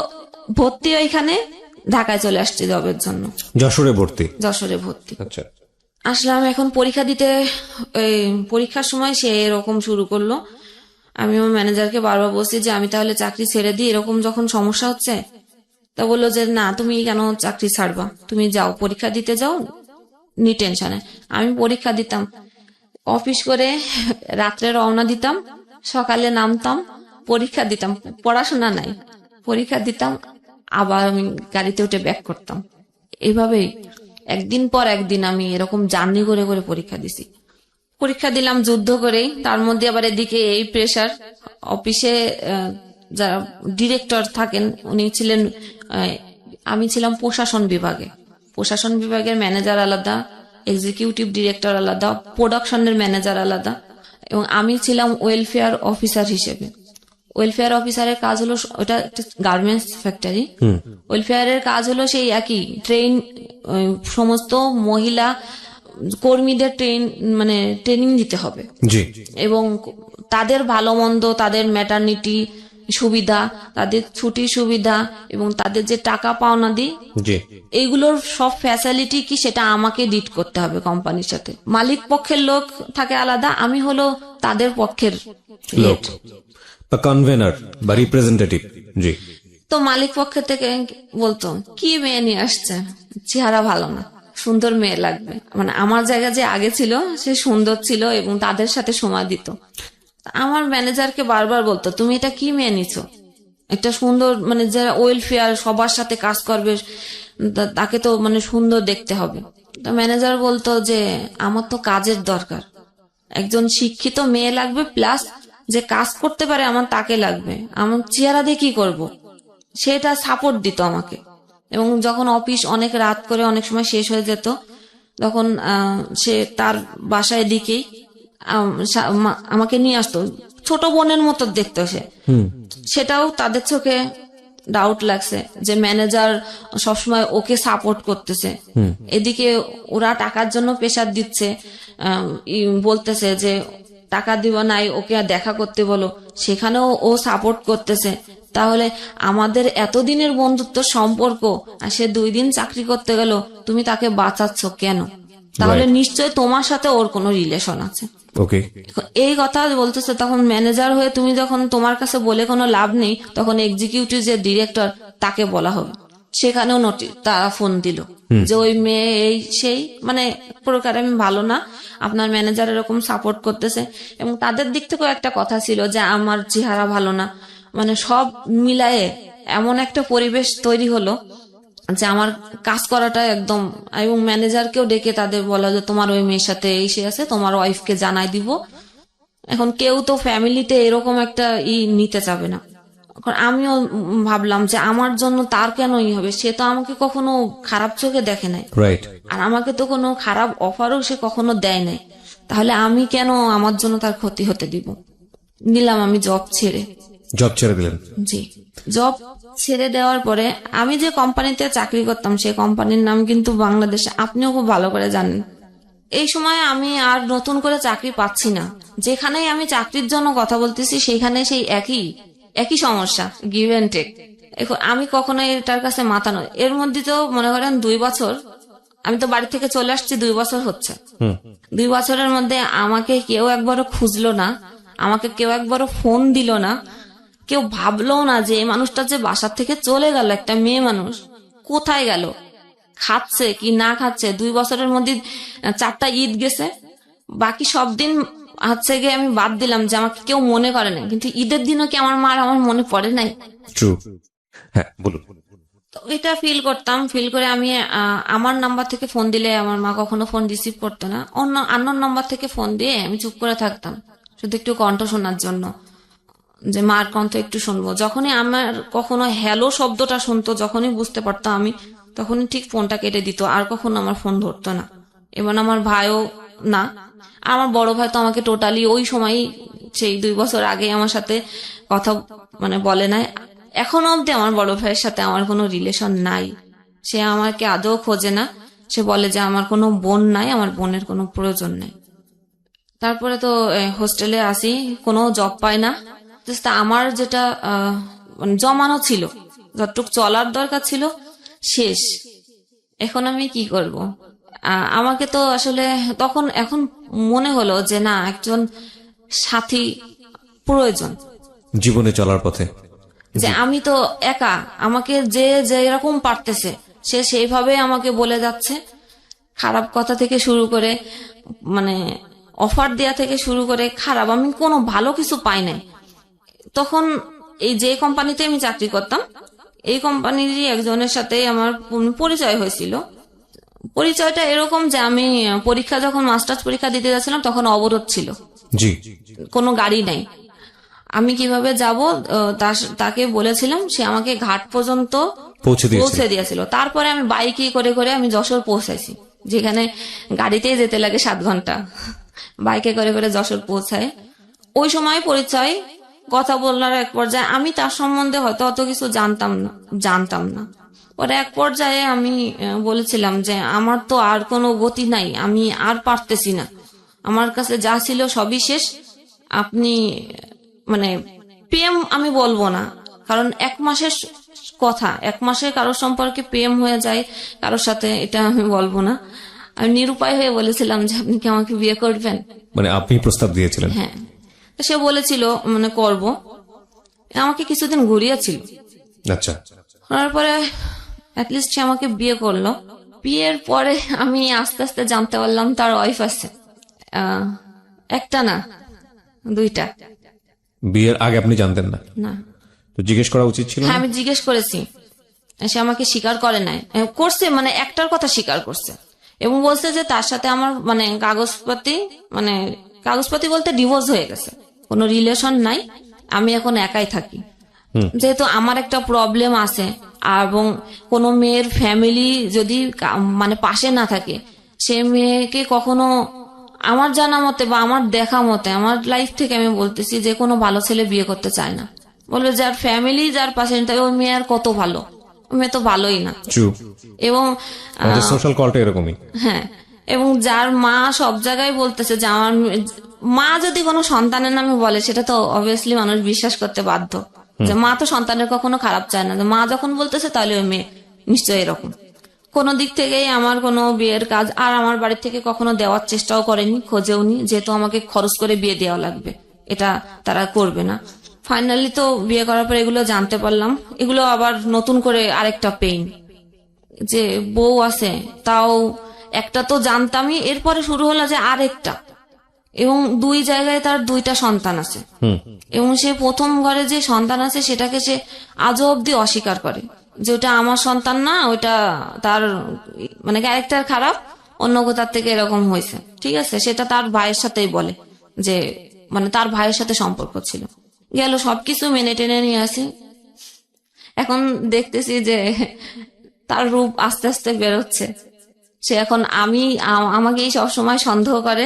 ভর্তি ওইখানে ঢাকায় চলে আসছি জবের জন্য। যশোরে ভর্তি? যশোরে ভর্তি। আচ্ছা, আসলাম। এখন পরীক্ষা দিতে, পরীক্ষার সময় সে এরকম শুরু করলো। আমি আমার ম্যানেজারকে বারবার বলছি যে আমি তাহলে চাকরি ছেড়ে দিই, এরকম যখন সমস্যা হচ্ছে। তা বললো যে না, তুমি কেন চাকরি ছাড়বা, তুমি যাও পরীক্ষা দিতে যাও, নি টেনশনে। আমি পরীক্ষা দিতাম, অফিস করে রাত্রে রওনা দিতাম, সকালে নামতাম, পরীক্ষা দিতাম, পড়াশোনা নাই, পরীক্ষা দিতাম, আবার আমি গাড়িতে উঠে ব্যাক করতাম। এভাবেই একদিন পর একদিন আমি এরকম জার্নি করে করে পরীক্ষা দিছি। পরীক্ষা দিলাম যুদ্ধ করেই, তার মধ্যে আবার এদিকে এই প্রেসার। অফিসে যারা ডিরেক্টর থাকেন উনি ছিলেন, আমি ছিলাম প্রশাসন বিভাগে। প্রশাসন বিভাগের ম্যানেজার আলাদা, এক্সিকিউটিভ ডিরেক্টর আলাদা, প্রোডাকশনের ম্যানেজার আলাদা, এবং আমি ছিলাম ওয়েলফেয়ার অফিসার হিসেবে। ওয়েলফেয়ার অফিসারের কাজ হলো, ওটা একটা গার্মেন্টস ফ্যাক্টরি। ওয়েলফেয়ারের কাজ হলো সেই একই, সমস্ত মহিলা কর্মীদের ট্রেনিং দিতে হবে, জি, এবং তাদের ভালো মন্দ, তাদের ম্যাটারনিটি সুবিধা, তাদের ছুটির সুবিধা, এবং তাদের যে টাকা পাওনা দিই, জি, এইগুলোর সব ফ্যাসিলিটি কি সেটা আমাকে ডিট করতে হবে কোম্পানির সাথে। মালিক পক্ষের লোক থাকে আলাদা, আমি হলো তাদের পক্ষের লোক বা কনভেনার বা রিপ্রেজেন্টেটিভ। জি। তো মালিক পক্ষের থেকে বলতো, কি মেয়ে নিয়ে আসছে, চেহারা ভালো না, সুন্দর মেয়ে লাগবে। মানে আমার জায়গা যে আগে ছিল সে সুন্দর ছিল এবং তাদের সাথে সময় দিত। আমার ম্যানেজারকে বারবার বলতো, তুমি এটা কি মেয়ে নিছো, একটা সুন্দর, যারা ওয়েলফেয়ার সবার সাথে কাজ করবে তাকে তো সুন্দর দেখতে হবে। তো ম্যানেজার বলতো যে আমার তো কাজের দরকার, একজন শিক্ষিত মেয়ে লাগবে, প্লাস যে কাজ করতে পারে আমার তাকে লাগবে, আমার চেহারা দিয়ে কি করবো, সেটা সাপোর্ট দিত আমাকে। এবং যখন অফিস অনেক রাত করে অনেক সময় শেষ হয়ে যেত, তখন সে তার বাসায় দিকেই আমাকে নিয়ে আসতো, ছোট বোনের মতো দেখতো সে। সেটাও তাদের চোখে ডাউট লাগছে যে ম্যানেজার সবসময় ওকে সাপোর্ট করতেছে, এদিকে ওরা টাকার জন্য প্রেসার দিচ্ছে, বলতেছে যে টাকা দিব নাই, ওকে দেখা করতে বলো, সেখানেও ও সাপোর্ট করতেছে। তাহলে আমাদের এতদিনের বন্ধুত্ব সম্পর্ক, আর সে 2 দিন চাকরি করতে গেল, তুমি তাকে বাঁচাচ্ছ কেন? তাহলে নিশ্চয় তোমার সাথে ওর কোনো রিলেশন আছে। ওকে, এই কথা বলতেছে। তখন ম্যানেজার হয়ে তুমি যখন তোমার কাছে বলে কোনো লাভ নেই, তখন এক্সিকিউটিভ যে ডিরেক্টর তাকে বলা হবে। সেখানেও তারা ফোন দিল যে ওই মেয়ে এই সেই, প্রকারে আমি ভালো না, আপনার ম্যানেজার এরকম সাপোর্ট করতেছে। এবং তাদের দিক থেকেও একটা কথা ছিল যে আমার চেহারা ভালো না, সব মিলায়ে এমন একটা পরিবেশ তৈরি হলো যে আমার কাজ করাটা একদম। এবং ম্যানেজারকেও ডেকে তাদের বলা যে তোমার ওই মেয়ের সাথে এই সে আছে, তোমার ওয়াইফকে জানাই দিব। এখন কেউ তো ফ্যামিলিতে এরকম একটা নিতে চাবে না। আমিও ভাবলাম যে আমার জন্য তার কেন হবে, সে তো আমাকে কখনো খারাপ চোখে দেখে নাই, আর আমাকে তো কোনো খারাপ অফারও সে কখনো দেয় নাই, তাহলে আমি কেন আমার জন্য তার ক্ষতি হতে দিব। নিলাম আমি জব ছেড়ে দিলেন? জি, জব ছেড়ে দেওয়ার পরে আমি যে কোম্পানিতে চাকরি করতাম সেই কোম্পানির নাম কিন্তু বাংলাদেশে, আপনিও খুব ভালো করে জানেন। এই সময় আমি আর নতুন করে চাকরি পাচ্ছি না, যেখানেই আমি চাকরির জন্য কথা বলতেছি সেখানে সেই একই সমস্যা, গিভ এন্ড টেক। আমি কখনো এটার কাছে মাথা নয়। এর মধ্যে তো মনে করেন 2 বছর, আমি তো বাড়ি থেকে চলে আসছি 2 বছর হচ্ছে। 2 বছরের মধ্যে আমাকে কেউ একবারও খুঁজলো না, আমাকে কেউ একবারও ফোন দিল না, কেউ ভাবলো না যে এই মানুষটা যে বাসার থেকে চলে গেল, একটা মেয়ে মানুষ কোথায় গেল, খাচ্ছে কি না খাচ্ছে। 2 বছরের মধ্যে 4টা ঈদ গেছে, বাকি সব দিন হচ্ছে গিয়ে আমি বাদ দিলাম যে আমাকে কেউ মনে করে নাই, কিন্তু ঈদের দিনও কি আমার মনে পড়ে নাই? হ্যাঁ, বলুন। তো এটা ফিল করতাম। ফিল করে আমি আমার নাম্বার থেকে ফোন দিলে আমার মা কখনো ফোন রিসিভ করতো না, অন্য আননোন নাম্বার থেকে ফোন দিয়ে আমি চুপ করে থাকতাম, শুধু একটু কণ্ঠ শোনার জন্য, যে মার কণ্ঠ একটু শুনবো। যখনই আমার কখনো হ্যালো শব্দটা শুনতো, যখনই বুঝতে পারতাম আমি, তখনই ঠিক ফোনটা কেটে দিত, আর কখনো আমার ফোন ধরতো না। এবং আমার ভাইও না, আমার বড় ভাই তো আমাকে টোটালি ওই সময়ই, সেই 2 বছর আগে আমার সাথে কথা বলে নাই। এখনো অব্দি আমার বড় ভাইয়ের সাথে আমার কোনো রিলেশন নাই, সে আমাকে আদৌ খোঁজে না। সে বলে যে আমার কোনো বোন নাই, আমার বোনের কোনো প্রয়োজন নাই। তারপরে তো হোস্টেলে আসি, কোনো জব পাই না। আমার যেটা জমানো ছিল, যতটুকু চলার দরকার ছিল, শেষ। এখন আমি কি করব? আমাকে তো আসলে এখন মনে হলো যে না, একজন সাথী প্রয়োজন জীবনে চলার পথে। যে আমি তো একা, আমাকে যে এরকম পারতেছে সে সেইভাবে আমাকে বলে যাচ্ছে, খারাপ কথা থেকে শুরু করে অফার দেয়া থেকে শুরু করে খারাপ, আমি কোনো ভালো কিছু পাই নাই। তখন এই যে কোম্পানিতে আমি চাকরি করতাম, এই কোম্পানিরই একজনের সাথে আমার পরিচয় হয়েছিল। পরিচয়টা এরকম যে আমি পরীক্ষা যখন মাস্টার্স পরীক্ষা দিতে যাচ্ছিলাম তখন অবরোধ ছিল, জি, কোনো গাড়ি নাই। আমি কিভাবে যাব তাকে বলেছিলাম, সে আমাকে ঘাট পর্যন্ত পৌঁছে দিয়েছিল। তারপরে আমি বাইকে করে করে আমি যশোর পৌঁছাইছি, যেখানে গাড়িতেই যেতে লাগে 7 ঘন্টা, বাইকে করে করে যশোর পৌঁছায়। ওই সময় পরিচয়, কথা বলার এক পর্যায়ে আমি তার সম্বন্ধে হয়তো অত কিছু জানতাম না। পরে এক পর্যায়ে আমি বলেছিলাম যে আমার তো আর কোনো গতি নাই, আমি আর পারতেছি না, আমার কাছে যা ছিল সবই শেষ। আপনি মানে প্রেম আমি বলবো না, কারণ 1 মাসের কথা, 1 মাসে কারোর সম্পর্কে প্রেম হয়ে যায় কারোর সাথে, এটা আমি বলবো না। আমি নিরুপায় হয়ে বলেছিলাম যে আপনি কি আমাকে বিয়ে করবেন? মানে আপনি প্রস্তাব দিয়েছিলেন? হ্যাঁ। সে বলেছিল মানে করব, আমাকে কিছুদিন ঘুরিয়েছিল। আচ্ছা। তারপরে অ্যাটলিস্ট সে আমাকে বিয়ে করলো। বিয়ের পরে আমি আস্তে আস্তে জানতে পারলাম তার ওয়াইফ আছে, একটা না 2টা। বিয়ের আগে আপনি জানতেন না? না। তো জিজ্ঞেস করা উচিত ছিল? হ্যাঁ, আমি জিজ্ঞেস করেছি, সে আমাকে স্বীকার করে নাই, করছে মানে একটার কথা স্বীকার করছে এবং বলছে যে তার সাথে আমার মানে কাগজপাতি বলতে ডিভোর্স হয়ে গেছে, কোনো রিলেশন নাই, আমি এখন একাই থাকি। যেহেতু আমার একটা প্রবলেম আছে এবং কোনো মেয়ের ফ্যামিলি যদি মানে পাশে না থাকে, সে মেয়েকে কখনো আমার জানা মতে বা আমার দেখা মতে, আমার লাইফ থেকে আমি বলতেছি, যে কোনো ভালো ছেলে বিয়ে করতে চায় না। বলবে যার ফ্যামিলি যার পাশে, ওই মেয়ে আর কত ভালো, ওই মেয়ে তো ভালোই না। এবং সোশ্যাল কলটা এরকমই। হ্যাঁ, এবং যার মা সব জায়গায় বলতেছে যে আমার মা যদি কোনো সন্তানের নামে বলে, সেটা তো অবভিয়াসলি মানুষ বিশ্বাস করতে বাধ্য, যে মা তো সন্তানের কখনো খারাপ চায় না। মা যখন বলতেছে তাহলে ওই মেয়ে নিশ্চয়ই এরকম। কোনো দিক থেকেই আমার কোনো বিয়ের কাজ আর আমার বাড়ি থেকে কখনো দেওয়ার চেষ্টাও করেনি, খোঁজেওনি, যেহেতু আমাকে খরচ করে বিয়ে দেওয়া লাগবে, এটা তারা করবে না। ফাইনালি তো বিয়ে করার পর এগুলো জানতে পারলাম, এগুলো আবার নতুন করে আরেকটা পেইন, যে বউ আছে, তাও একটা তো জানতামই, এরপরে শুরু হলো যে আরেকটা, এবং 2 জায়গায় তার 2টা সন্তান আছে, এবং সে প্রথম ঘরে যে সন্তান আছে সেটাকে সে আজও অব্দি অস্বীকার করে, যে ওটা আমার সন্তান না, ওটা তার মানে ক্যারেক্টার খারাপ, অন্য কোথার থেকে এরকম হয়েছে। ঠিক আছে, সেটা তার ভাইয়ের সাথেই বলে, যে মানে তার ভাইয়ের সাথে সম্পর্ক ছিল। গেল সবকিছু মেনে টেনে নিয়ে আসি, এখন দেখতেছি যে তার রূপ আস্তে আস্তে বেরোচ্ছে। সে এখন আমাকেই সবসময় সন্দেহ করে,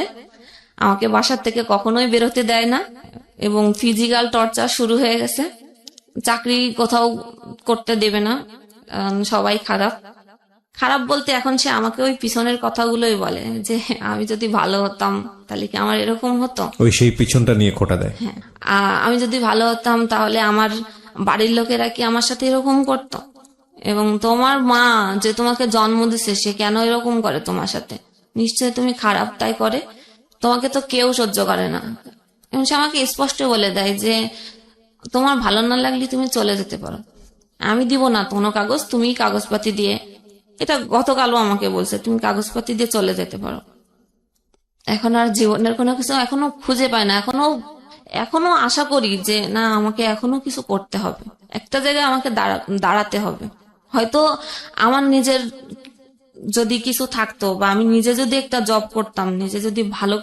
আমাকে বাসার থেকে কখনোই বেরোতে দেয় না, এবং ফিজিক্যাল টর্চার শুরু হয়ে গেছে। চাকরি কোথাও করতে দেবে না, সবাই খারাপ বলতে এখন সে আমাকে ওই পিছনের কথাগুলোই বলে, যে আমি যদি ভালো হতাম তাহলে কি আমার এরকম হতো, ওই সেই পিছনটা নিয়ে খোঁটা দেয়। হ্যাঁ, আমি যদি ভালো হতাম তাহলে আমার বাড়ির লোকেরা কি আমার সাথে এরকম করতো, এবং তোমার মা যে তোমাকে জন্ম দিছে সে কেন এরকম করে তোমার সাথে, নিশ্চয়ই তুমি খারাপ তাই করে, তোমাকে তো কেউ সহ্য করে না। এবং সে আমাকে স্পষ্ট বলে দেয় যে তোমার ভালো না লাগলে তুমি চলে যেতে পারো, আমি দিব না কোনো কাগজ, তুমি কাগজপাতি দিয়ে, এটা গতকালও আমাকে বলছে, তুমি কাগজপাতি দিয়ে চলে যেতে পারো। এখন আর জীবনের কোনো কিছু এখনো খুঁজে পায় না, এখনো আশা করি যে না, আমাকে এখনো কিছু করতে হবে, একটা জায়গায় আমাকে দাঁড়াতে হবে। হয়তো আমার নিজের যদি কিছু থাকতো, বা আমি নিজে যদি একটা জব করতাম, নিজে যদি ভালো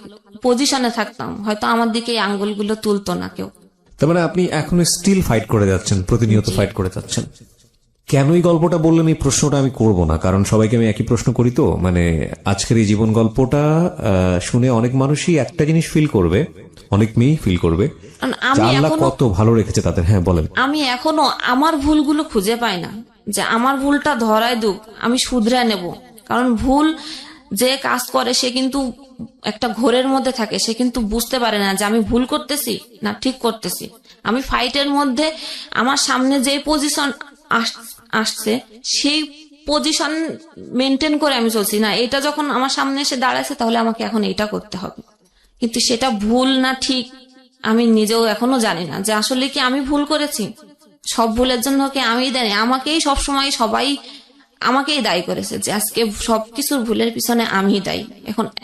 পজিশনে থাকতাম, হয়তো আমার দিকে এই আঙ্গুলগুলো তুলতো না কেউ। তার মানে আপনি এখনো স্টিল ফাইট করে যাচ্ছেন, প্রতিনিয়ত ফাইট করে যাচ্ছেন। কেন এই গল্পটা বললেন এই প্রশ্নটা আমি করব না, কারণ সবাইকে আমি একই প্রশ্ন করি। তো মানে আজকের এই জীবন গল্পটা শুনে অনেক মানুষই একটা জিনিস ফিল করবে, অনেক মেয়েই ফিল করবে, আল্লাহ কত ভালো রেখেছে তাদের। হ্যাঁ বলেন। আমি এখনো আমার ভুলগুলো খুঁজে পাই না, যে আমার ভুলটা ধরায় দুক, আমি শুধরে নেব। কারণ ভুল যে কাজ করে সে কিন্তু একটা ঘোরের মধ্যে থাকে, সে কিন্তু বুঝতে পারে না যে আমি ভুল করতেছি না ঠিক করতেছি। আমি ফাইটের মধ্যে আমার সামনে যে পজিশন আসছে সেই পজিশন মেনটেন করে আমি চলছি না, এটা যখন আমার সামনে এসে দাঁড়াচ্ছে তাহলে আমাকে এখন এটা করতে হবে, কিন্তু সেটা ভুল না ঠিক আমি নিজেও এখনো জানি না, যে আসলে কি আমি ভুল করেছি। সব ভুলের জন্য কি আমি দায়ী? আমাকেই সবসময় সবাই আমাকেই দায়ী করেছে, যে আজকে সবকিছুর ভুলের পিছনে আমি দায়ী,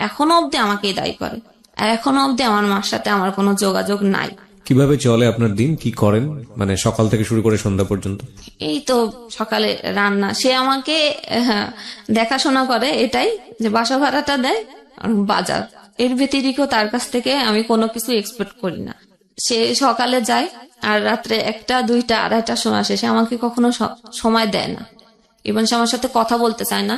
এখনো অব্দি আমাকেই দায়ী করে। আর এখনো অবধি আমার মার সাথে আমার কোনো যোগাযোগ নাই। কিভাবে চলে আপনার দিন, কি করেন, মানে সকাল থেকে শুরু করে সন্ধ্যা পর্যন্ত? এই তো সকালে রান্না, সে আমাকে দেখাশোনা করে, এটাই যে বাসা ভাড়াটা দেয় আর বাজার, এর ব্যতিরিক্ত তার কাছ থেকে আমি কোনো কিছু এক্সপেক্ট করি না। সে সকালে যায় আর রাত্রে 1টা 2টা 2:30টার সময় আসে। সে আমাকে কখনো সময় দেয় না, ইভেন সে আমার সাথে কথা বলতে চায় না।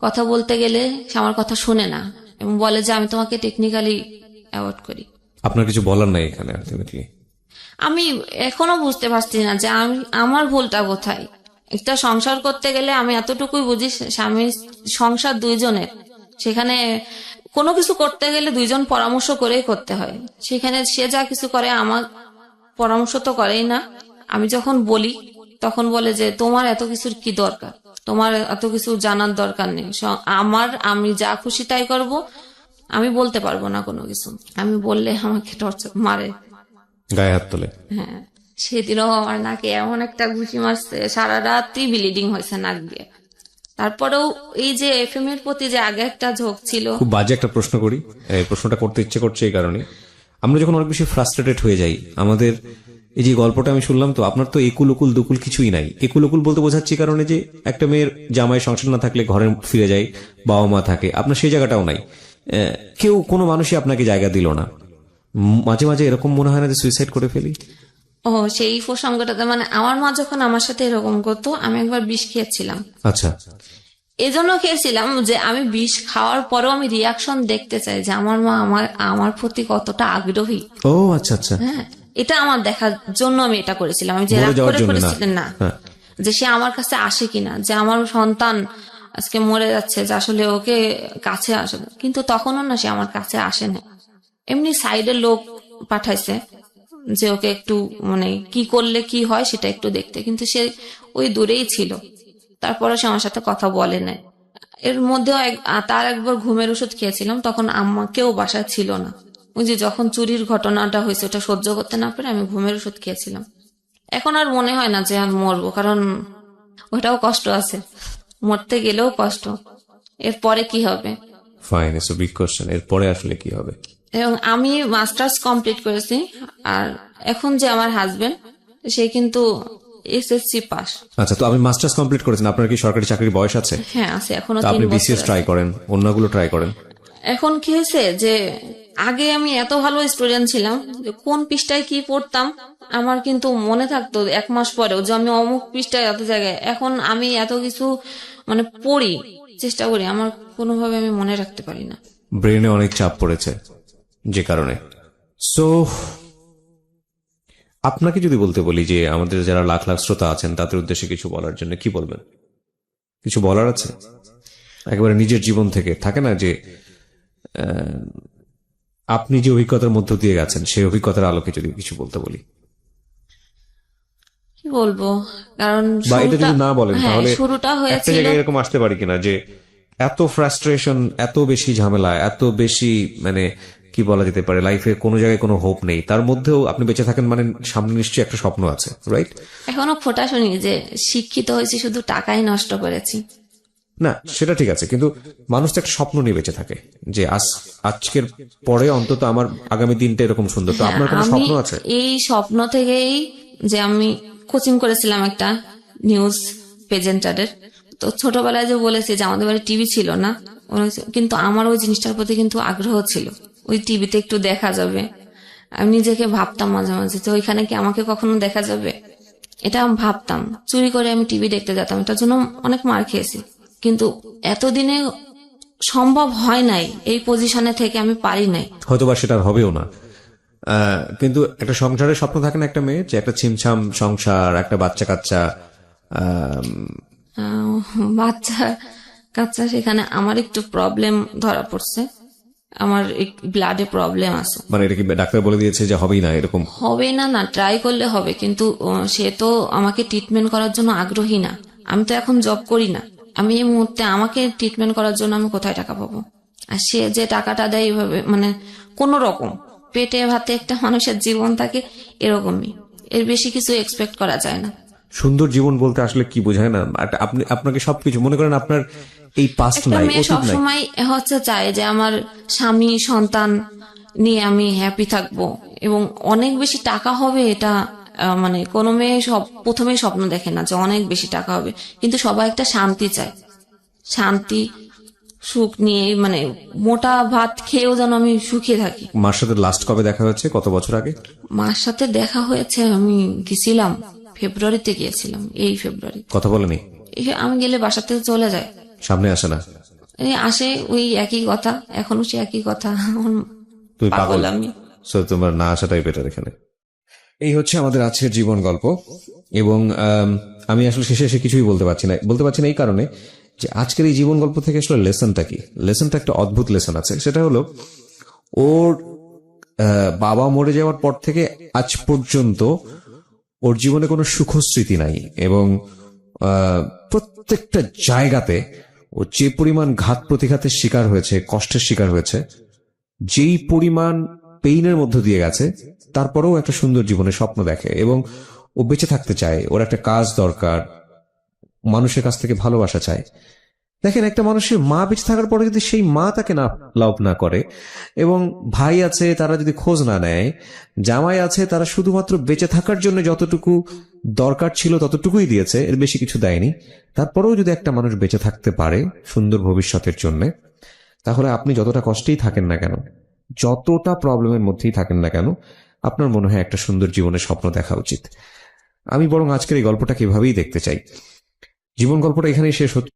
কথা বলতে গেলে সে আমার কথা শুনে না এবং বলে যে আমি তোমাকে টেকনিক্যালি অ্যাভয়েড করি। আপনার কিছু বলার নাই এখানে আলটিমেটলি? আমি এখনো বুঝতে পারছি না যে আমি আমার ভুলটা কোথায়। একটা সংসার করতে গেলে আমি এতটুকুই বুঝি, স্বামী সংসার দুইজনের, সেখানে কোনো কিছু করতে গেলে দুইজন পরামর্শ করেই করতে হয়। সেখানে সে যা কিছু করে আমার পরামর্শ তো করেই না। আমি যখন বলি তখন বলে যে তোমার এত কিছুর কি দরকার, তোমার এত কিছু জানার দরকার নেই, আমি যা খুশি তাই করব, আমি বলতে পারবো না কোনো কিছু। আমি বললে আমাকে টর্চার মারে, গায়ে হাত তোলে। হ্যাঁ, সেদিনও আমার নাকে এমন একটা ঘুষি মারছে, সারা রাতই ব্লিডিং হয়েছে নাক দিয়ে। তারপরেও এই যে এফএম এর প্রতি যে আগে একটা ঝোঁক ছিল। খুব বাজে একটা প্রশ্ন করি, এই প্রশ্নটা করতে ইচ্ছে করছে এই কারণে, আমরা যখন অনেক বেশি ফ্রাস্ট্রেটেড হয়ে যাই, আমাদের এই যে গল্পটা আমি শুনলাম, তো আপনার তো একুল উকুল দুকুল কিছুই নাই। একুল উকুল বলতে বোঝাচ্ছি কারণে যে একটা মেয়ের জামাই সংসার না থাকলে ঘরে ফিরে যায়, বাবা মা থাকে, আপনার সেই জায়গাটাও নাই। কেউ কোনো মানুষই আপনাকে জায়গা দিল না। মাঝে মাঝে এরকম মনে হয় না যে সুইসাইড করে ফেলি? ও, সেই প্রসঙ্গটাতে মানে আমার মা যখন আমার সাথে এরকম করতো, আমি একবার বিষ খেয়েছিলাম। আচ্ছা, এজন্য খেয়েছিলাম যে আমি বিষ খাওয়ার পরেও আমি রিয়াকশন দেখতে চাই যে আমার মা আমার প্রতি কতটা আগ্রহী। ও আচ্ছা আচ্ছা, হ্যাঁ, এটা আমার দেখার জন্য আমি এটা করেছিলাম। আমি যে রাগ করে করেছিলাম না, যে সে আমার কাছে আসে কিনা, যে আমার সন্তান আজকে মরে যাচ্ছে, যে আসলে ওকে কাছে আসে। কিন্তু তখনও না সে আমার কাছে আসে না, এমনি সাইডের লোক পাঠাইছে যে ওকে একটু মানে কি করলে কি হয় সেটা একটু দেখতে, কিন্তু সে ওই দূরেই ছিল। তারপরে সে আমার সাথে কথা বলে নাই। এর মধ্যেও তার একবার ঘুমের ওষুধ খেয়েছিলাম, তখন আম্মা কেউ বাসায় ছিল না। ওই যে যখন চুরির ঘটনাটা হয়েছে, ওটা সহ্য করতে না পেরে আমি ঘুমের ওষুধ খেয়েছিলাম। এখন আর মনে হয় না যে আর মরবো, কারণ ওটাও কষ্ট আছে, মরতে গেলেও কষ্ট। এরপরে কি হবে? Fine, it's a big question. এরপরে আসলে কি হবে? এবং আমি মাস্টার্স কমপ্লিট করেছি, আর এখন যে আমার হাজবেন্ড সে কিন্তু এসএসসি পাস। আচ্ছা, তো আপনি মাস্টার্স কমপ্লিট করেছেন, আপনার কি সরকারি চাকরির বয়স আছে? হ্যাঁ আছে, এখনো তো আপনি 3 বছর বিসিএস ট্রাই করেন, অন্যগুলো ট্রাই করেন। এখন কি হয়েছে যে আগে আমি এত ভালো স্টুডেন্ট ছিলাম যে কোন পৃষ্ঠায় কি পড়তাম আমার কিন্তু মনে থাকতো 1 মাস পরেও, যে আমি অমুক পৃষ্ঠায় এত জায়গায়। এখন আমি এত কিছু মানে পড়ি, চেষ্টা করি, আমার কোনোভাবে আমি মনে রাখতে পারি না। ব্রেনে অনেক চাপ পড়েছে যে কারণে। সো আপনাকে যদি বলতে বলি যে আমাদের যারা লাখ লাখ শ্রোতা আছেন তাদের উদ্দেশ্যে কিছু বলার জন্য, কি বলবেন? কিছু বলার আছে একেবারে নিজের জীবন থেকে? থাকে না যে আপনি যে অভিজ্ঞতার মধ্য দিয়ে গেছেন, সেই অভিজ্ঞতার আলোকে যদি কিছু বলতে বলি, কি বলবো? কারণ বা এটা যদি না বলেন তাহলে শুরুটা একটা হয়েছিল জায়গায় এরকম আসতে পারি কিনা যে এত ফ্রাস্ট্রেশন, এত বেশি ঝামেলা, এত বেশি মানে কি বলা যেতে পারে, লাইফে কোনো জায়গায় কোনো হোপ নেই, তার মধ্যেও আপনি বেঁচে থাকেন, মানে সামনে নিশ্চয়ই একটা স্বপ্ন আছে, রাইট? এখনো খোটা শুনি যে শিক্ষিত হয়েছি শুধু টাকাই নষ্ট করেছি। না, সেটা ঠিক আছে, কিন্তু মানুষ তো একটা স্বপ্ন নিয়ে বেঁচে থাকে যে আজকের পরে অন্তত আমার আগামী দিনটা এরকম সুন্দর। তো আপনার কোনো স্বপ্ন আছে? এই স্বপ্ন থেকেই যে আমি কোচিং করেছিলাম একটা নিউজ প্রেজেন্টারের। তো ছোটবেলায় যে বলেছি যে আমাদের বাড়ি টিভি ছিল না, কিন্তু আমার ওই জিনিসটার প্রতি কিন্তু আগ্রহ ছিল, ওই টিভিতে একটু দেখা যাবে। আমি নিজেকে ভাবতাম মাঝে মাঝে যে ওইখানে কি আমাকে কখনো দেখা যাবে, এটা আমি ভাবতাম। চুরি করে আমি টিভি দেখতে যেতাম, এটার জন্য অনেক মার খেয়েছি, কিন্তু এতদিনে সম্ভব হয় নাই, এই পজিশনে থেকে আমি পারি নাই। হয়তোবা সেটা হবেও না, কিন্তু একটা সংসারের স্বপ্ন থাকে না একটা মেয়ে, যে একটা ছিমছাম সংসার, একটা বাচ্চা কাচ্চা। বাচ্চা কাচ্চা, সেখানে আমার একটু প্রবলেম ধরা পড়ছে, আমার ব্লাডে প্রবলেম আছে। মানে এটা কি ডাক্তার বলে দিয়েছে যে হবেই না? এরকম হবে না, না ট্রাই করলে হবে, কিন্তু সে তো আমাকে ট্রিটমেন্ট করার জন্য আগ্রহী না। আমি তো এখন জব করি না, আমি এই মুহূর্তে আমাকে ট্রিটমেন্ট করার জন্য আমি কোথায় টাকা পাবো? আর সে যে টাকাটা দেয় এইভাবে, মানে কোন রকম পেটে ভাতে একটা মানুষের জীবন থাকে, এরকমই, এর বেশি কিছু এক্সপেক্ট করা যায় না। সুন্দর জীবন বলতে আসলে কি বোঝায় না? আপনি আপনাকে সবকিছু মনে করেন, আপনার এই পাস্ট নাই, অতীত নাই। সবসময় হচ্ছে চায় যে আমার স্বামী সন্তান নিয়ে আমি হ্যাপি থাকবো এবং অনেক বেশি টাকা হবে, এটা মানে কোনো মেয়ে প্রথমেই স্বপ্ন দেখে না যে অনেক বেশি টাকা হবে, কিন্তু সবাই একটা শান্তি চায়। শান্তি সুখ নিয়ে, মানে মোটা ভাত খেয়েও যেন আমি সুখে থাকি। মার সাথে লাস্ট কবে দেখা হয়েছে, কত বছর আগে? মার সাথে দেখা হয়েছে, আমি গেছিলাম ফেব্রুয়ারিতে, গিয়েছিলাম এই ফেব্রুয়ারি। কথা বলেনি? আমি গেলে বাসা থেকে চলে যায়, সামনে আসে না? আসে ওই একই কথা, এখনো সে একই কথা। তুই পাগল? আমি তোমার না আসাটাই বেটার এখানে। এই হচ্ছে আমাদের আজকের জীবন গল্প। এবং আমি আসলে শেষে এসে কিছুই বলতে পারছি না এই কারণে যে আজকের এই জীবন গল্প থেকে আসলে লেসনটা কি। লেসনটা একটা অদ্ভুত লেসন আছে, সেটা হলো ওর বাবা মরে যাওয়ার পর থেকে আজ পর্যন্ত ওর জীবনে কোনো সুখস্মৃতি নাই, এবং প্রত্যেকটা জায়গাতে ও যে পরিমাণ ঘাত প্রতিঘাতের শিকার হয়েছে, কষ্টের শিকার হয়েছে, যেই পরিমাণ পেইনের মধ্য দিয়ে গেছে, তারপরেও একটা সুন্দর জীবনের স্বপ্ন দেখে এবং ও বেঁচে থাকতে চায়। ওর একটা কাজ দরকার, মানুষের কাছ থেকে ভালোবাসা চায়। দেখেন, একটা মানুষের মা বেঁচে থাকার পরে যদি সেই মা তাকে না লাভ না করে, এবং ভাই আছে তারা যদি খোঁজ না নেয়, জামাই আছে তারা শুধুমাত্র বেঁচে থাকার জন্য যতটুকু দরকার ছিল ততটুকুই দিয়েছে, এর বেশি কিছু দেয়নি, তারপরেও যদি একটা মানুষ বেঁচে থাকতে পারে সুন্দর ভবিষ্যতের জন্য, তাহলে আপনি যতটা কষ্টেই থাকেন না কেন, যতটা প্রবলেমের মধ্যেই থাকেন না কেন, আপনার মনে হয় একটা সুন্দর জীবনের স্বপ্ন দেখা উচিত। আমি বরং আজকের এই গল্পটাকে এভাবেই দেখতে চাই। জীবন গল্পটা এখানেই শেষ হচ্ছে।